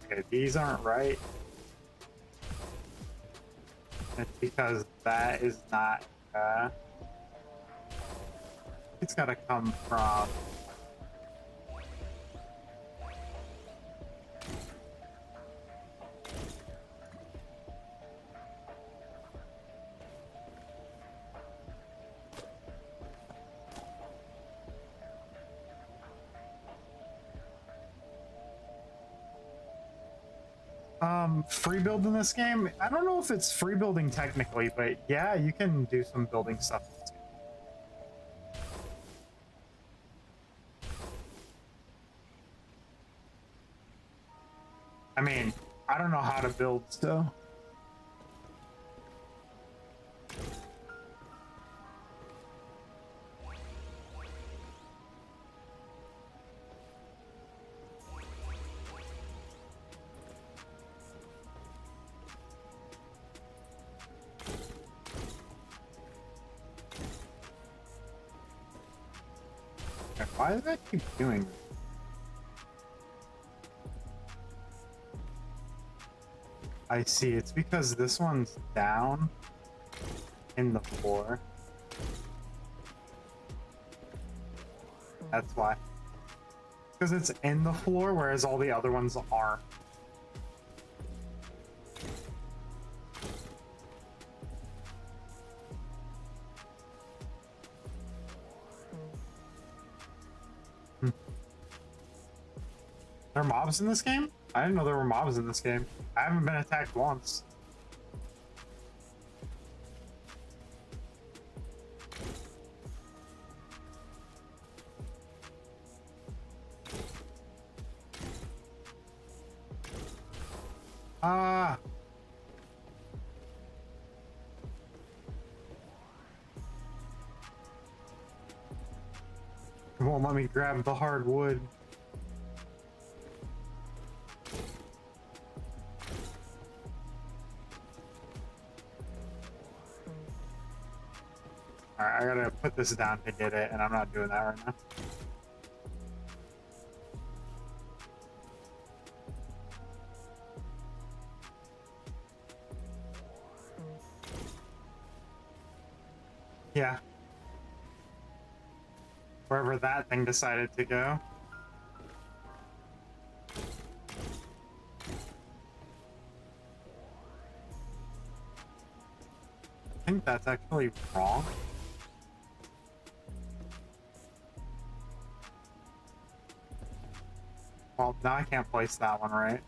Speaker 1: Okay, these aren't right. It's because that is not. It's got to come from. Free build in this game? I don't know if it's free building technically, but yeah, you can do some building stuff in this game. I mean, I don't know how to build still. Why does that keep doing this? I see, it's because this one's down in the floor. That's why. Because it's in the floor, whereas all the other ones aren't. There are mobs in this game? I didn't know there were mobs in this game. I haven't been attacked once. Ah. It won't let me grab the hardwood. Alright, I gotta put this down to get it, and I'm not doing that right now. Yeah. Wherever that thing decided to go. I think that's actually wrong. Well, now I can't place that one right.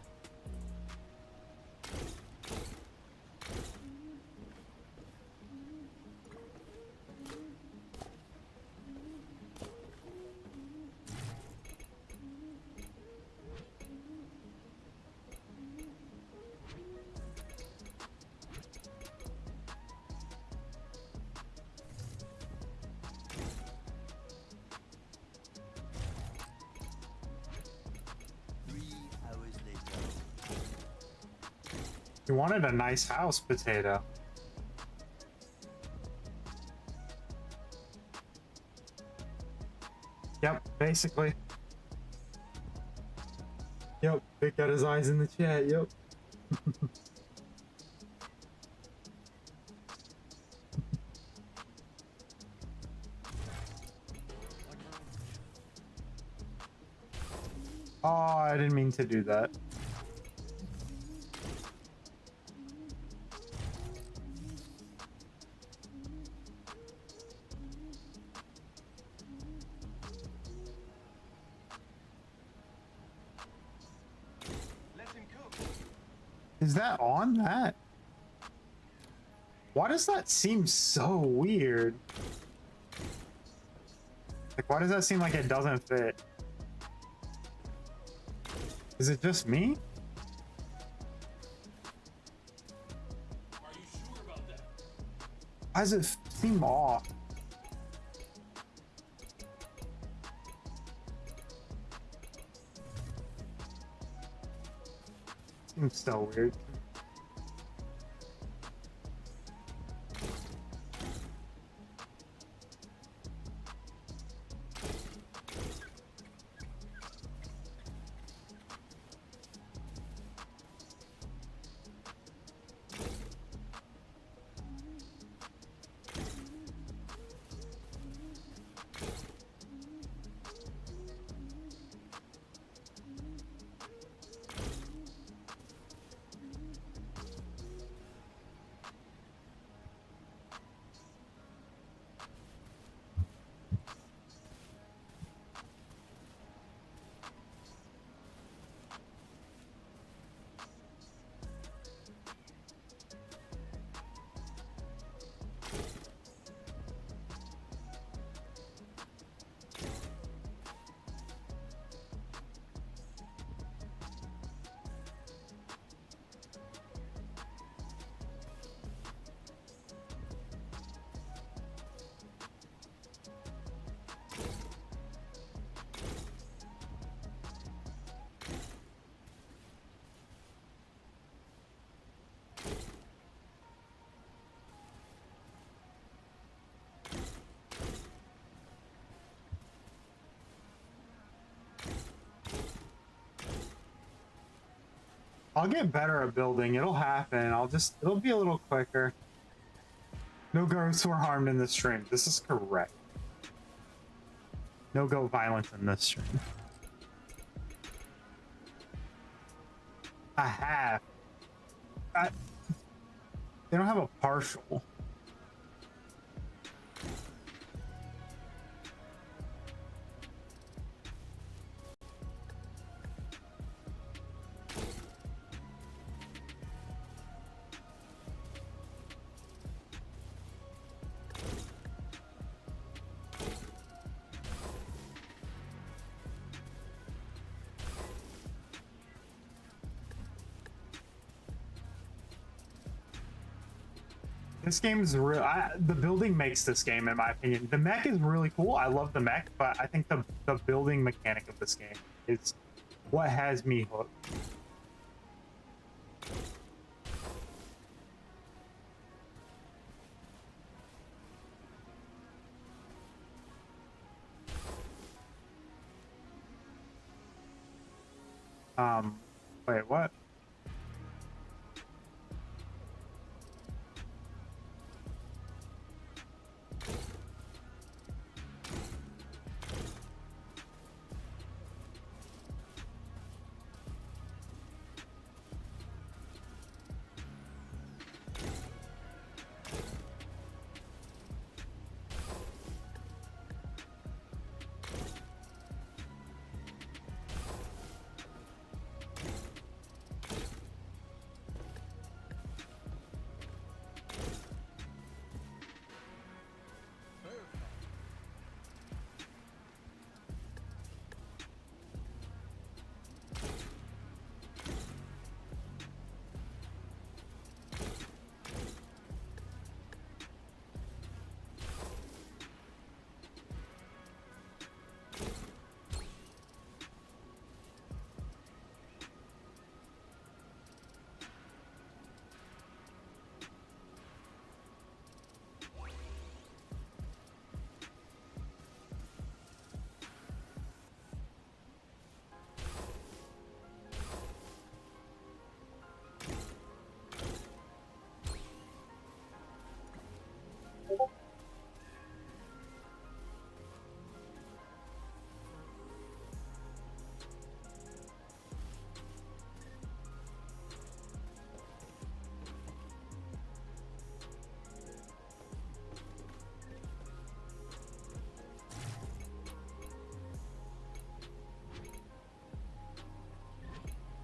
Speaker 1: You wanted a nice house, Potato. Yep, basically. Yep, Vic got his eyes in the chat, yep. Oh, I didn't mean to do that. Is that on that? Why does that seem so weird? Like, why does that seem like it doesn't fit? Is it just me?
Speaker 2: Are you sure about that?
Speaker 1: Why does it seem off? Seems so weird. I'll get better at building. It'll happen. It'll be a little quicker. No ghosts were harmed in this stream. This is correct. No goat violence in this stream. A half. They don't have a partial. This game is real. The building makes this game, in my opinion. The mech is really cool. I love the mech, but I think the building mechanic of this game is what has me hooked. Wait, what?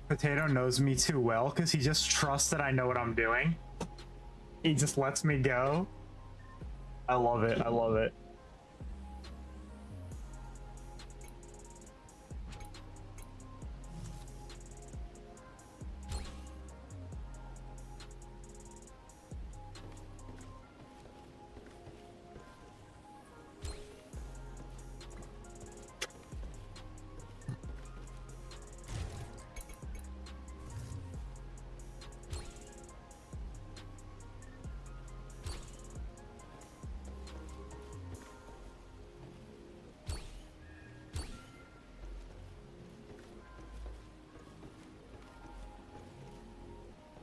Speaker 1: Potato knows me too well because he just trusts that I know what I'm doing. He just lets me go. I love it. I love it.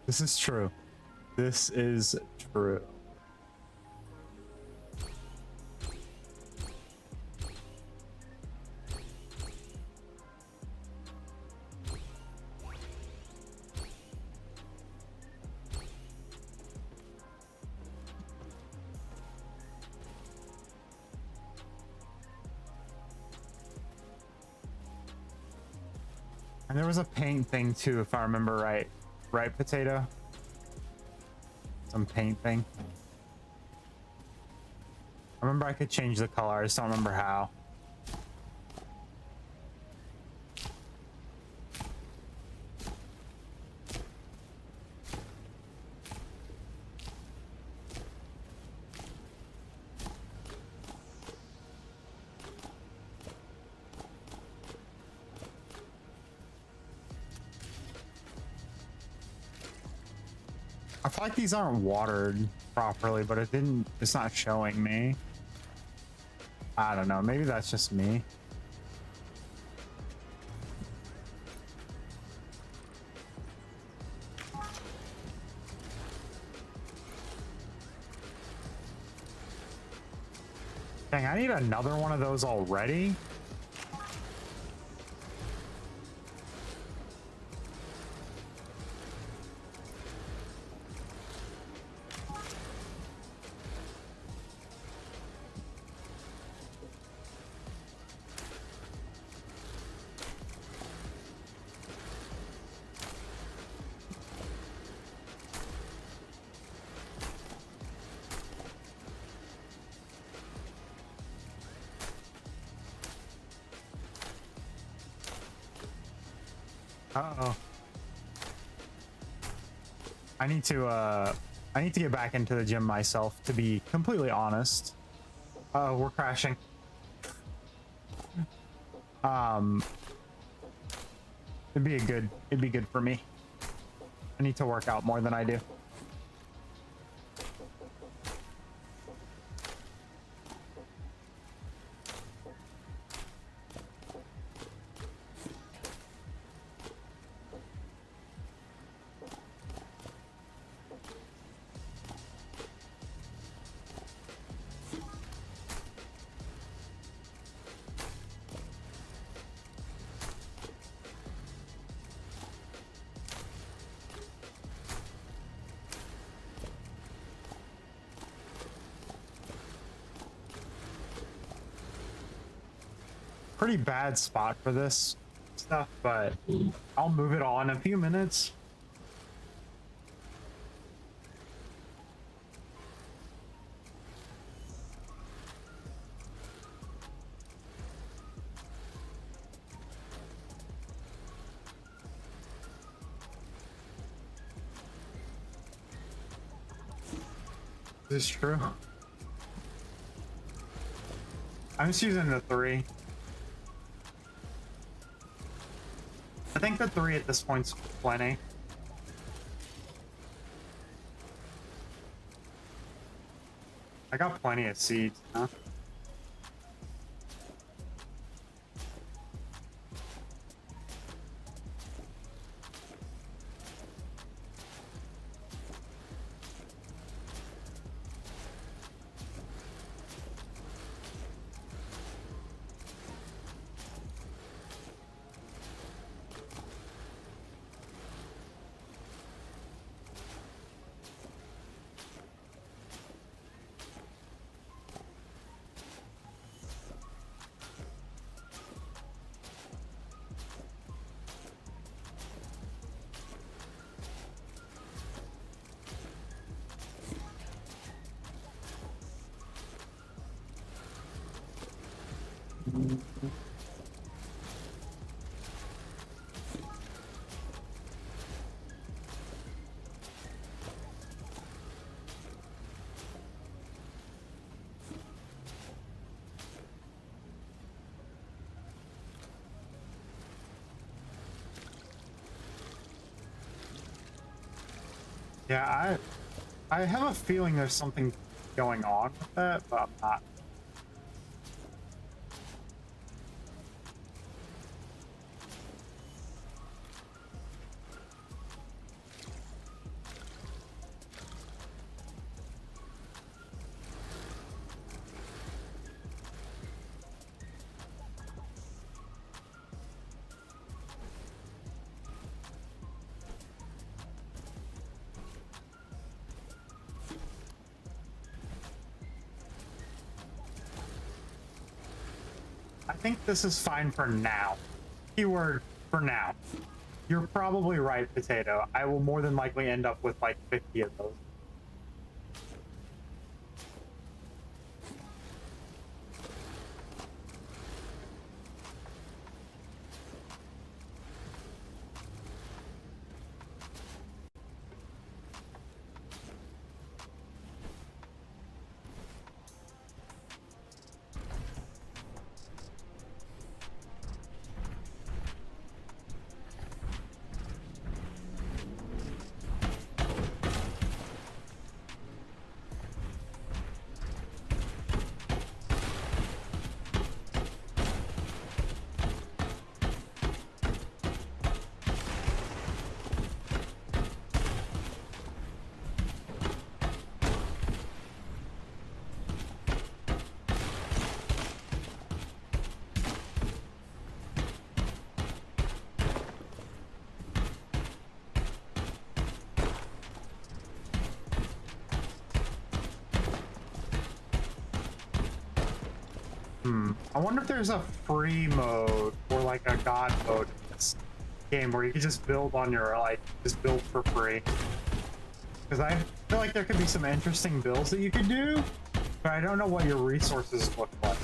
Speaker 1: This is true. This is true. And there was a paint thing too, if I remember right. Right, Potato? Some paint thing. I remember I could change the color, I just don't remember how. I feel like these aren't watered properly, but it's not showing me. I don't know, maybe that's just me. Dang, I need another one of those already. Uh-oh. I need to get back into the gym myself, to be completely honest. Oh, we're crashing. It'd be good for me. I need to work out more than I do. Pretty bad spot for this stuff, but I'll move it on in a few minutes. This is true. I'm just using the 3. I think the 3 at this point's plenty. I got plenty of seeds, huh? Yeah, I have a feeling there's something going on with that, but I'm not. think this is fine for now. Keyword for now. You're probably right, Potato. I will more than likely end up with like 50 of those. I wonder if there's a free mode or like a god mode in this game where you can just build on your, like, just build for free. Because I feel like there could be some interesting builds that you could do, but I don't know what your resources look like.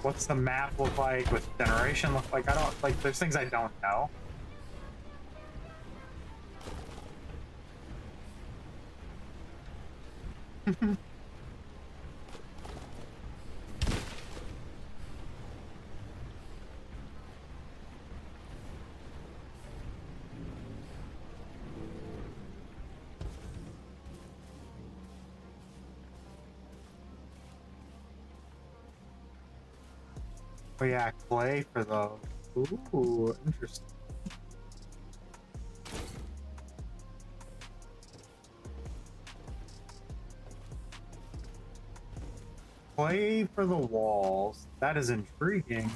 Speaker 1: What's the map look like? What's generation look like? I don't, like, there's things I don't know. Oh yeah, clay for those. Ooh, interesting. Clay for the walls. That is intriguing.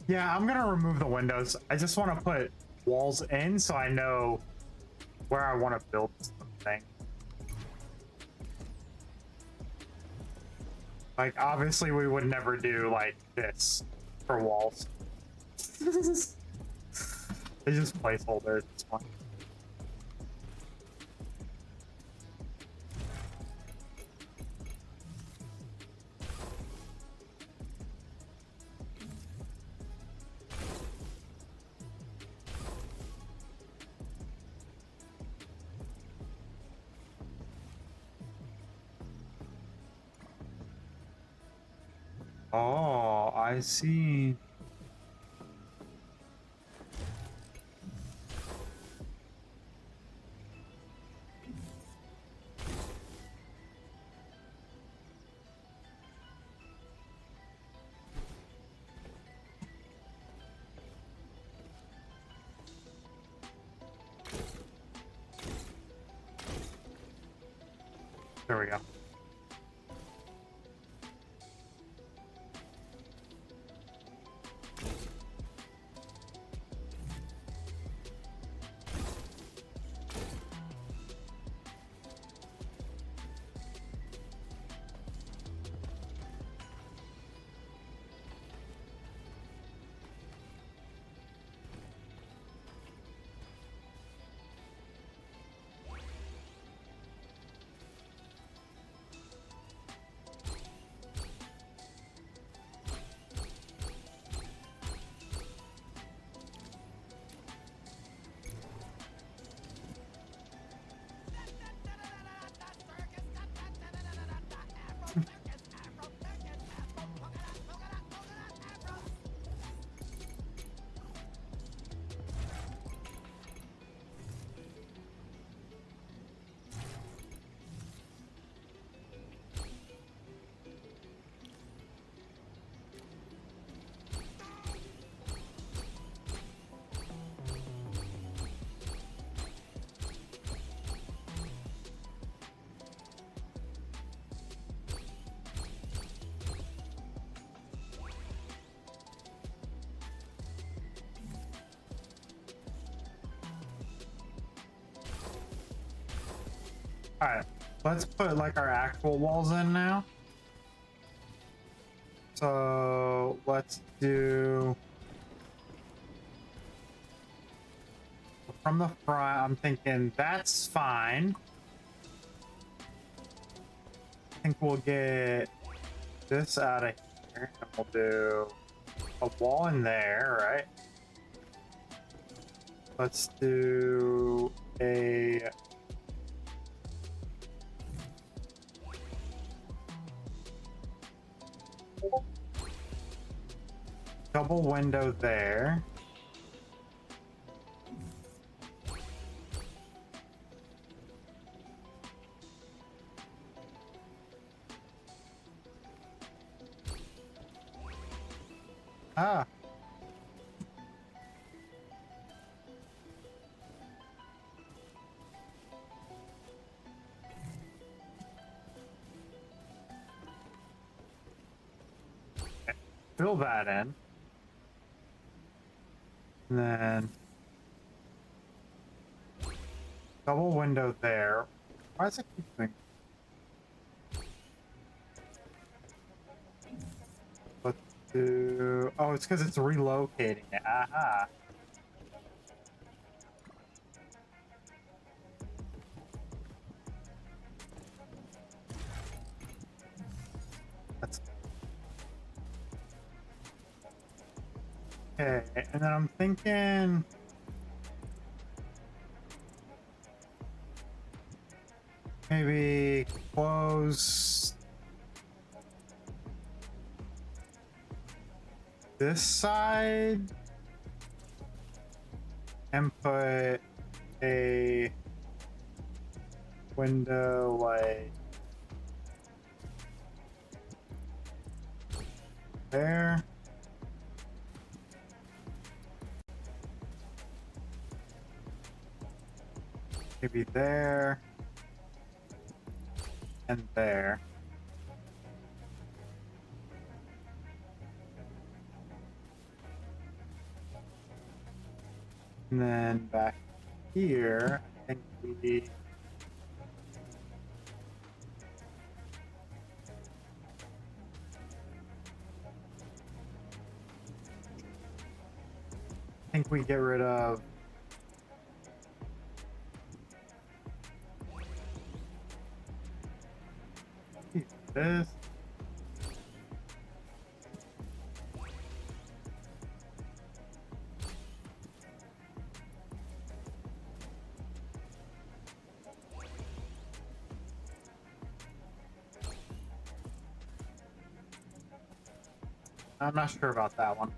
Speaker 1: Yeah, I'm gonna remove the windows. I just want to put walls in so I know where I want to build something. Like, obviously we would never do like this for walls. They're just placeholders, it's fine. Oh, I see. There we go. All right, let's put like our actual walls in now. So let's do from the front. I'm thinking that's fine. I think we'll get this out of here and we'll do a wall in there, right? Let's do a double window there. Ah. Okay. Fill that in. And then double window there. Why does it keep doing? Let's do. Oh, it's because it's relocating it. Aha. That's okay. And then I'm thinking. Maybe close this side and put a window like there. Maybe there. And there. And then back here, I think we get rid of this. I'm not sure about that one.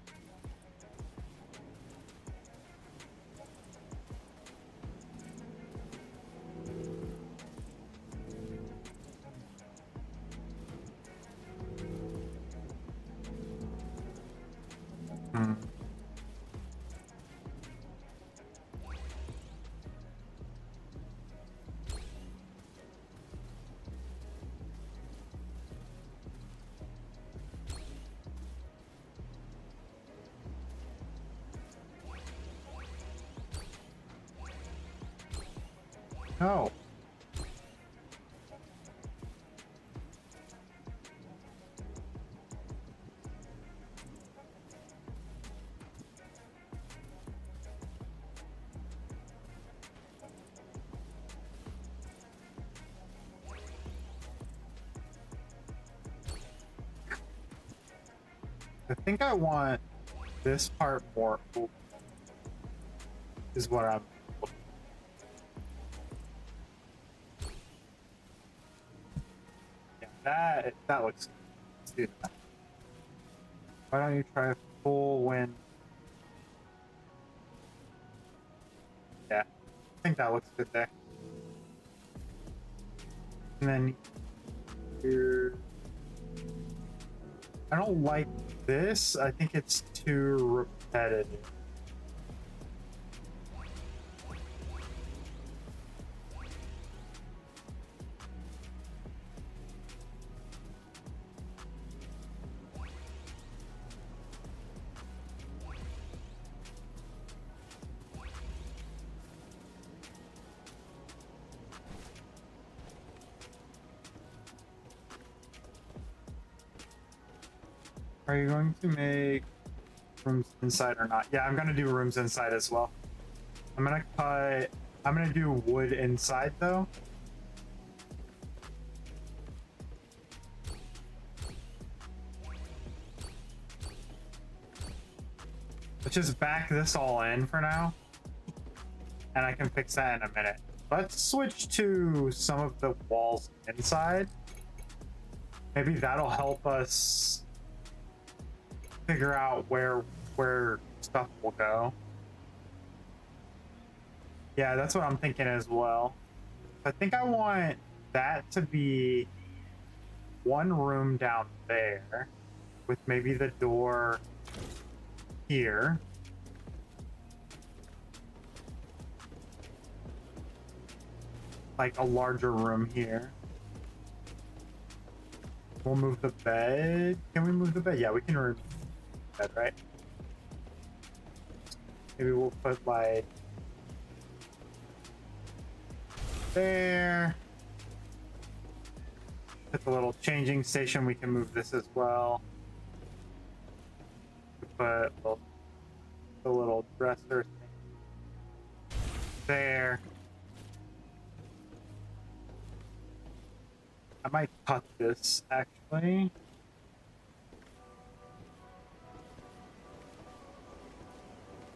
Speaker 1: Hmm. No. I think I want this part more open, is what I'm looking. Yeah, that looks good. Let's do that. Why don't you try a full win? Yeah, I think that looks good there. And then here, I don't like this. I think it's too repetitive. Are you going to make rooms inside or not? Yeah, I'm gonna do rooms inside as well. I'm gonna do wood inside though. Let's just back this all in for now. And I can fix that in a minute. Let's switch to some of the walls inside. Maybe that'll help us figure out where stuff will go. Yeah, that's what I'm thinking as well. I think I want that to be one room down there with maybe the door here. Like a larger room here. We'll move the bed. Can we move the bed? Yeah, we can move the bed, right? Maybe we'll put like there. Put the little changing station. We can move this as well. Put the little dresser thing there. I might cut this actually.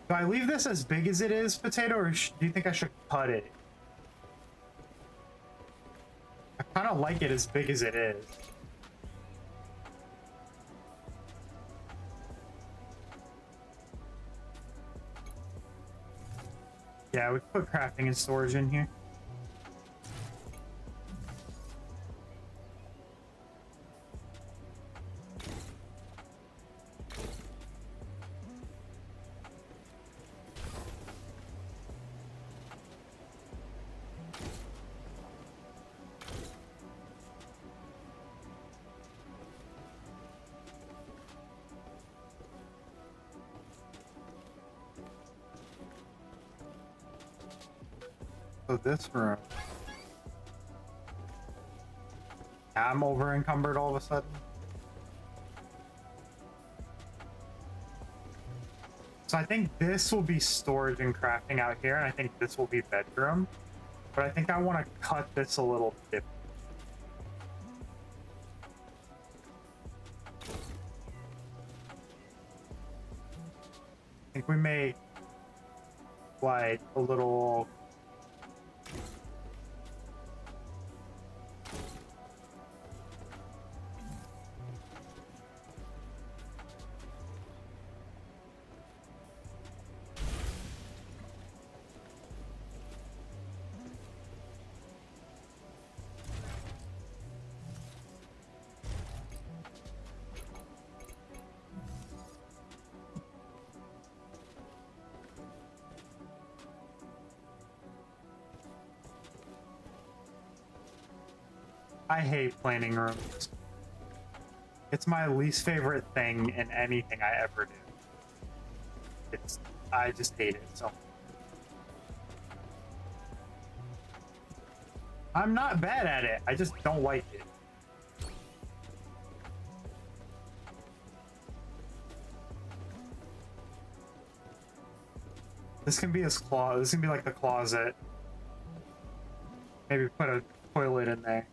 Speaker 1: Do I leave this as big as it is, Potato, or do you think I should cut it? I kind of like it as big as it is. Yeah, we put crafting and storage in here. So this room. I'm over encumbered all of a sudden. So I think this will be storage and crafting out here, and I think this will be bedroom. But I think I want to cut this a little bit. I think we make like a little I hate planning rooms. It's my least favorite thing in anything I ever do. I just hate it so. I'm not bad at it. I just don't like it. This can be his closet. This can be like the closet. Maybe put a toilet in there.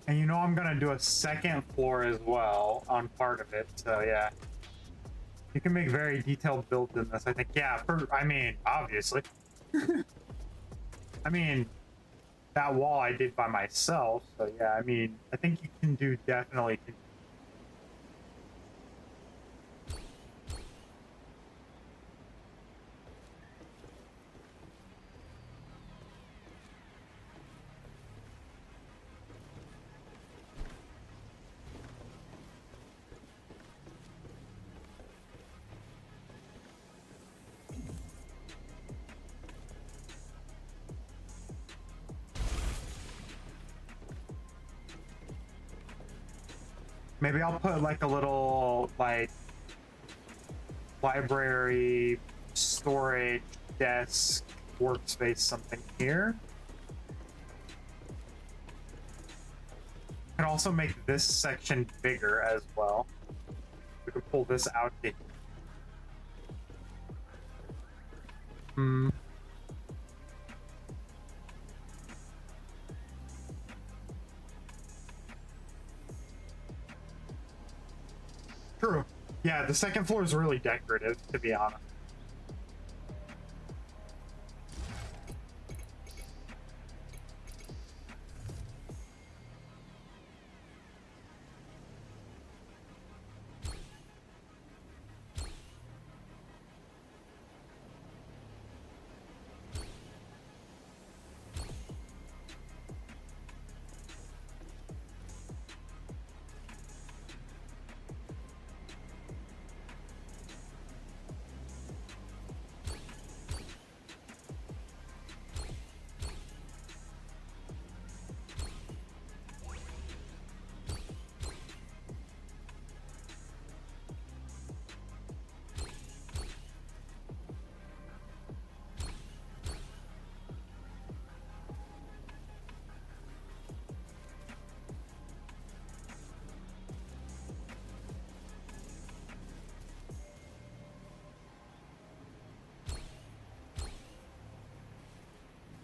Speaker 1: And you know I'm gonna do a second floor as well on part of it, so yeah. You can make very detailed builds in this, I think. Yeah, I mean, obviously. I mean, that wall I did by myself, so yeah, I mean, I think you can do definitely. Maybe I'll put like a little like library, storage, desk, workspace, something here. Can also make this section bigger as well. We could pull this out to True. Yeah, the second floor is really decorative, to be honest.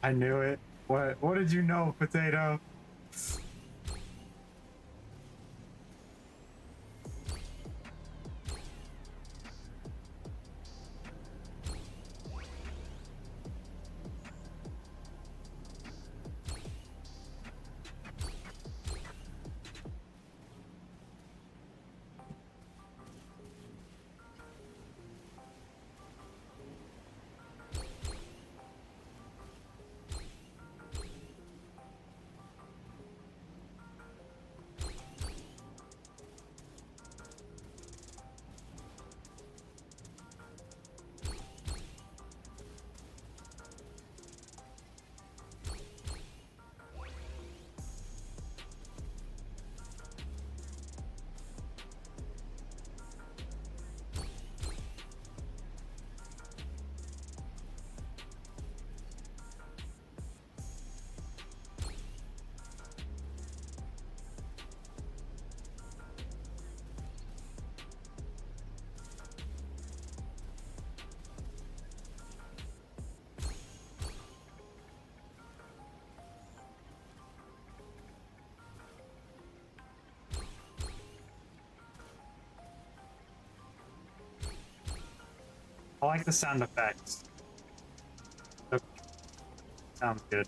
Speaker 1: I knew it. What did you know, Potato? I like the sound effects. Okay. Sounds good.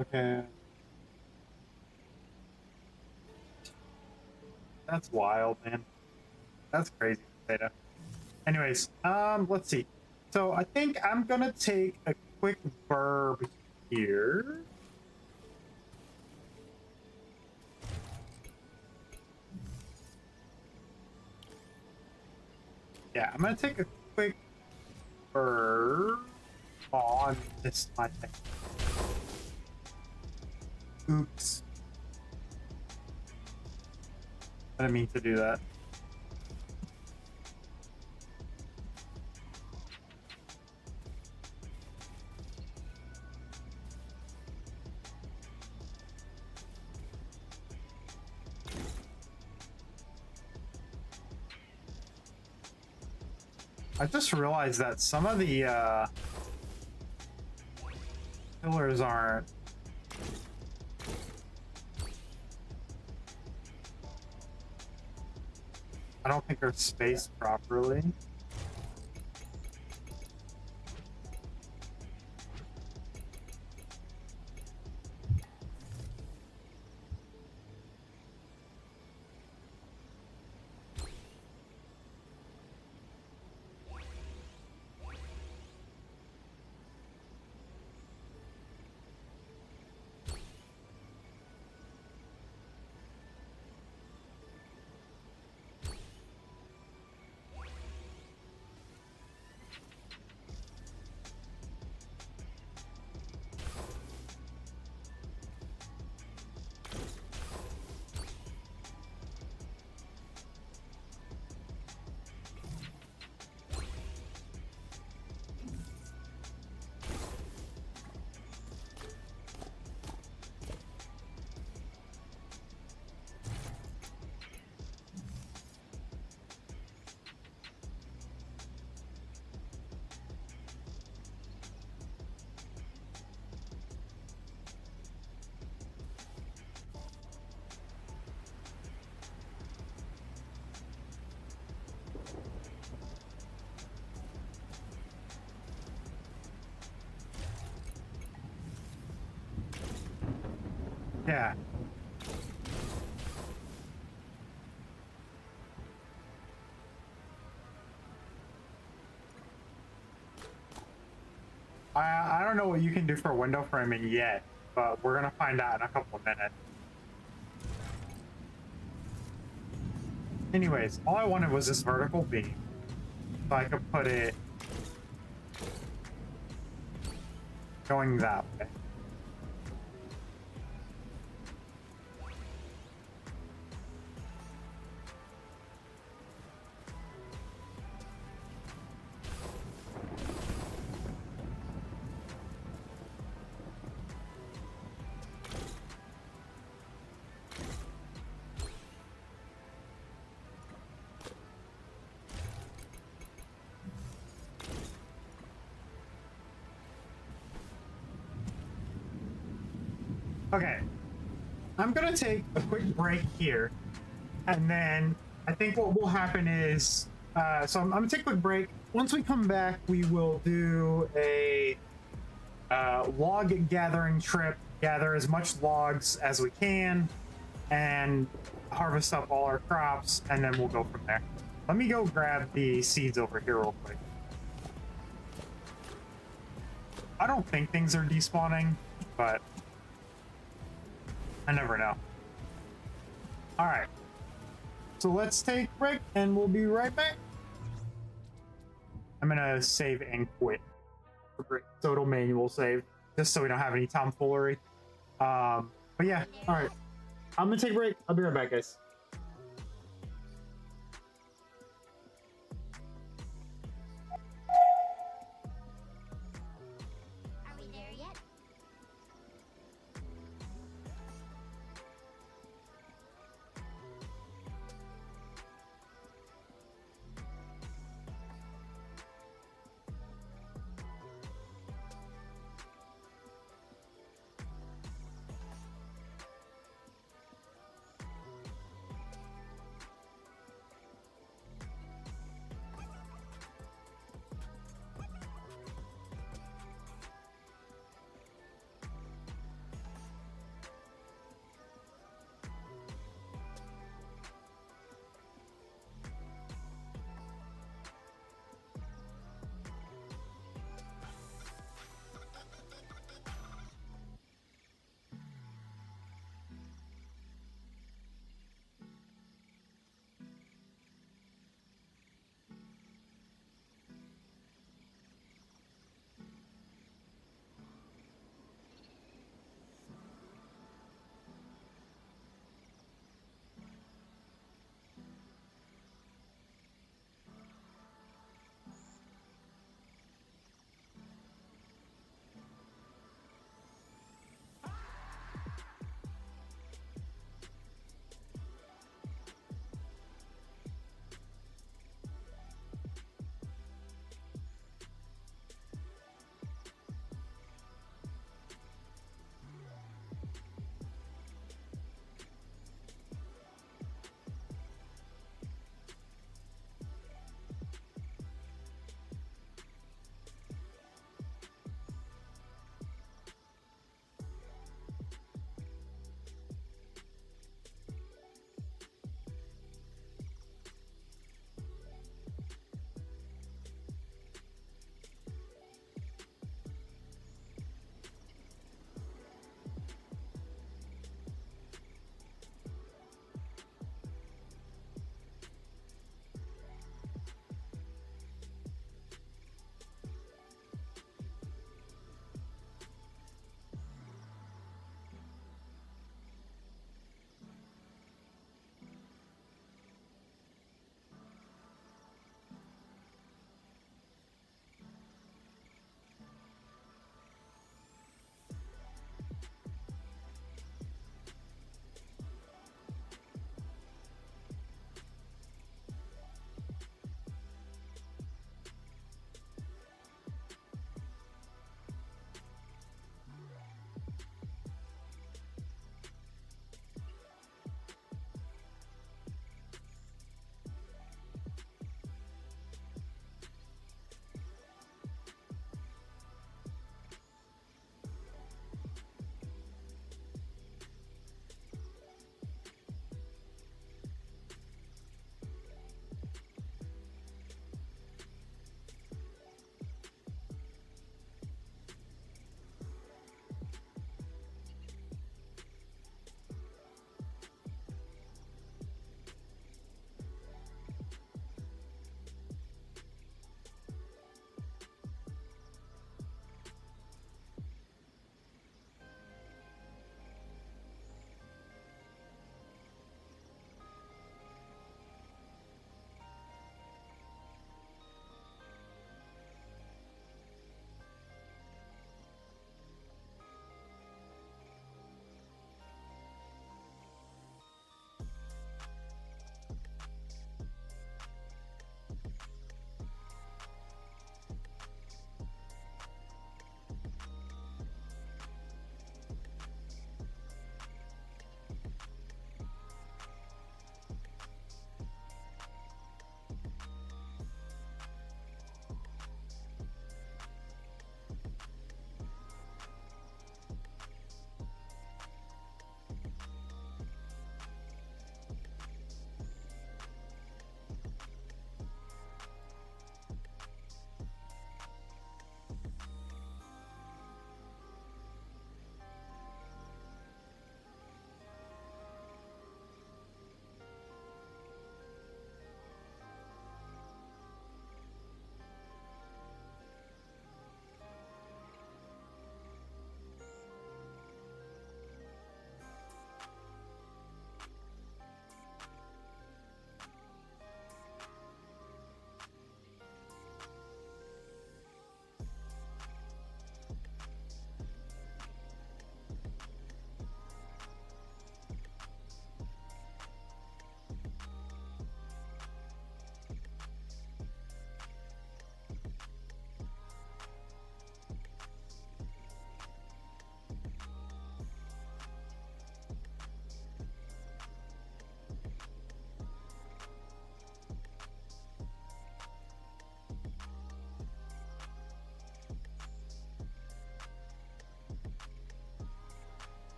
Speaker 1: Okay. That's wild, man. That's crazy, Potato. Anyways, let's see. So I think I'm gonna take a quick burb here. Yeah, I'm gonna take a quick burb on this my thing. Oops. I didn't mean to do that. I just realized that some of the pillars aren't. I don't think are spaced properly. Yeah. I don't know what you can do for window framing yet, but we're gonna find out in a couple of minutes. Anyways, all I wanted was this vertical beam, so I could put it going that way. Okay, I'm gonna take a quick break here, and then I think what will happen is, so I'm gonna take a quick break. Once we come back, we will do a log gathering trip, gather as much logs as we can, and harvest up all our crops, and then we'll go from there. Let me go grab the seeds over here real quick. I don't think things are despawning, but I never know. All right, so let's take a break and we'll be right back. I'm gonna save and quit for break, so it'll manual save, just so we don't have any tomfoolery. But yeah, all right, I'm gonna take a break. I'll be right back, guys.
Speaker 4: Are we there yet?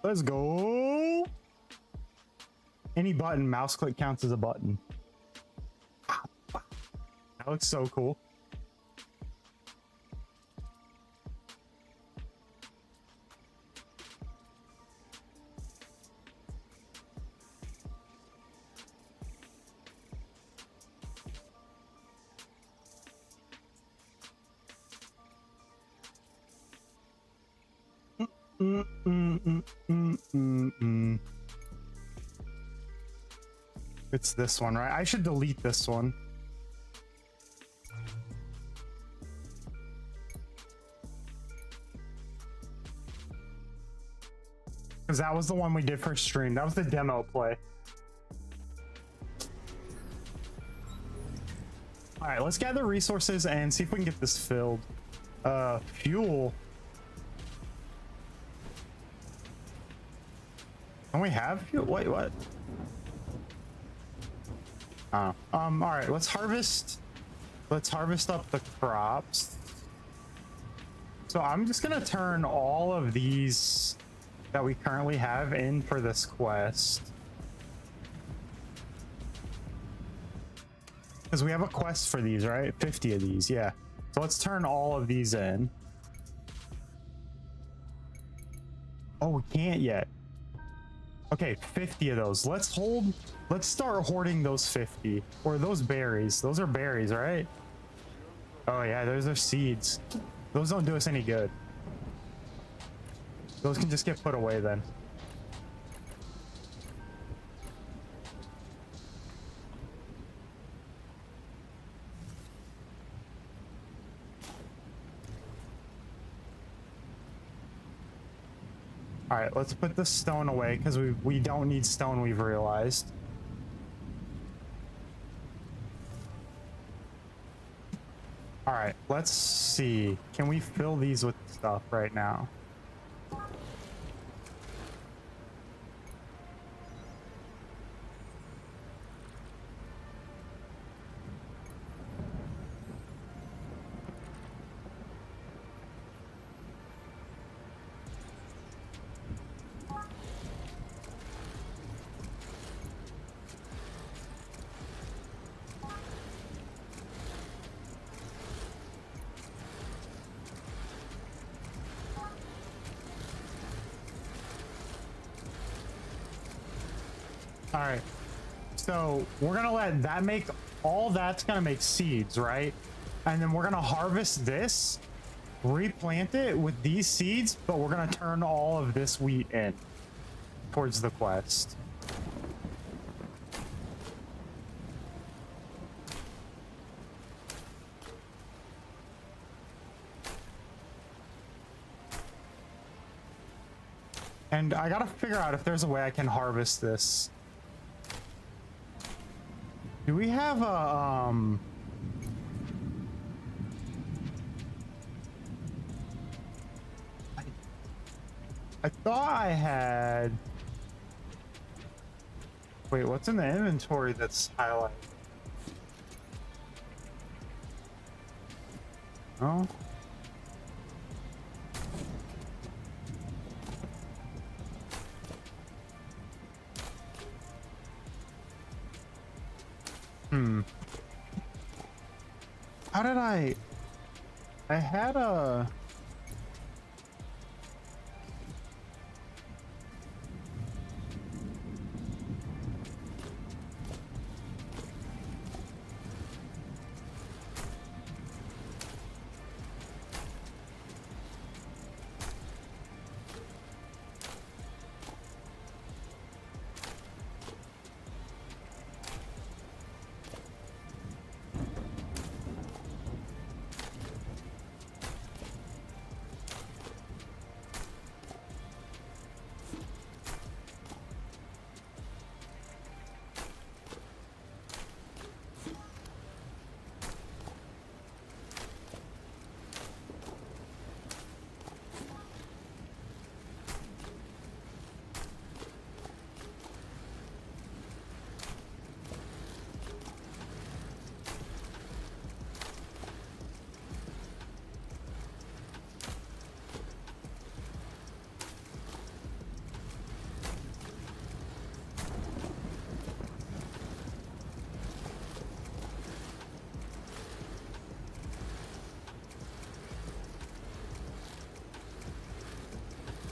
Speaker 1: Let's go. Any button, mouse click counts as a button. That looks so cool. It's this one, right? I should delete this one. Because that was the one we did for stream. That was the demo play. All right, let's gather resources and see if we can get this filled. Fuel. Don't we have fuel? Wait, what? Oh. All right, let's harvest up the crops. So I'm just gonna turn all of these that we currently have in for this quest. Because we have a quest for these, right? 50 of these, yeah. So let's turn all of these in. Oh, we can't yet. Okay, 50 of those. Let's start hoarding those 50. Or those berries. Those are berries, right? Oh yeah, those are seeds. Those don't do us any good. Those can just get put away then. All right, let's put the stone away because we don't need stone, we've realized. All right, let's see. Can we fill these with stuff right now? All right, so we're gonna let that make, all that's gonna make seeds, right? And then we're gonna harvest this, replant it with these seeds, but we're gonna turn all of this wheat in towards the quest. And I gotta figure out if there's a way I can harvest this. Do we have a, I thought I had, wait, what's in the inventory that's highlighted? Oh. How did I had a,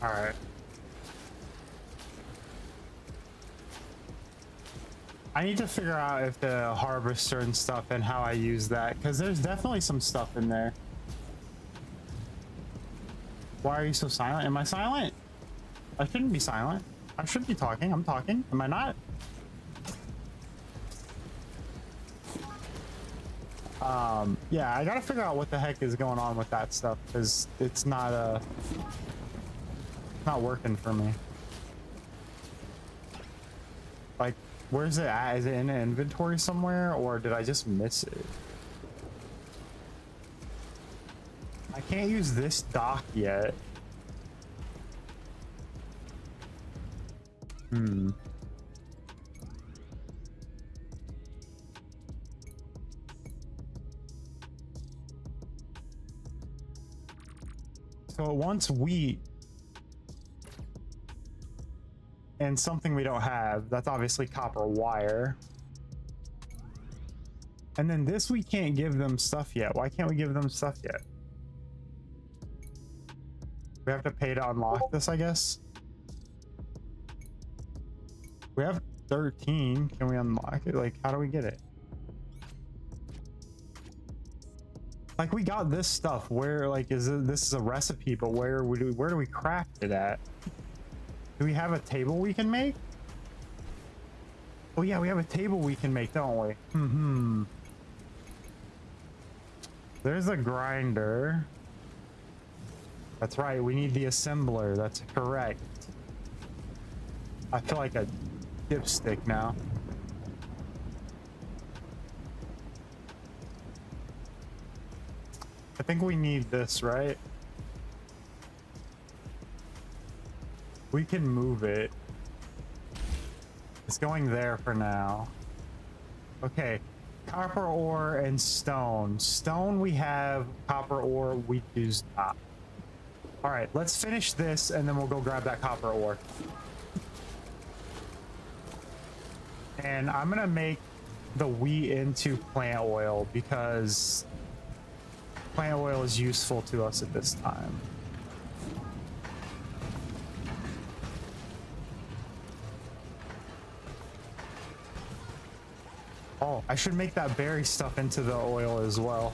Speaker 1: All right. I need to figure out if to harvest certain stuff and how I use that, because there's definitely some stuff in there. Why are you so silent? Am I silent? I shouldn't be silent. I should be talking. I'm talking. Am I not? Yeah, I gotta figure out what the heck is going on with that stuff, because it's not working for me. Like, where's it at? Is it in an inventory somewhere, or did I just miss it? I can't use this dock yet. So it wants wheat and something we don't have. That's obviously copper wire. And then this we can't give them stuff yet. Why can't we give them stuff yet? We have to pay to unlock this, I guess. We have 13. Can we unlock it? Like, how do we get it? Like, we got this stuff. Where, like, this is a recipe, but where do we craft it at? Do we have a table we can make? Oh yeah, we have a table we can make, don't we? There's a grinder. That's right, we need the assembler. That's correct. I feel like a dipstick now. I think we need this, right? We can move it. It's going there for now. Okay, copper ore and stone. Stone we have, copper ore we do not. All right, let's finish this and then we'll go grab that copper ore. And I'm gonna make the wheat into plant oil because plant oil is useful to us at this time. Oh, I should make that berry stuff into the oil as well.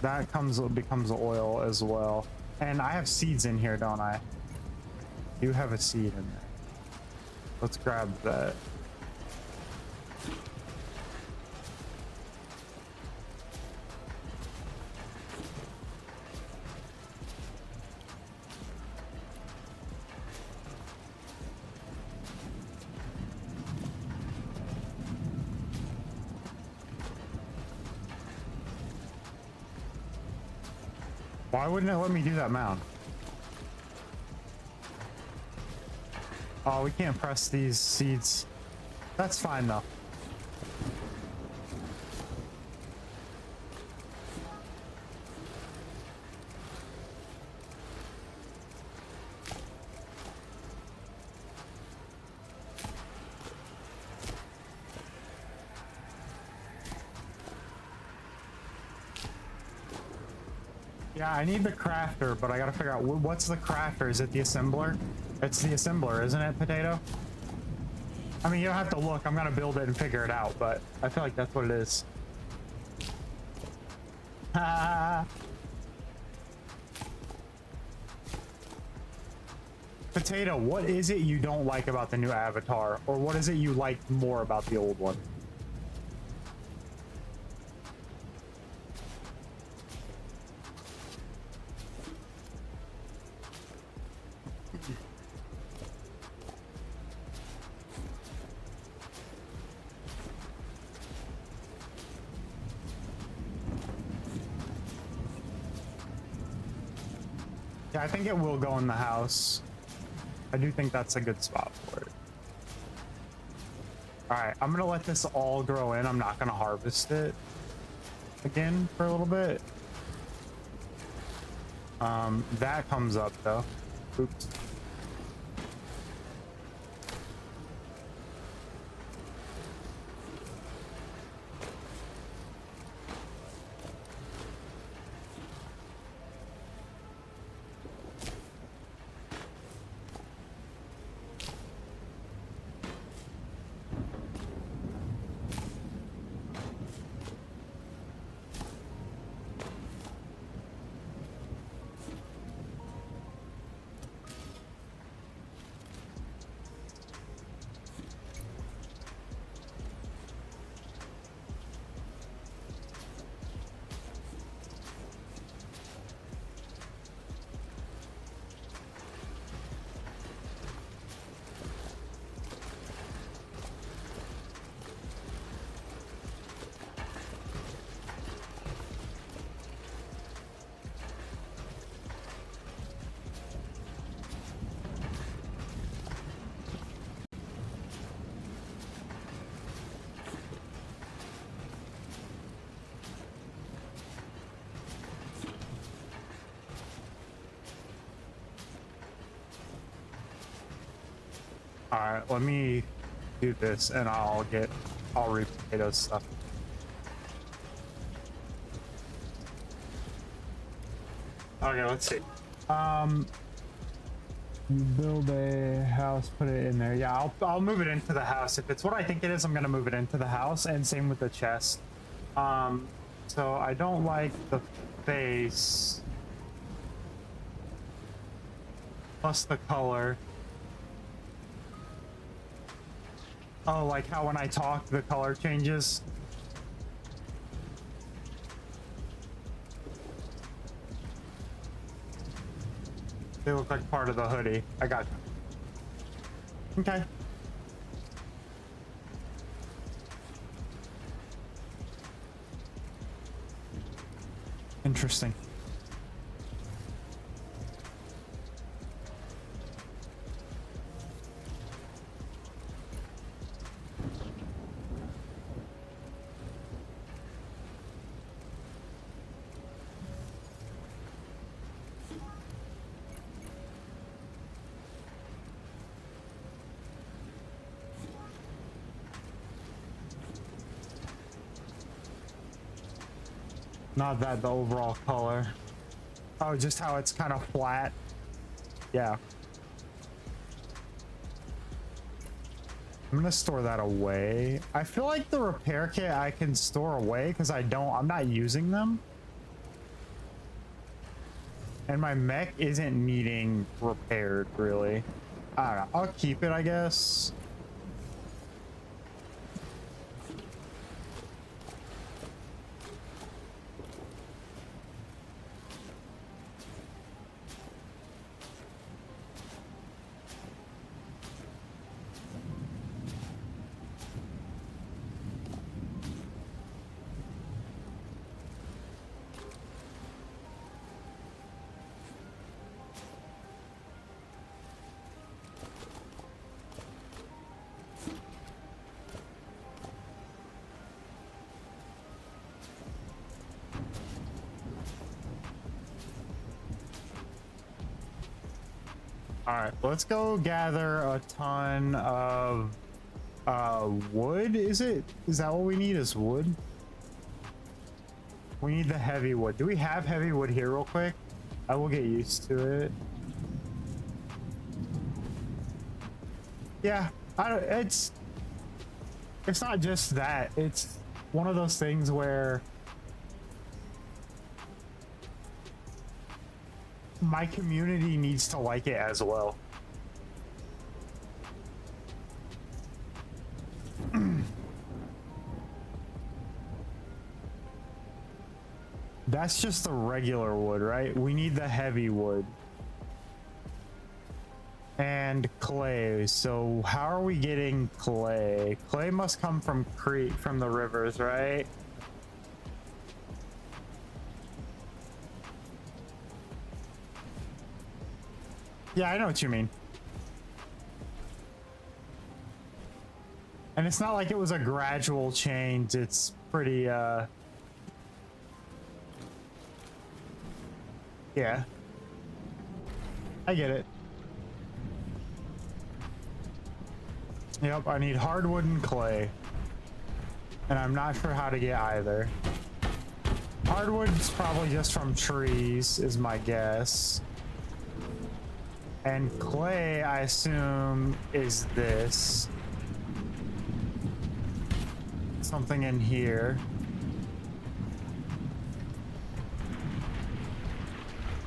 Speaker 1: That becomes oil as well. And I have seeds in here, don't I? You have a seed in there. Let's grab that. Why wouldn't it let me do that mound? Oh, we can't press these seeds. That's fine though. Yeah, I need the crafter, but I gotta figure out what's the crafter. Is it the assembler? It's the assembler, isn't it, Potato? I mean, you don't have to look. I'm gonna build it and figure it out, but I feel like that's what it is. Potato, what is it you don't like about the new avatar? Or what is it you like more about the old one? Yeah, I think it will go in the house. I do think that's a good spot for it. All right, I'm gonna let this all grow in. I'm not gonna harvest it again for a little bit. That comes up though. Oops. All right, let me do this and I'll repay those stuff. Okay, let's see. Build a house, put it in there. Yeah, I'll move it into the house. If it's what I think it is, I'm gonna move it into the house, and same with the chest. So I don't like the face plus the color. Oh, like how when I talk, the color changes. They look like part of the hoodie. I got you. Okay. Interesting. Not that, the overall color. Oh, just how it's kind of flat. Yeah. I'm gonna store that away. I feel like the repair kit I can store away because I'm not using them. And my mech isn't needing repaired, really. I don't know. I'll keep it, I guess. All right, let's go gather a ton of wood. Is that what we need, is wood? We need the heavy wood. Do we have heavy wood here real quick? I will get used to it. Yeah, it's not just that. It's one of those things where my community needs to like it as well. That's just the regular wood, right? We need the heavy wood. And clay. So how are we getting clay? Clay must come from the rivers, right? Yeah, I know what you mean. And it's not like it was a gradual change. It's pretty, yeah. I get it. Yep, I need hardwood and clay. And I'm not sure how to get either. Hardwood's probably just from trees, is my guess. And clay, I assume, is this. Something in here.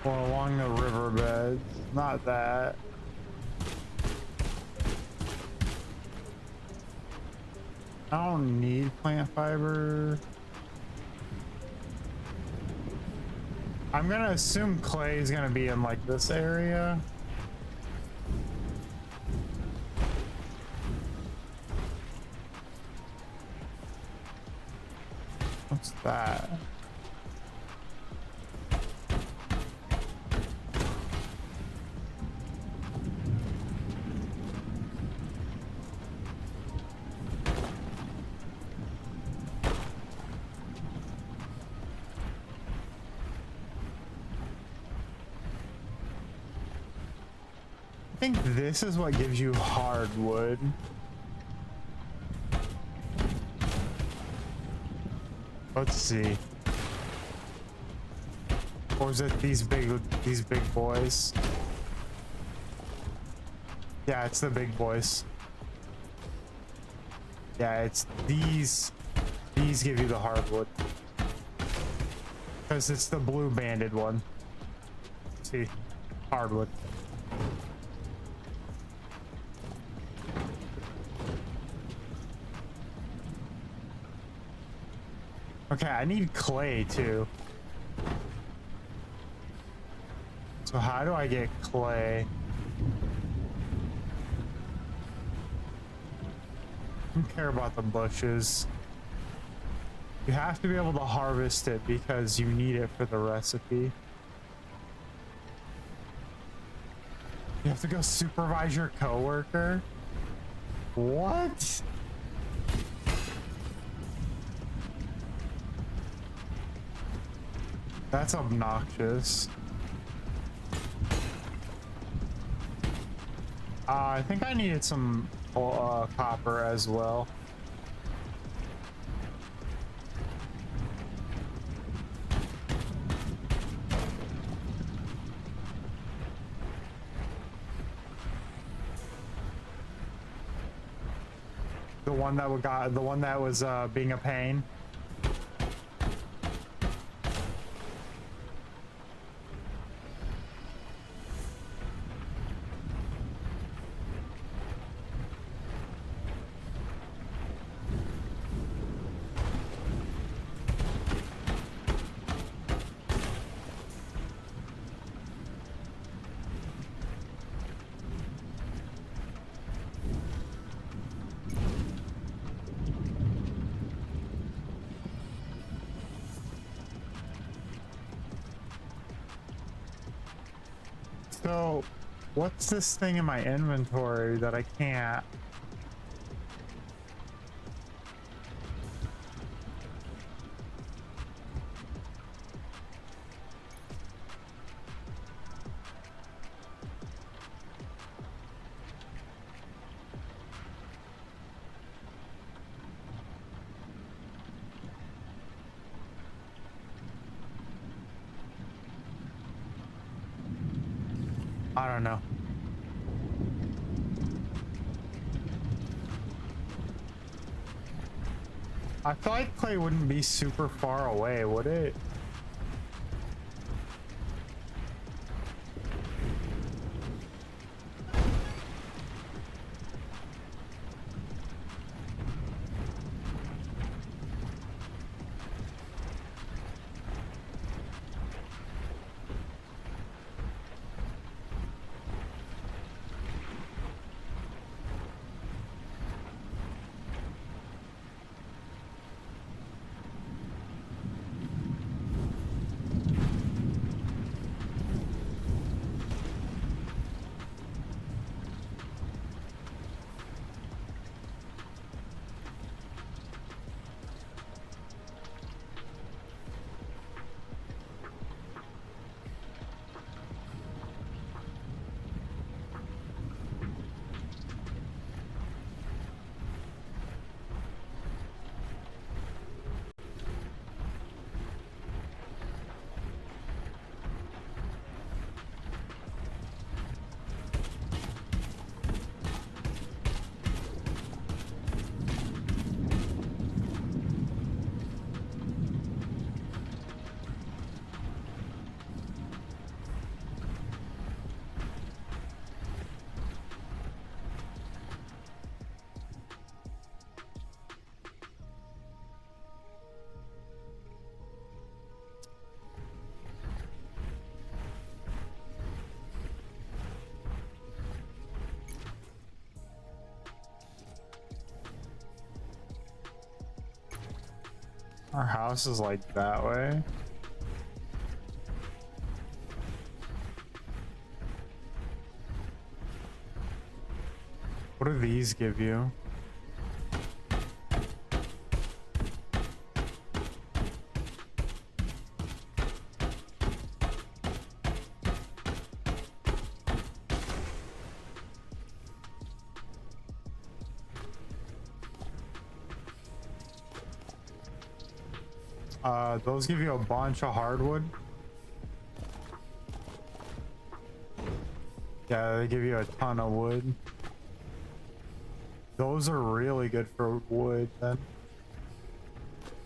Speaker 1: Or along the riverbed. Not that. I don't need plant fiber. I'm gonna assume clay is gonna be in like this area. What's that? think this is what gives you hardwood. Let's see. Or is it these big boys? Yeah, it's the big boys. Yeah, it's these give you the hardwood. Because it's the blue banded one. See, hardwood. Okay, I need clay too. So how do I get clay? I don't care about the bushes. You have to be able to harvest it because you need it for the recipe. You have to go supervise your coworker? What? That's obnoxious. I think I needed some copper as well. The one that was being a pain. So, what's this thing in my inventory that I can't? I don't know. I feel like clay wouldn't be super far away, would it? Our house is like that way. What do these give you? Those give you a bunch of hardwood. Yeah, they give you a ton of wood. Those are really good for wood then.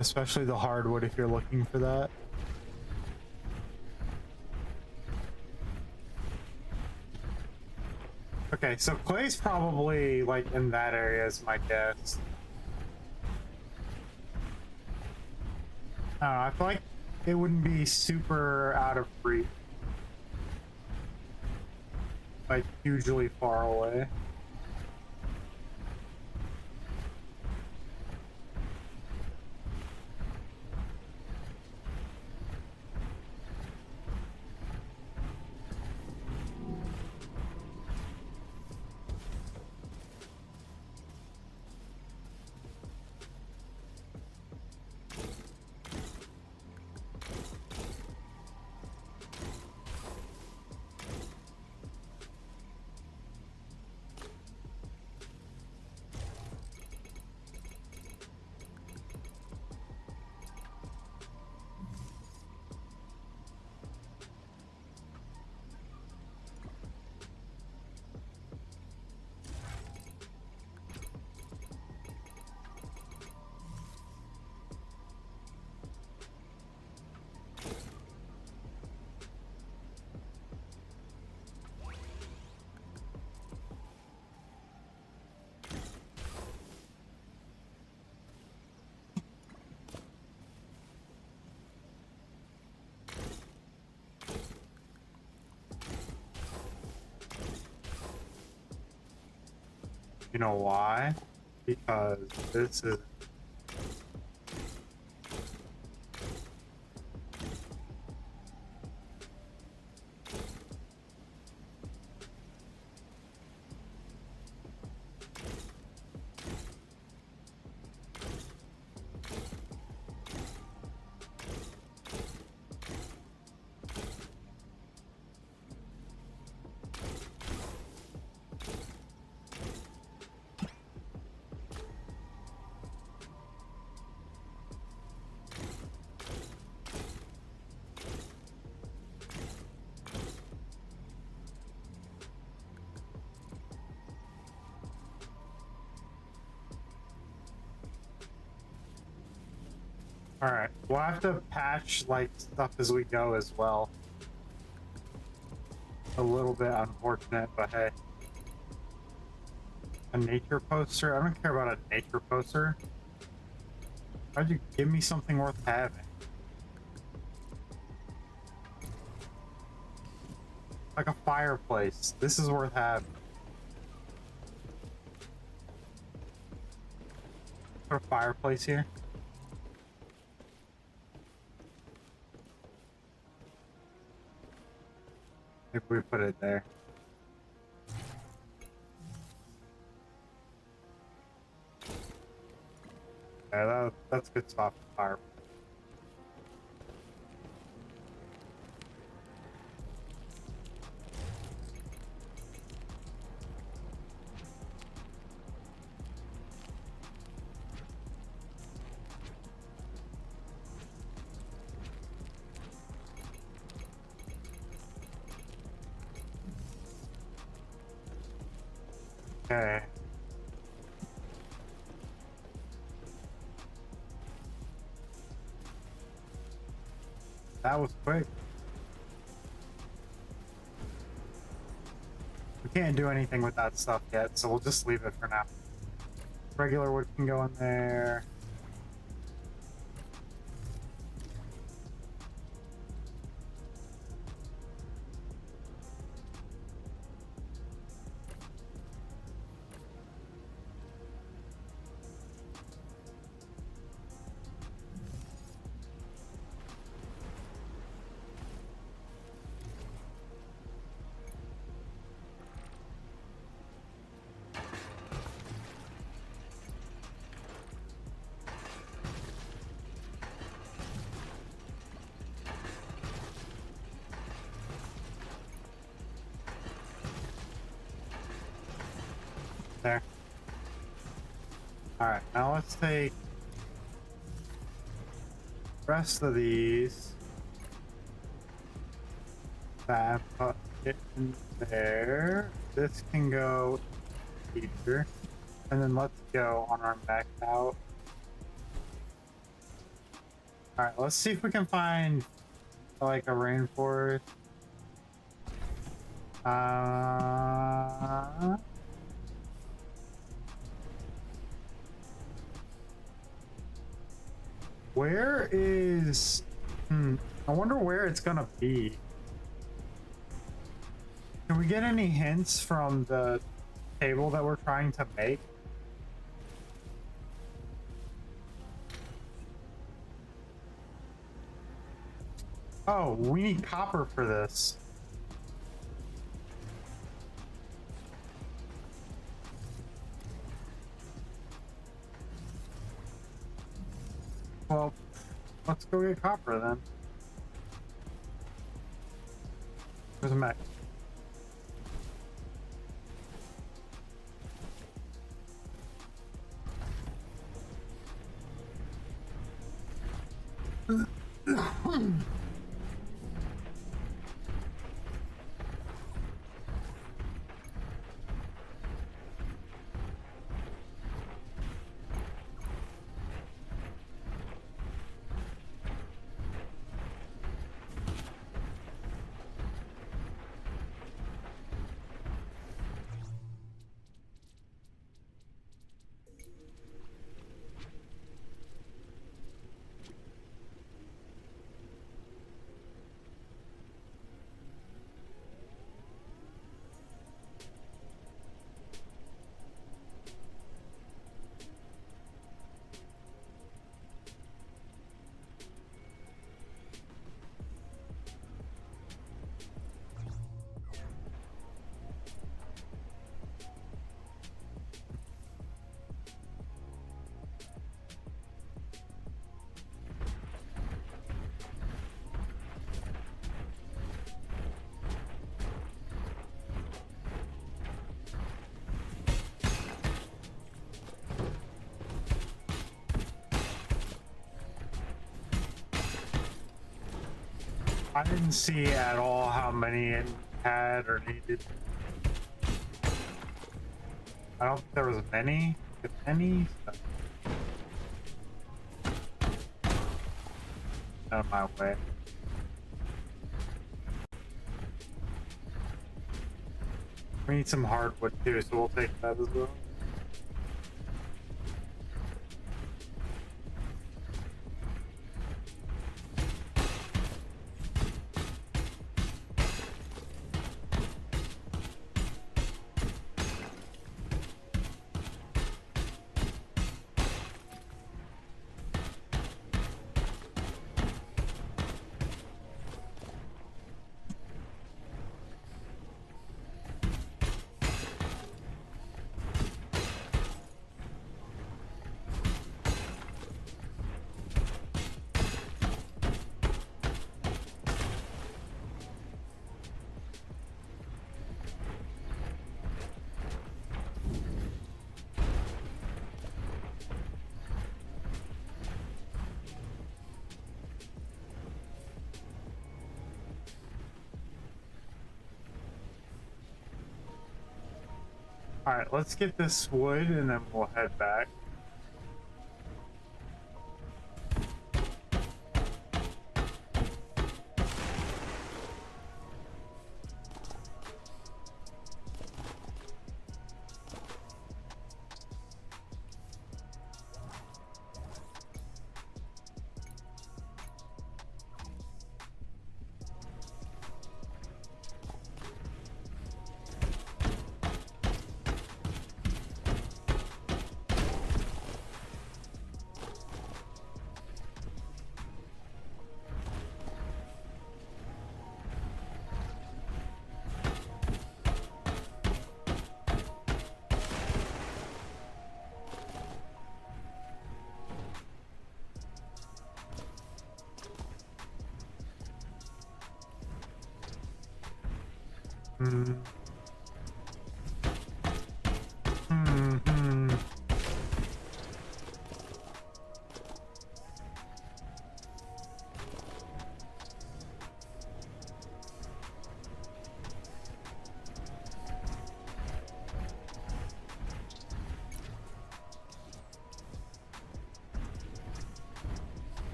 Speaker 1: Especially the hardwood if you're looking for that. Okay, so clay's probably like in that area is my guess. I don't know, I feel like it wouldn't be super out of reach. Like hugely far away. You know why? Because this is... Alright, we'll have to patch like stuff as we go as well. A little bit unfortunate, but hey. A nature poster? I don't care about a nature poster. Why'd you give me something worth having? Like a fireplace. This is worth having. Put a fireplace here. Maybe we put it there. Yeah, that's a good spot for fire. Okay. That was quick. We can't do anything with that stuff yet, so we'll just leave it for now. Regular wood can go in there. There. Alright, now let's take... rest of these. That put it in there. This can go here. And then let's go on our mech out. Alright, let's see if we can find like a rainforest. Where is... I wonder where it's gonna be. Can we get any hints from the table that we're trying to make? Oh, we need copper for this. Well, let's go get copper then. There's a mech. I didn't see at all how many it had or needed. I don't think there was many, if any. So. Out of my way. We need some hardwood too, so we'll take that as well. Alright, let's get this wood and then we'll head back.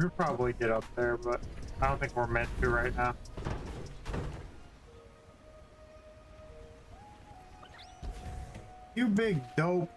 Speaker 1: We could probably get up there, but I don't think we're meant to right now. You big dope.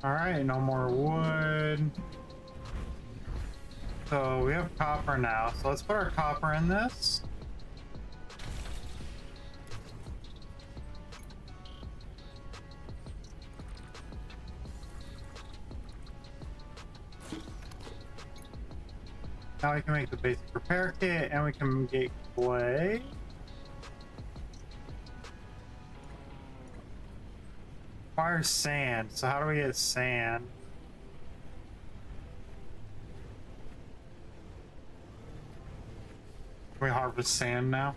Speaker 1: All right, no more wood. So we have copper now. So let's put our copper in this. Now we can make the basic repair kit and we can get clay. Requires sand. So how do we get sand? Can we harvest sand now?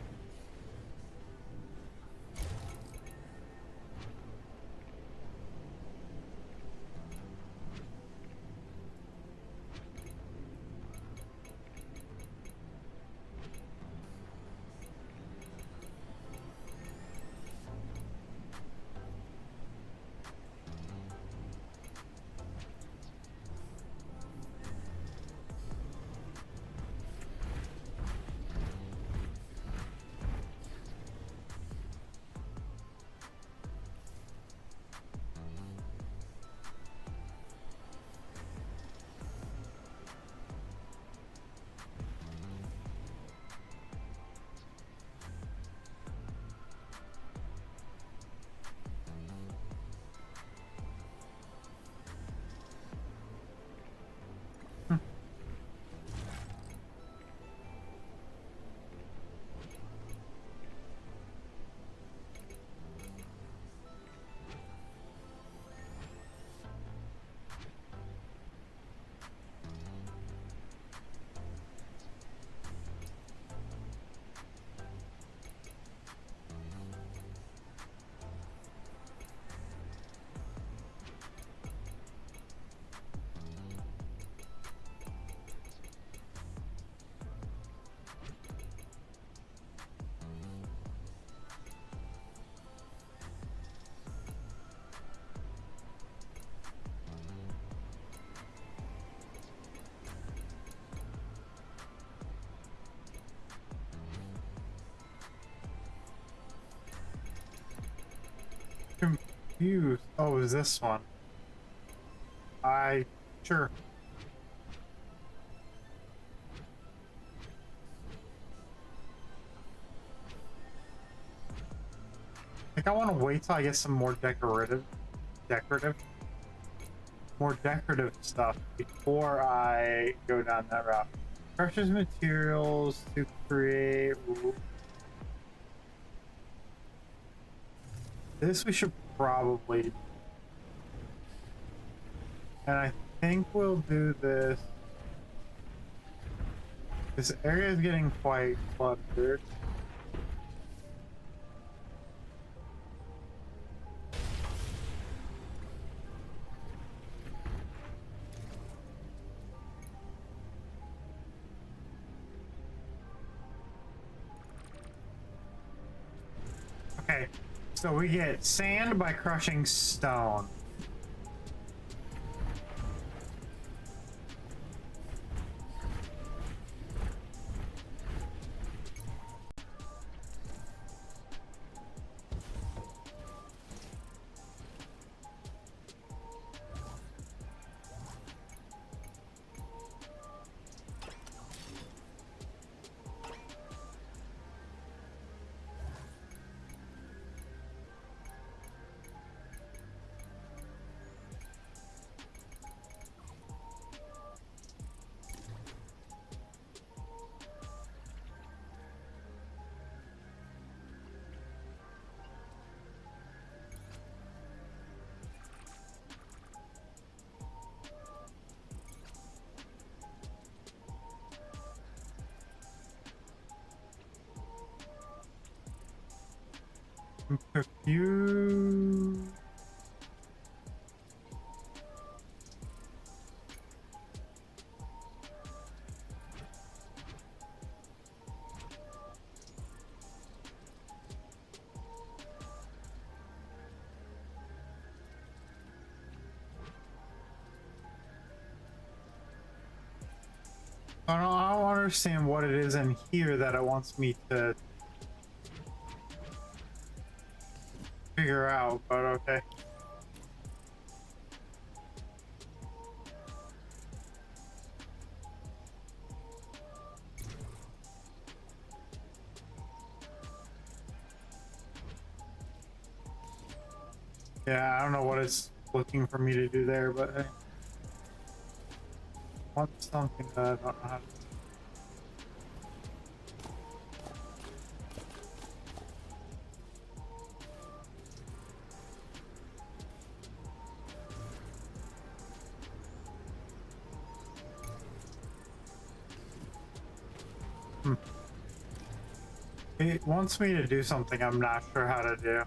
Speaker 1: confused. Oh, is this one? Sure. I think I want to wait till I get some more decorative stuff before I go down that route. Precious materials to create. This we should probably. And I think we'll do this. This area is getting quite cluttered. Okay, so we get sand by crushing stone. I'm confused. I don't understand what it is in here that it wants me to figure out, but okay. Yeah, I don't know what it's looking for me to do there, but hey. I want something that I don't know how to do. It wants me to do something I'm not sure how to do.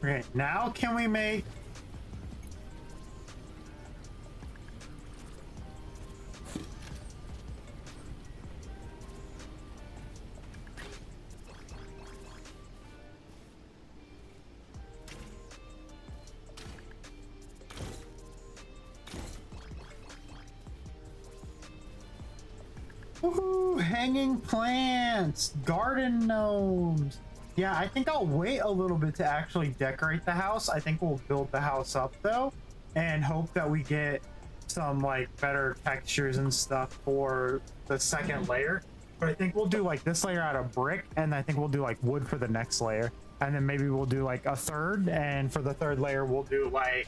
Speaker 1: Okay, now can we make... Woohoo! Hanging plants! Garden gnomes! Yeah, I think I'll wait a little bit to actually decorate the house. I think we'll build the house up though and hope that we get some like better textures and stuff for the second layer. But I think we'll do like this layer out of brick, and I think we'll do like wood for the next layer. And then maybe we'll do like a third, and for the third layer we'll do like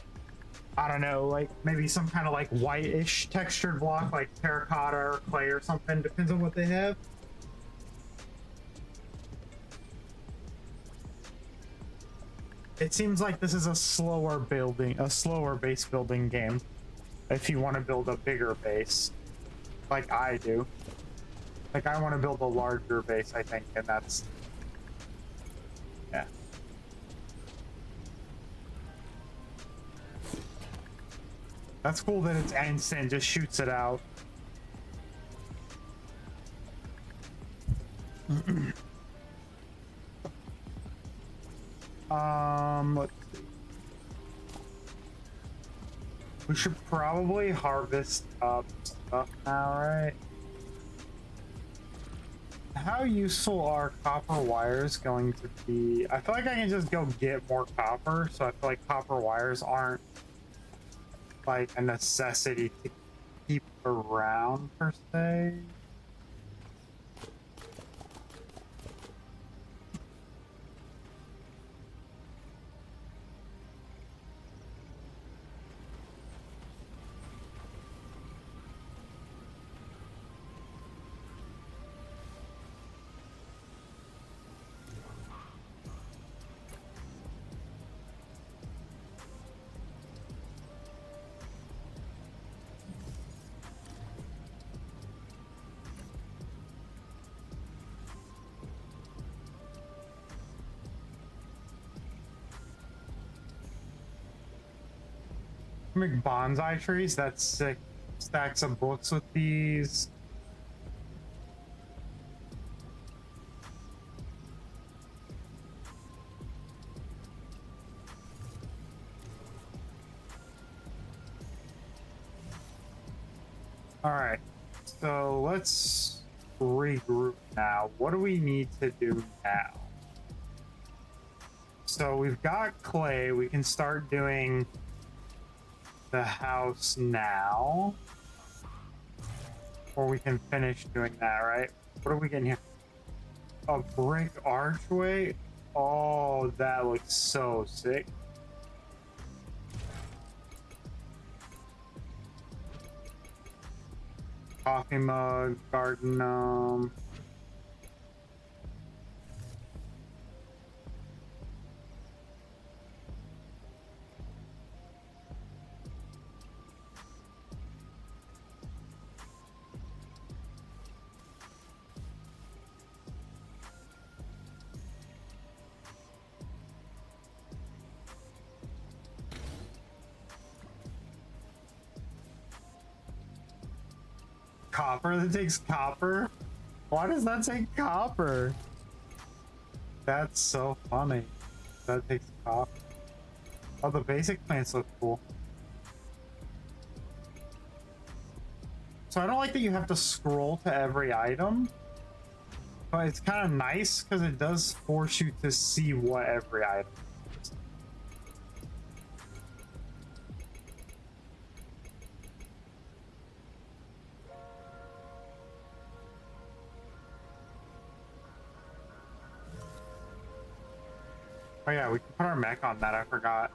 Speaker 1: I don't know, like maybe some kind of like whitish textured block, like terracotta or clay or something, depends on what they have. It seems like this is a slower base building game. If you want to build a bigger base, like I do. Like I want to build a larger base, I think, and that's, yeah. That's cool that it's instant, just shoots it out. Let's see. We should probably harvest up stuff now, right? How useful are copper wires going to be? I feel like I can just go get more copper, so I feel like copper wires aren't like a necessity to keep around per se. Make bonsai trees. That's sick. Stacks of books with these. All right, so let's regroup now. What do we need to do now? So we've got clay. We can start doing the house now, or we can finish doing that, right? What are we getting here? A brick archway. Oh, that looks so sick. Coffee mug, garden gnome. Copper? That takes copper? Why does that take copper? That's so funny. That takes copper. Oh, the basic plants look cool. So I don't like that you have to scroll to every item, but it's kind of nice because it does force you to see what every item is. Oh yeah, we can put our mech on that, I forgot.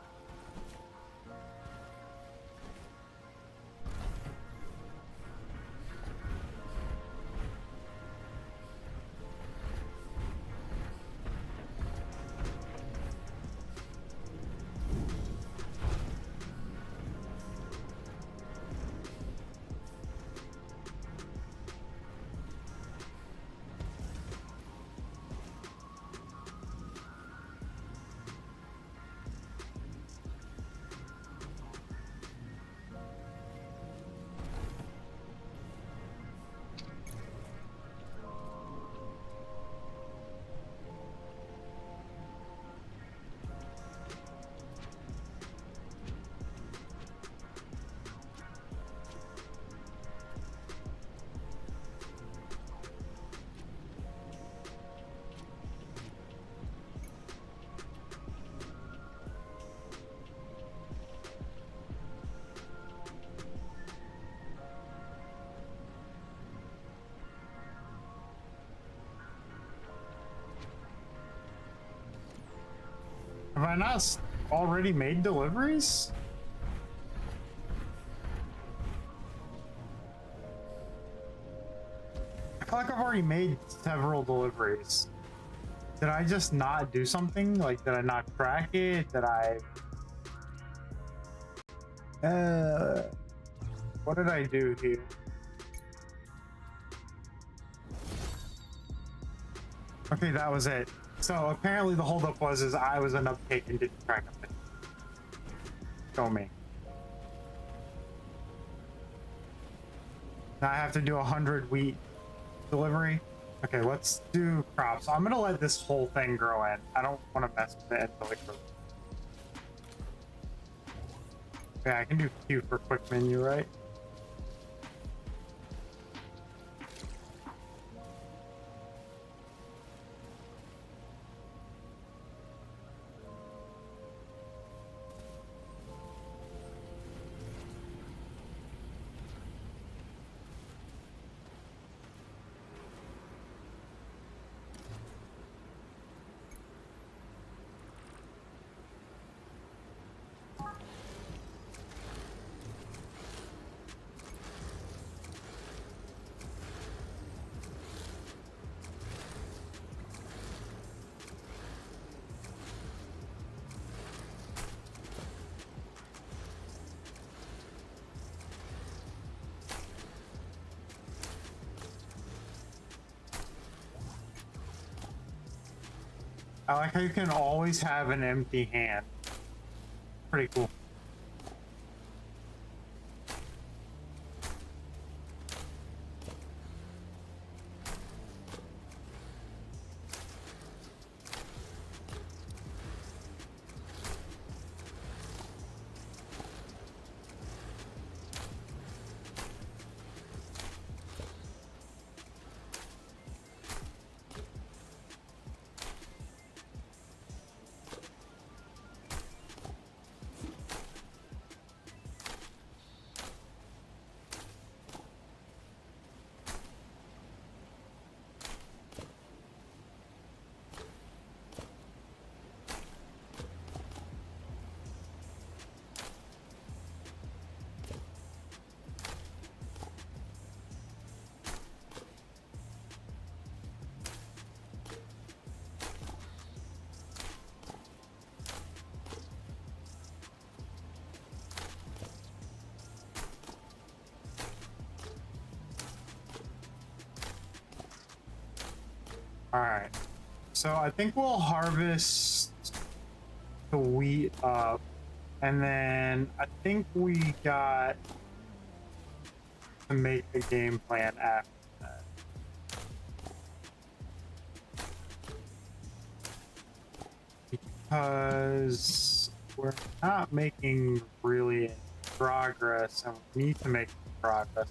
Speaker 1: Have I not already made deliveries? feel like I've already made several deliveries. Did I just not do something? Like, did I not crack it? Did I... what did I do here? Okay, that was it. So apparently the holdup was I was an uptake and didn't crack up it. Show me. Now I have to do 100 wheat delivery. Okay, let's do crops. I'm gonna let this whole thing grow in. I don't want to mess with it until it grows. Yeah, I can do Q for quick menu, right? I like how you can always have an empty hand. Pretty cool. All right, so I think we'll harvest the wheat up, and then I think we got to make a game plan after that. Because we're not making really any progress, and we need to make progress.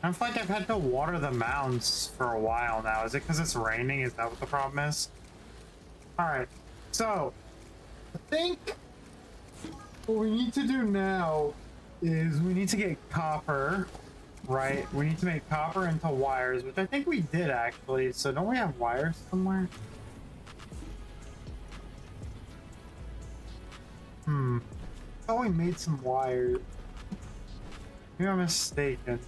Speaker 1: I feel like I've had to water the mounds for a while now. Is it because it's raining? Is that what the problem is? Alright, so I think what we need to do now is we need to get copper, right? We need to make copper into wires, which I think we did actually. So don't we have wires somewhere? I thought we made some wires. Maybe I'm mistaken.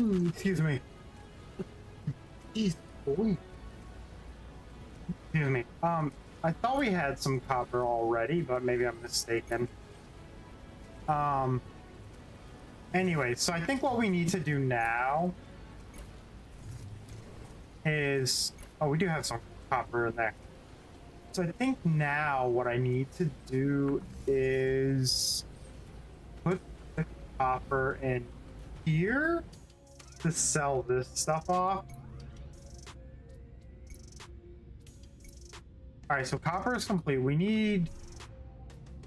Speaker 1: Excuse me. Jeez, boy. Excuse me. I thought we had some copper already, but maybe I'm mistaken. Anyway, so I think what we need to do now is... Oh, we do have some copper in there. So I think now what I need to do is put the copper in here to sell this stuff off. All right, so copper is complete. We need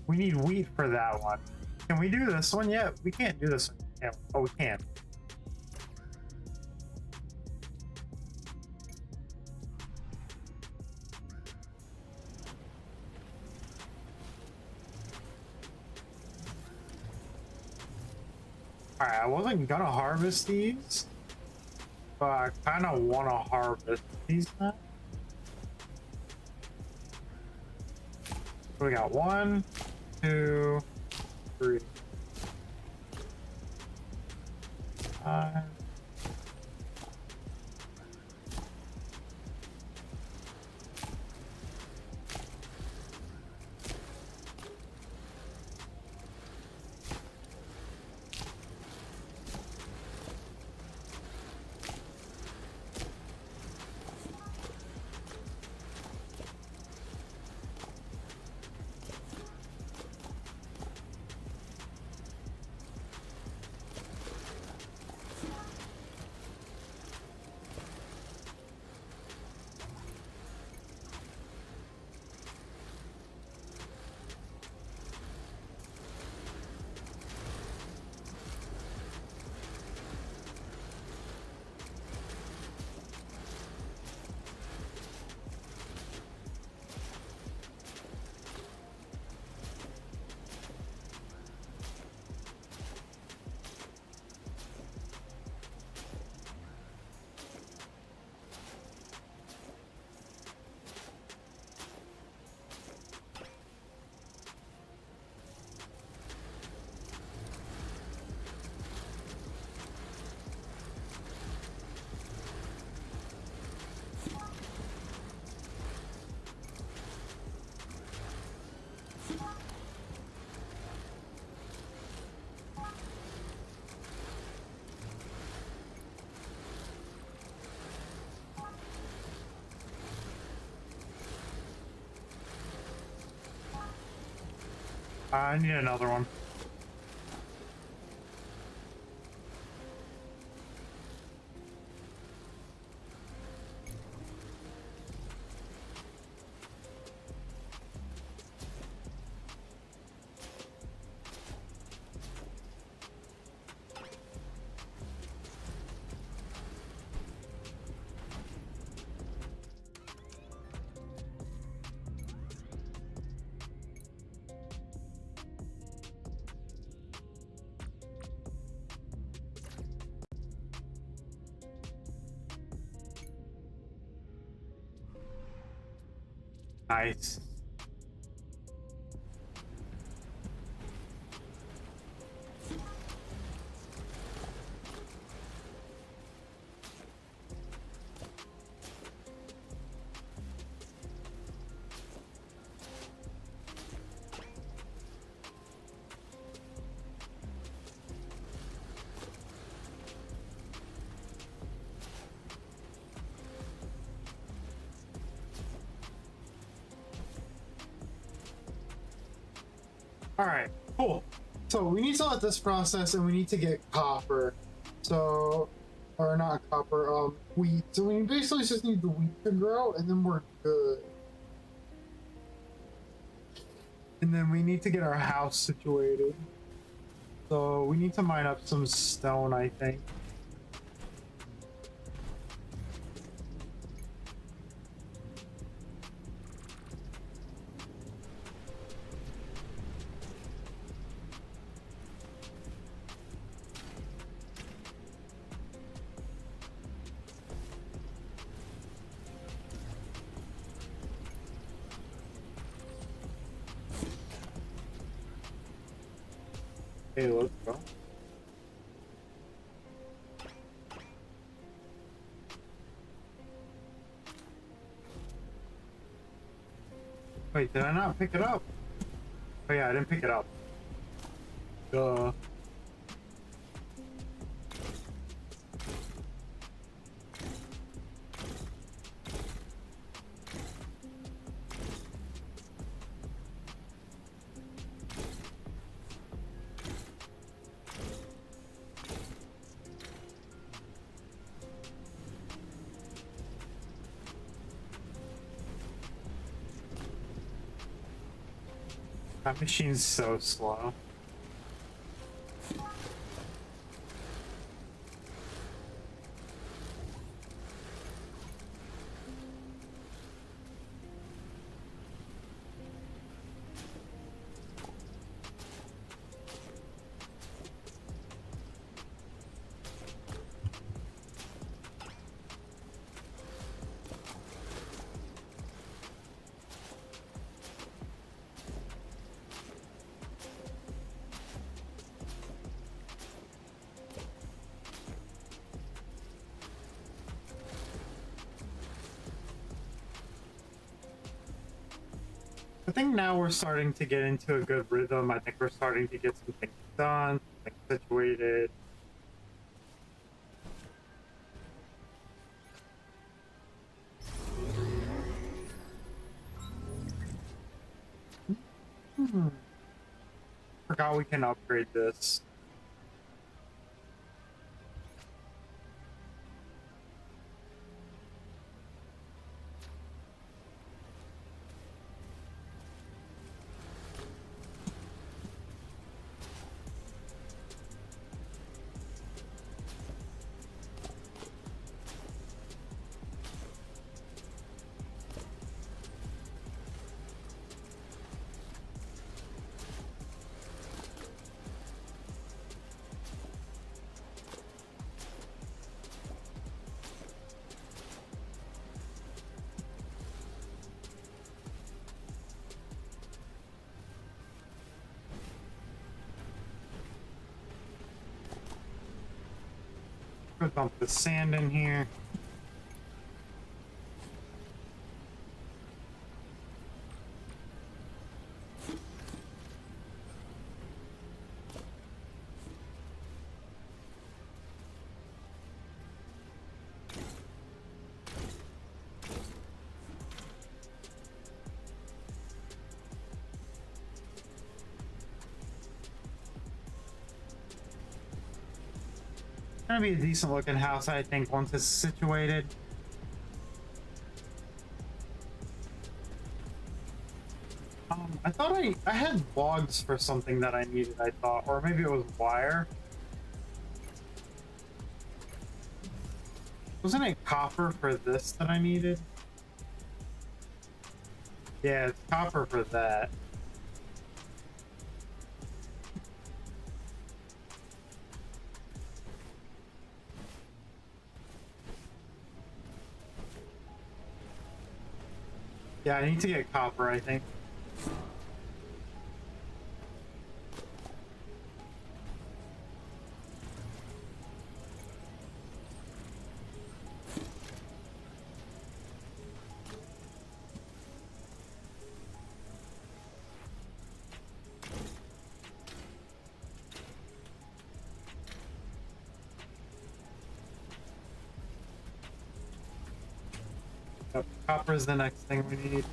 Speaker 1: wheat for that one. Can we do this one yet? We can't do this one. Yeah. Oh, we can. All right, I wasn't gonna harvest these, but I kind of want to harvest these now. So we got 1, 2, 3, 5. I need another one. Nice. All right, cool. So we need to let this process, and we need to get copper. So, or not copper, wheat. So we basically just need the wheat to grow, and then we're good. And then we need to get our house situated. So we need to mine up some stone, I think. Hey, let's go. Wait, did I not pick it up? Oh yeah, I didn't pick it up. Duh. That machine's so slow. I think now we're starting to get into a good rhythm. I think we're starting to get some things done, things situated. Forgot we can upgrade this. Go dump the sand in here. Gonna be a decent looking house, I think, once it's situated. I thought I had logs for something that I needed, I thought, or maybe it was wire. Wasn't it copper for this that I needed? Yeah, it's copper for that. Yeah, I need to get copper, I think. Yep, copper is the next thing we need.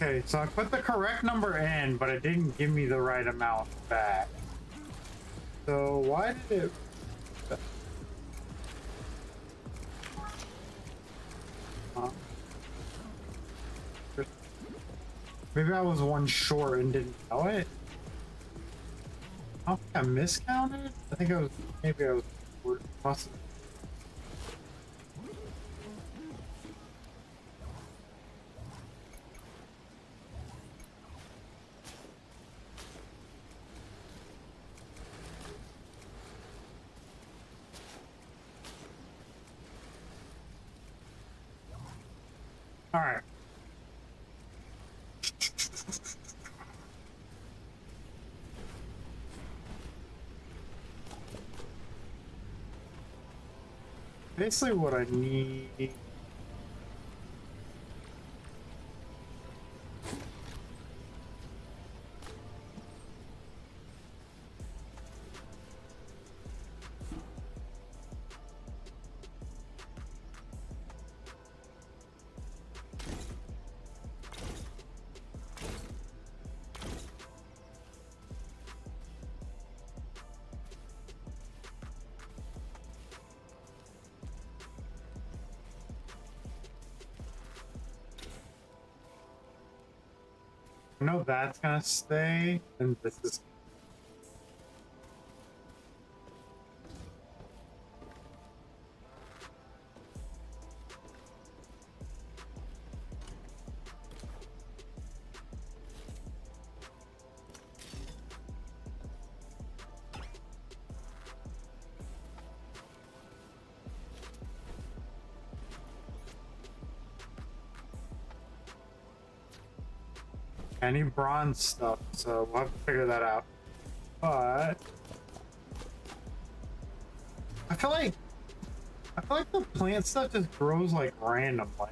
Speaker 1: Okay, so I put the correct number in, but it didn't give me the right amount back. So why did it... Maybe I was one short and didn't know it? I don't think I miscounted? I think I was... Maybe I was... Must have... All right. Basically what I need... I know that's gonna stay, and this is... I need bronze stuff, so we'll have to figure that out. But I feel like the plant stuff just grows like randomly.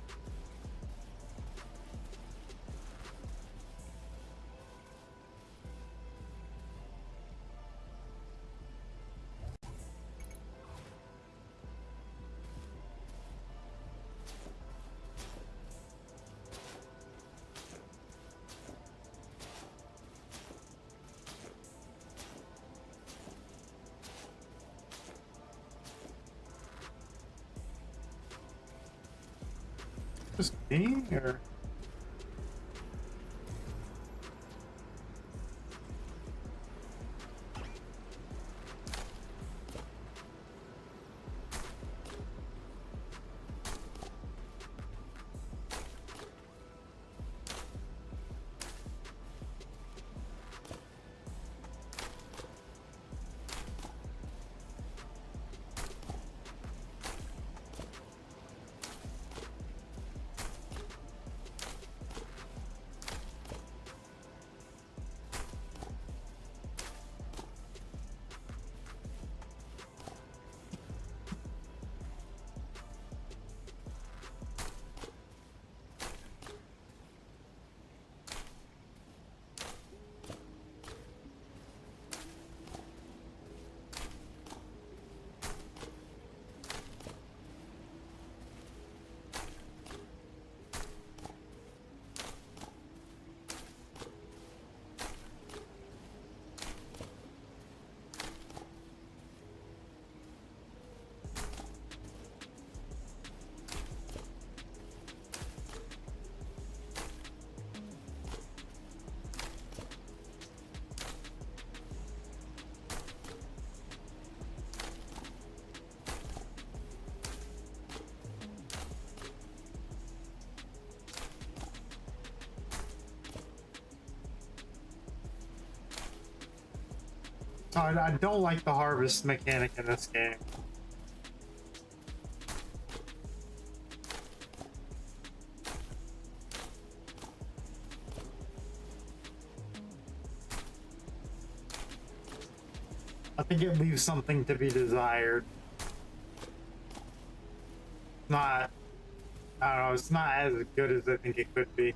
Speaker 1: Just me, or... I don't like the harvest mechanic in this game. I think it leaves something to be desired. Not, I don't know, it's not as good as I think it could be.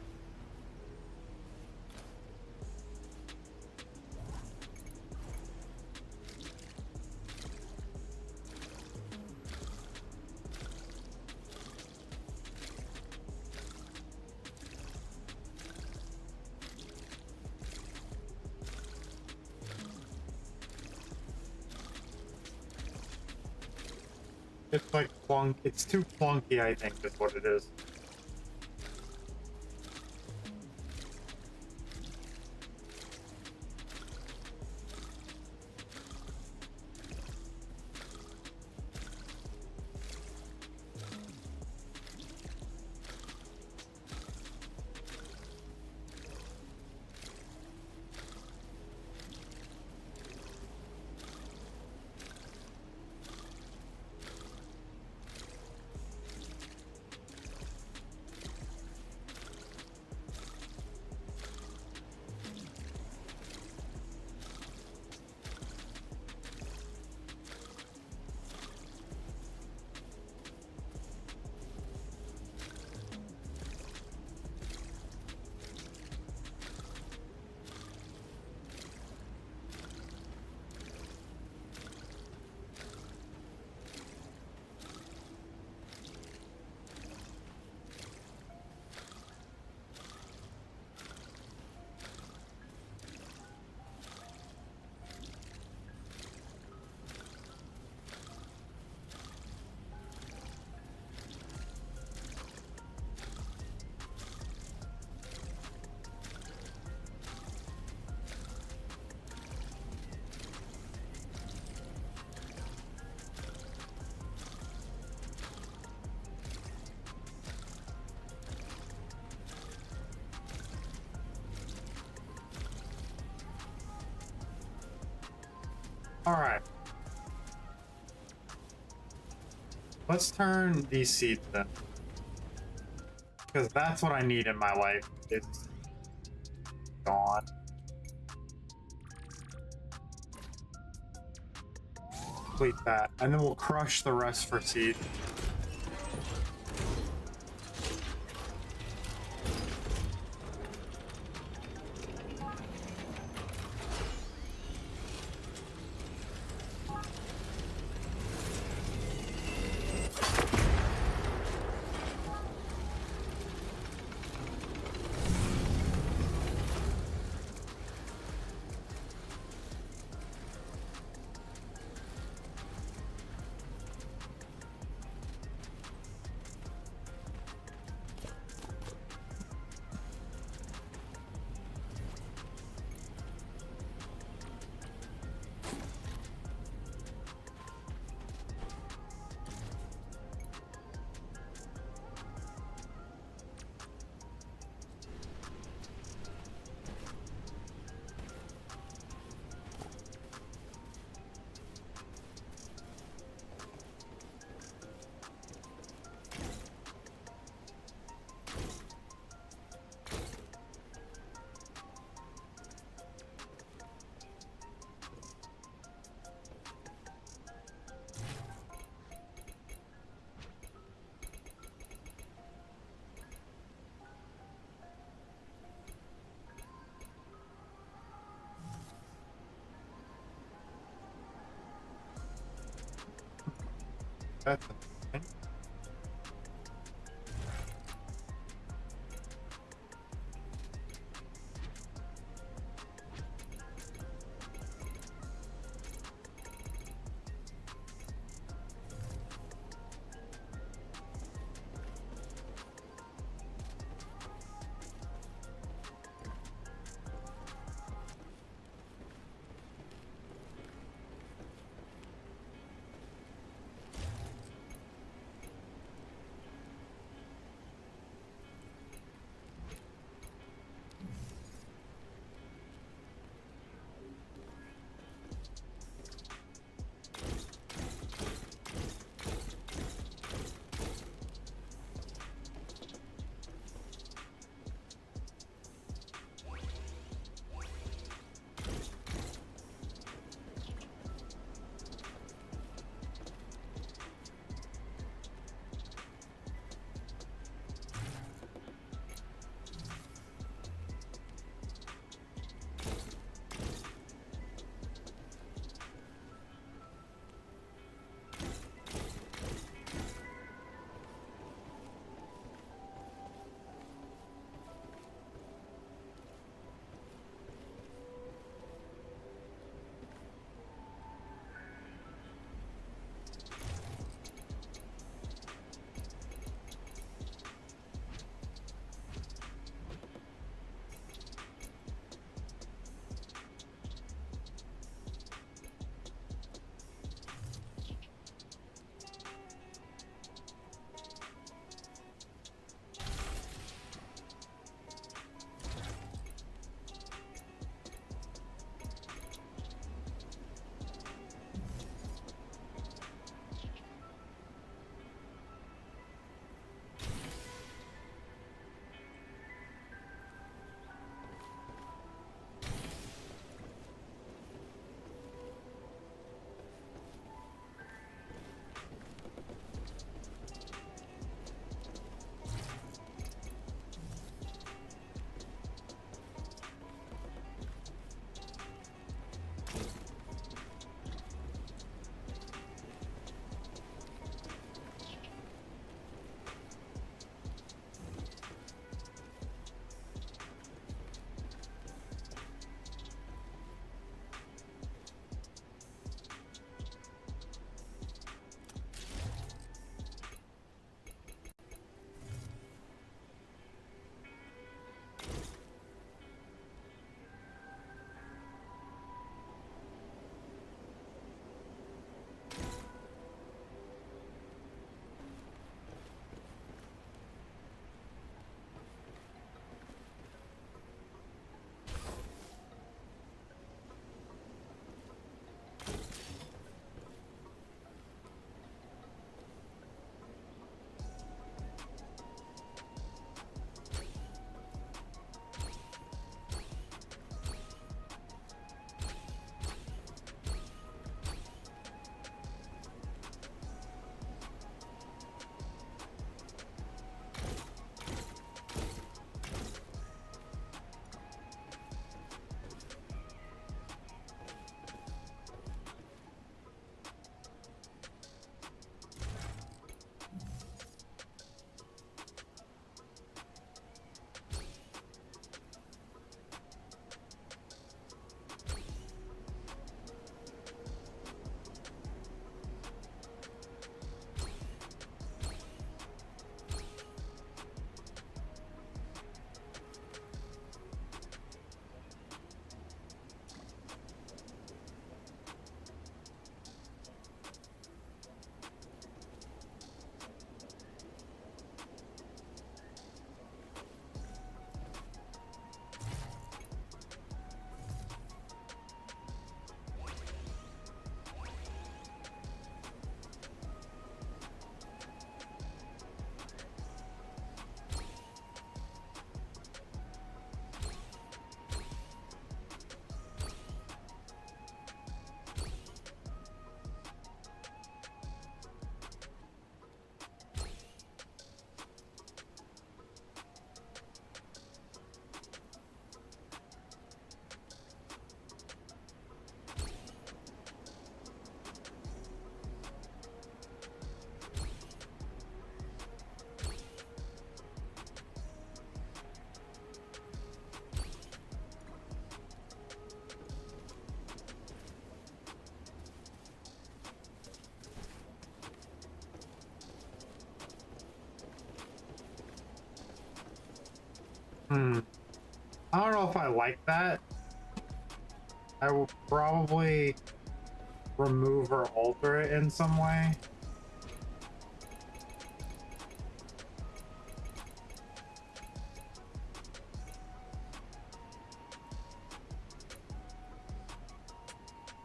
Speaker 1: It's like clunk. It's too clunky, I think, is what it is. All right. Let's turn these seeds then. Because that's what I need in my life. It's gone. Complete that. And then we'll crush the rest for seed. That's interesting. Hmm. I don't know if I like that. I will probably remove or alter it in some way.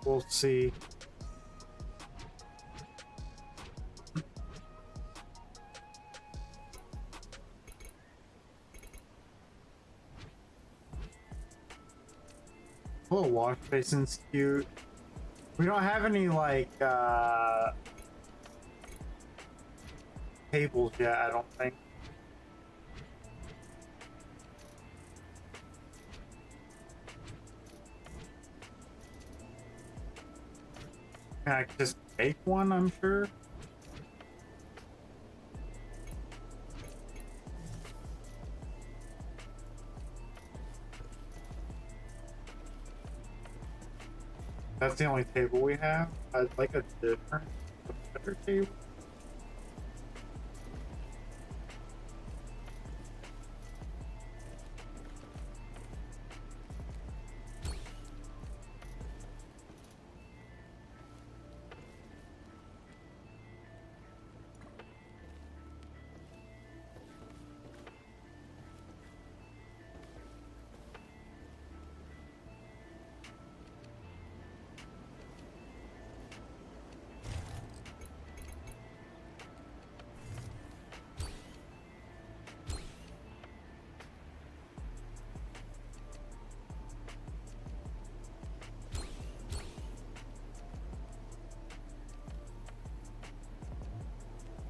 Speaker 1: We'll see. Oh, wash basin's cute. We don't have any like tables yet, I don't think. Can I just make one, I'm sure? That's the only table we have. I'd like a different, better table.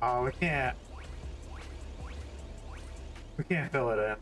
Speaker 1: Oh, we can't. We can't fill it in.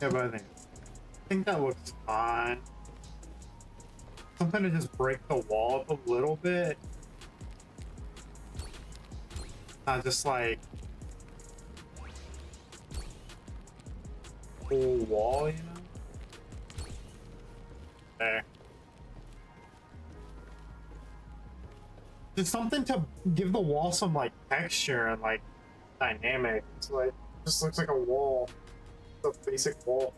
Speaker 1: Yeah, but I think that looks fine. Something to just break the wall up a little bit. Not just like full wall, you know? There. Just something to give the wall some like texture and like dynamic. It's like it just looks like a wall. A basic wall.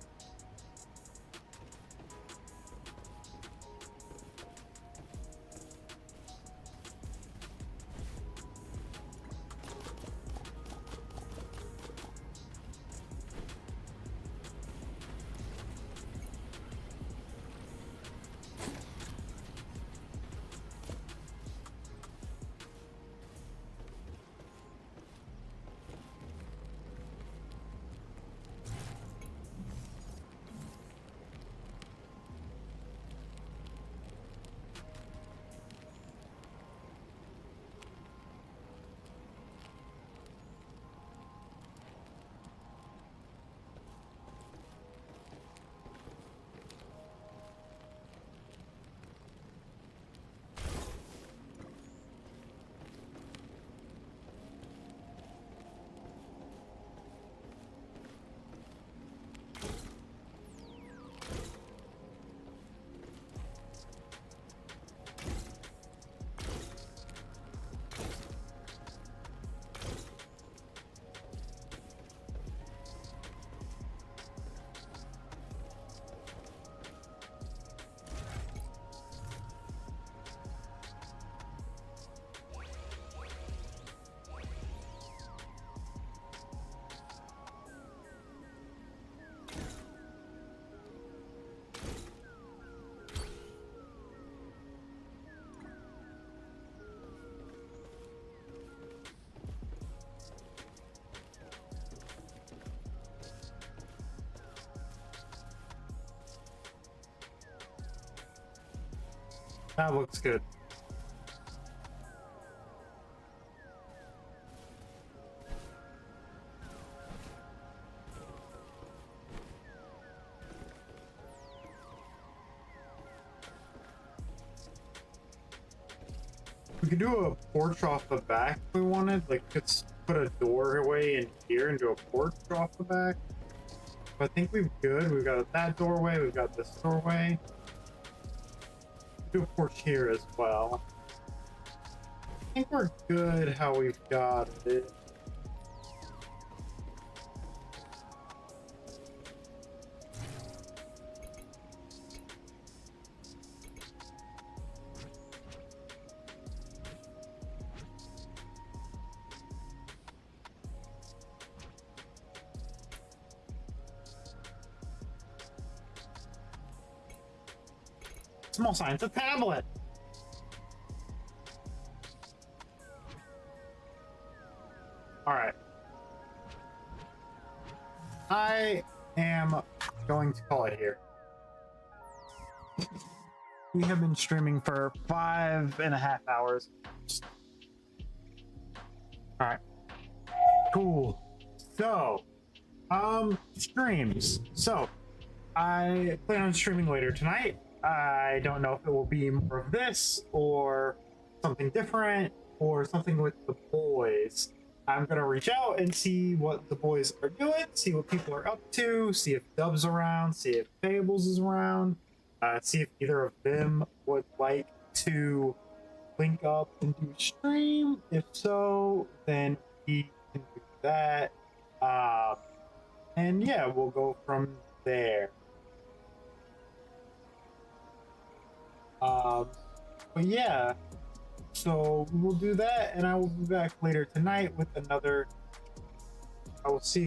Speaker 1: That looks good. We could do a porch off the back if we wanted. Like, let's put a doorway in here and do a porch off the back. But I think we're good. We've got that doorway. We've got this doorway. Do a porch here as well. I think we're good how we've got it. Small science, a tablet. All right. I am going to call it here. We have been streaming for 5.5 hours. All right. Cool. So, streams. So, I plan on streaming later tonight. I don't know if it will be more of this or something different or something with the boys. I'm gonna reach out and see what the boys are doing, see what people are up to, see if Dub's around, see if Pables is around, see if either of them would like to link up and do a stream. If so, then we can do that. And yeah, we'll go from there. But yeah, so we'll do that, and I will be back later tonight with another. I will see